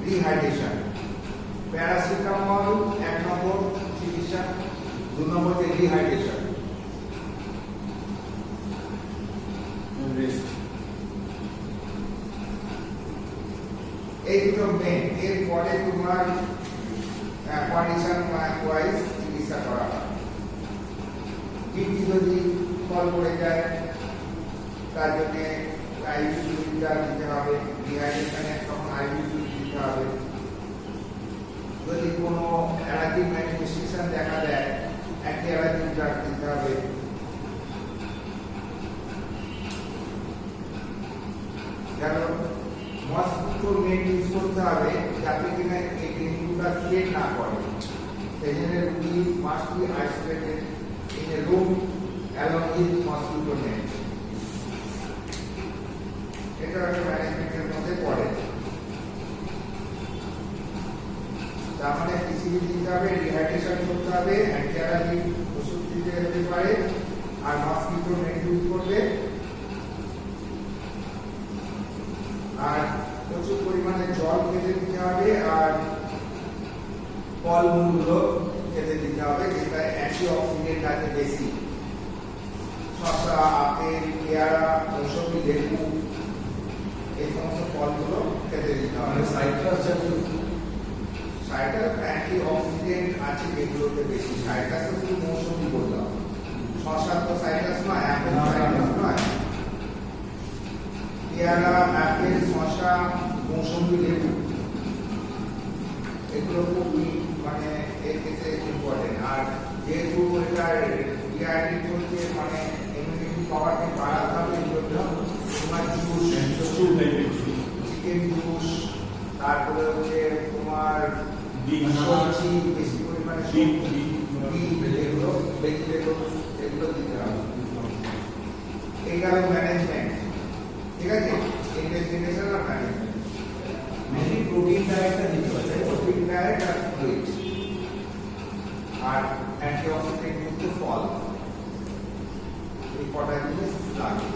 রিহাইড্রেশন, প্যারাসিটামল 1 নম্বর চিকিৎসা, 2 নম্বর হচ্ছে রিহাইড্রেশন। এই দুটো মেন, এরপরে তোমার কন্ডিশন ওয়াইজ চিকিৎসা করা হয়। কিডনি যদি ফল পড়ে যায় তার জন্য আইভি ফ্লুইডটা দিতে হবে, ডিহাইড্রেশনে তখন আইভি ফ্লুইড দিতে হবে। যদি কোনো অ্যালার্জিক ম্যানিফেস্টেশন দেখা দেয় অ্যান্টি অ্যালার্জিক ড্রাগ দিতে হবে। যেন মসকিটো নেট ইউজ করতে হবে যাতে কিনা এই ডেঙ্গুটা স্প্রেড না করে, সেই জন্য রুগী must be isolated in a room along with mosquito net. এটা একটা ম্যানেজমেন্টের মধ্যে পড়ে। তার মানে PCV দিতে হবে, রিহাইড্রেশন করতে হবে, অ্যান্টি অ্যালার্জিক ওষুধ দিতে হতে পারে, আর মসকিটো নেট ইউজ করবে, আর প্রচুর পরিমাণে জল খেতে দিতে হবে, আর ফলমূলগুলো খেতে দিতে হবে যেটা অ্যান্টিঅক্সিডেন্ট আছে বেশি, শসা, আপেল, পেয়ারা, মৌসুমী, লেবু, ফলগুলো খেতে দিতে মানে হবে। সাইট্রাস জাতীয় সাইট্রাস অ্যান্টি অক্সিডেন্ট আছে যেগুলোতে বেশি। সাইট্রাস শুধু মৌসুমি বললাম, শশা তো সাইট্রাস নয়, অ্যাপেল না, না, সাইট্রাস না। নয়। পেয়ারা, অ্যাপেল, শশা, মৌসুমি, লেবু এগুলো খুবই মানে এর ক্ষেত্রে ইম্পর্টেন্ট। আর যেহেতু এটা ডিআইডি চলছে, মানে ইমিউনিটি পাওয়ারকে বাড়াতে হবে, এগুলো তোমার juice, Stew type of stew. Chicken juice, তারপরে হচ্ছে তোমার ডিম। সবজি, বেশি পরিমাণে ডিম, সবজি, ডিম। ডিম, এগুলো ভেজিটেবলস এগুলো দিতে হবে। এই গেল ম্যানেজমেন্ট, ঠিক আছে? ইনভেস্টিগেশন আর ম্যানেজমেন্ট, মেনলি প্রোটিন ডায়েটটা দিতে হবে, তাই তো? প্রোটিন ডায়েট আর ফ্লুইড আর অ্যান্টিঅক্সিডেন্ট যুক্ত ফল, এই কটা জিনিস লাগে।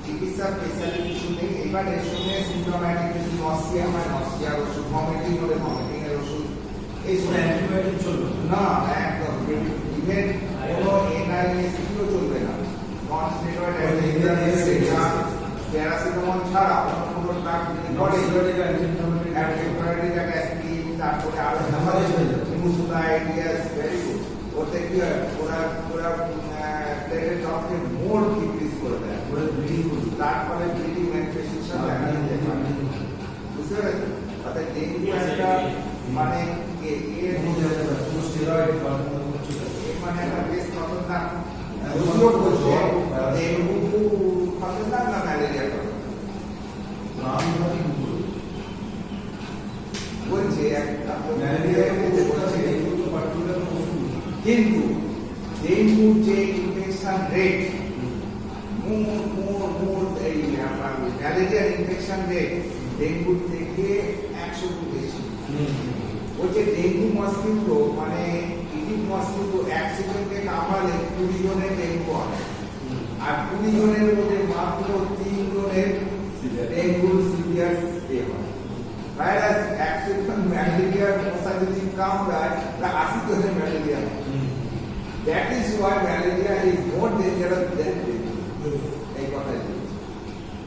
চিকিৎসা স্পেশালি কিছু নেই। এবার এর সঙ্গে সিমটোম্যাটিক যদি নসিয়া হয়, নসিয়ার ওষুধ, ভমিটিং হলে ভমিটিং এর ওষুধ, এই কোনো সময় অ্যান্টিবায়োটিক চলবে না। না একদম ইভেন কোনো এনআইএসটিও চলবে না। নন স্টেরয়েড অ্যান্টিবায়োটিক, প্যারাসিটামল ছাড়া অন্য কোনো ড্রাগ যদি করে, ননস্টেরয়েডিক অ্যান্টিবায়োটিক অ্যান্টিবায়োটিক অ্যাসপিরিন, তারপরে আরো হ্যামারেজ হয়ে যাবে। হিমোসুলাইটিস, ভেরি গুড। ওতে কি হয়, ওরা প্লেটের টপকে মোর ডিক্রিজ করে দেয়, করে ব্লিডিং করবে। তারপরে ব্লিডিং ম্যানিফেস্টেশন দেখা দিতে পারে। বুঝতে পেরেছো? অর্থাৎ ডেঙ্গু একটা মানে এর কোনো স্টেরয়েড বা কোনো কিছু না। মানে একটা বেশ খতরনাক হ্যাঁ, যদিও বলছে জ্বর, ডেঙ্গু খতরনাক না ম্যালেরিয়া খতরনাক, প্রাণঘাতী কুকুর। বলছে একটা ম্যালেরিয়া বলছে ডেঙ্গু তো পার্টিকুলার ওষুধ। কিন্তু ডেঙ্গু যে ইনফেকশন রেট এই আপনার ম্যালেরিয়ার ইনফেকশন রেট ডেঙ্গুর থেকে 100 গুণ বেশি। বলছে ডেঙ্গু মসকিউটো মানে ইজিপ মসকিউটো এক সেকেন্ডে কামড়ালে 20 জনের ডেঙ্গু হয়, আর 20 জনের মধ্যে মাত্র 3 জনের ডেঙ্গুর সিভিয়ার স্টে হয়। ভাইরাস এক সেকেন্ড ম্যালেরিয়ার মশা যদি কামড়ায় তা 80 জনের ম্যালেরিয়া হয়। That is why malaria is more dangerous than dengue. এই কথাই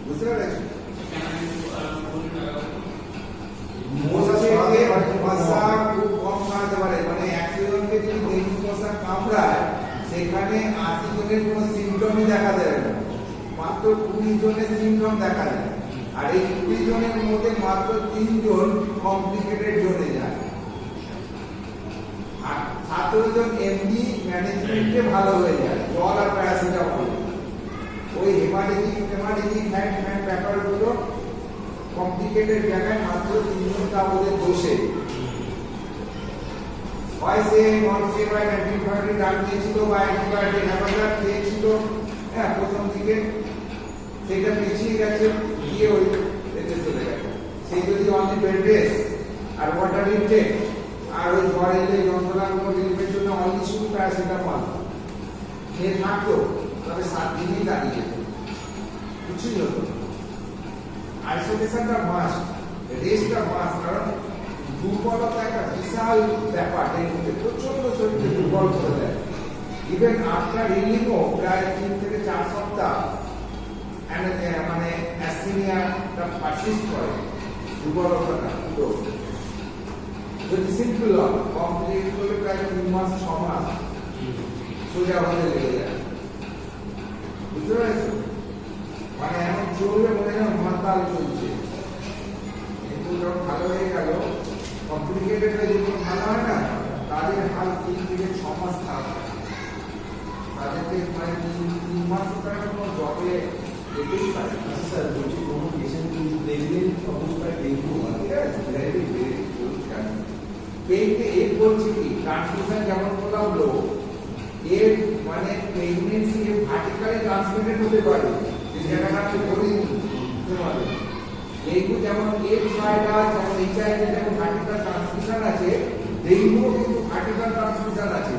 বুঝতে পেরেছো? মশা খুব কম কামড়াতে পারে, মানে 100 জনকে যদি ডেঙ্গু মশা কামড়ায় সেখানে 80 জনের কোনো সিমটমই দেখা দেবে না, মাত্র 20 জনের সিমটম দেখা যায়। আর এই 20 জনের মধ্যে মাত্র 3 জন কমপ্লিকেটেড জোনে যায়, আর 17 জন এমনি ম্যানেজমেন্টে ভালো হয়ে যায়, জল আর প্যারাসিটামল। ওই হেমাটেজিক ব্যাপারগুলো কমপ্লিকেটেড জায়গায় মাত্র 3 জন কাউদের দোষে হয় সে নন স্টেরয়েড অ্যান্টিবায়োটিক ড্রাগ দিয়েছিল বা অ্যান্টিবায়োটিক হ্যামাজার দিয়েছিল, হ্যাঁ প্রথম দিকে সেটা পিছিয়ে গেছে, গিয়ে ওই এতে চলে গেছে। সেই যদি অনলি বেড রেস্ট আর ওয়াটার ইনটেক আর ওই জ্বর এলে যন্ত্রণাগুলো রিলিফের জন্য অনলি শুধু প্যারাসিটামল খেয়ে থাকতো, তবে 7 দিনই দাঁড়িয়ে যেত, কিছুই হতো না। আইসোলেশনটা মাস্ট, রেস্টটা মাস্ট, কারণ দুর্বলতা একটা বিশাল ব্যাপার, ডেঙ্গুতে প্রচন্ড শরীরকে দুর্বল করে দেয়। ইভেন আফটার রিলিভও প্রায় 3 থেকে 4 সপ্তাহ মানে অ্যাসথেনিয়াটা পারসিস্ট করে, দুর্বলতাটা পুরো। যদি সিম্পল হয় কমপ্লিট করলে প্রায় 3 মাস 6 মাস সোজা হতে লেগে যায়। বুঝতে পেরেছো? মানে এমন চলবে মনে হয় মাতাল চলছে, কিন্তু যখন ভালো হয়ে গেল কমপ্লিকেটেড হয়ে যখন ভালো হয় না, তাদের হাল 3 থেকে 6 মাস থাকে, তাদেরকে মানে 3 মাস তারা কোনো জবে যেতেই পারে না। আচ্ছা স্যার, বলছি কোনো পেশেন্ট কিন্তু প্রেগনেন্ট অবস্থায় ডেঙ্গু হয়, পেইন্টে এর বলছি কি ট্রান্সমিশন যেমন বললাম লো, এর মানে প্রেগনেন্সি ভার্টিক্যালি ট্রান্সমিটেড হতে পারে, যে জায়গাটা আমি বলিনি তোমাদের। ডেঙ্গু যেমন এইডস ভাইরাস, যেমন এইচআইভি যেমন ভার্টিক্যাল ট্রান্সমিশন আছে, ডেঙ্গুও কিন্তু ভার্টিক্যাল ট্রান্সমিশন আছে।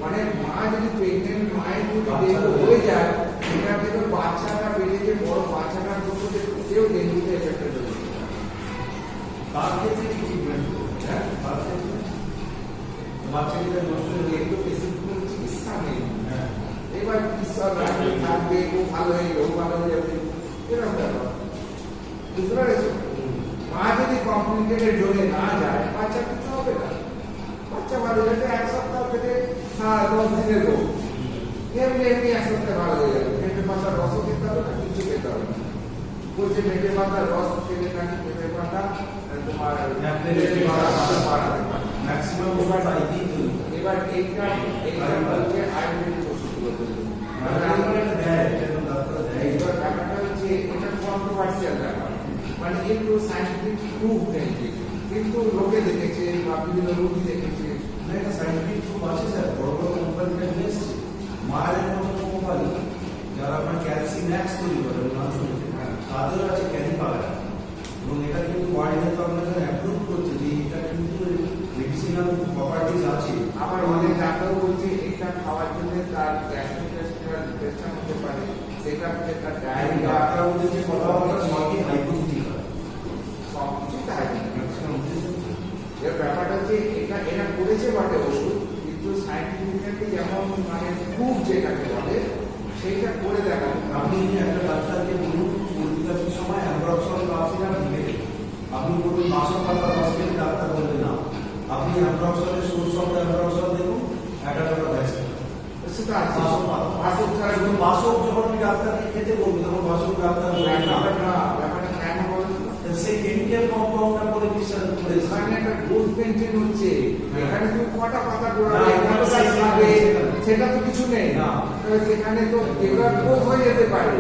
মানে মা যদি প্রেগনেন্ট মায়ের যদি ডেঙ্গু হয়ে যায়, সেটা থেকে বাচ্চাটা বেড়ে যে বড় বাচ্চাটার মধ্যে সেও ডেঙ্গুতে এফেক্টেড হয়ে যায়। তার ক্ষেত্রে কি ট্রিটমেন্ট করবে? হ্যাঁ, তার ক্ষেত্রে বাচ্চাকে নষ্ট হয়ে একটু পেশেন্টগুলোর চিকিৎসা নেই। হ্যাঁ, এবার ঈশ্বর রাখবে, থাকবে, ও ভালো হয়ে গেল, ও ভালো হয়ে যাবে, এরকম ব্যাপার। বুঝতে পেরেছো? মা যদি কমপ্লিকেটেড জোনে না যায় বাচ্চা কিছু হবে না। বাচ্চা ভালো হয়ে যাবে 1 সপ্তাহ থেকে 10 দিনের রোগ, এমনি এমনি 1 সপ্তাহ ভালো হয়ে যাবে। পেঁপে পাতার রসও খেতে হবে না, কিছু খেতে হবে না। বলছে পেঁপে পাতার রস খেলে নাকি পেঁপে পাতা তোমার বাড়াতে পারে। ম্যাক্সিমাম ওভার আইডি তৈরি করে। এবার এইটা হচ্ছে আয়ুর্বেদিক ওষুধগুলো তৈরি করে। মানে আমরা এটা দেয়, এটা ডাক্তার দেয়। এইবার ব্যাপারটা হচ্ছে এটা কন্ট্রোভার্সিয়াল ব্যাপার, মানে একটু সাইন্টিফিক প্রুফ নেই, কিন্তু লোকে দেখেছে বা বিভিন্ন রোগী দেখেছে। না, এটা সাইন্টিফিক খুব আছে স্যার, বড় বড় কোম্পানিটা নিয়ে এসছে। মায়ের মতো কোম্পানি যারা আপনার ক্যালসিম্যাক্স তৈরি করে তাদের আছে ক্যালিপারা, এবং এটা কিন্তু ওয়ার্ল্ড হেলথ অর্গানাইজেশন অ্যাপ্রুভ করছে যে এটা কিন্তু মেডিসিনাল প্রপার্টিজ আছে। আবার অনেক ডাক্তার বলছে এটা খাওয়ার জন্য তার গ্যাস্ট্রিক ইনফেকশন হতে পারে, সেটা থেকে তার ডায়রিয়া, ডাক্তার ওদের যে কথাবার্তা সবই হাইপোথেটিক হয়। সব কিছু তাই। এর ব্যাপারটা হচ্ছে এটা এরা করেছে বটে ওষুধ, কিন্তু সাইন্টিফিক্যালি যেমন মানে প্রুফ যেটাকে বলে সেইটা করে দেখানো। আপনি একটা ডাক্তারকে বলুন সর্দি কাশির সময় অ্যাম্ব্রক্সল কাপসিরাপ দিবে, আপনি বলুন বাসক পাতা রস খেলে, ডাক্তার বলবে না। আপনি অ্যাম্ব্রক্সলের সোর্স অফ অ্যাম্ব্রক্সল দেখুন, 11টা ভ্যাকসিন। সেটা আছে বাসক পাতা, বাসক ছাড়া কিন্তু বাসক যখন আপনি ডাক্তারকে খেতে বলবেন তখন বাসক ডাক্তার বলবেন না। ব্যাপারটা কেন বলেন তো? সেই কেমিক্যাল কম্পাউন্ডটা করে বিশ্বাস করে এখানে একটা ডোজ মেনটেন হচ্ছে, হ্যাঁ। এখানে তুমি কটা পাতা না, ডোরাবে, এখানে কতটা সেই খাবে, সেখানে। সেটা তো কিছু নেই। না। তাহলে সেখানে তো এগুলো ডোজ হয়ে যেতে পারে।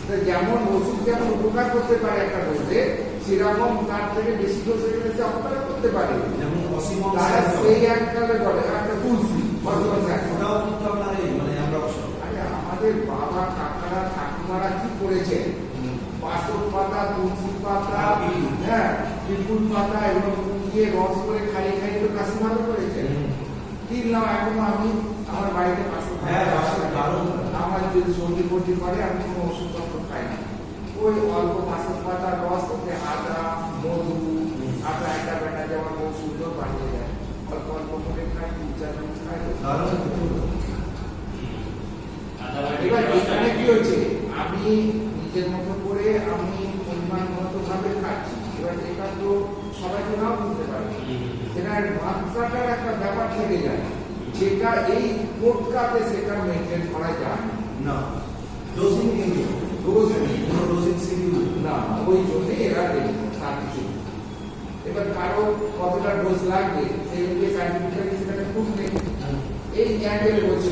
তো যেমন ওষুধ যেমন উপকার করতে পারে একটা ডোজে, সেরকম তার থেকে বেশি ডোজ হয়ে গেলে সে অপকার করতে পারে। যেমন অসীমম তারা সেই একটাকে বলে একটা তুলসী ওটাও কিন্তু আপনার এই মানে অ্যাম্ব্রক্সল। আরে আমাদের বাবা কাকারা ঠাকুমারা কি করেছে, বাসক পাতা, তুলসী পাতা, হ্যাঁ পিপুল পাতা এগুলো দিয়ে রস করে খাইয়ে খাইয়ে তো কাশি ভালো করেছে। কিনলাম এখনো আমি আমার বাড়িতে বাসক পাতা হ্যাঁ, বাসক দারুণ। আমার যদি সর্দি ফর্দি করে আমি কোনো ওষুধপত্র খাই না, ওই অল্প বাসক পাতার রস ওতে আদা, মধু, আদা একটা বেটা যেমন বহু সুন্দর বানিয়ে দেয়, অল্প অল্প করে খাই, 3-4 চামচ খাই। দারুণ কিন্তু এবার এখানে কি হচ্ছে, আমি নিজের মতো করে আমি পরিমাণ মতো ভাবে খাচ্ছি। এবার এটা তো সবাই তো নাও বুঝতে পারে, সেটার মাত্রাটার একটা ব্যাপার থেকে যায়, যেটা এই কোটকাতে সেটা মেনটেন করা যায় না। ডোজিং কিন্তু ডোজ কোনো ডোজিং শিডিউল না, ওই জন্যে এরা দেয় তার কিছু নেই। এবার কারো কতটা ডোজ লাগবে সেই অনুযায়ী সাইন্টিফিক্যালি সেটাকে প্রুফ নেই, এই অ্যাঙ্গেলে বলছে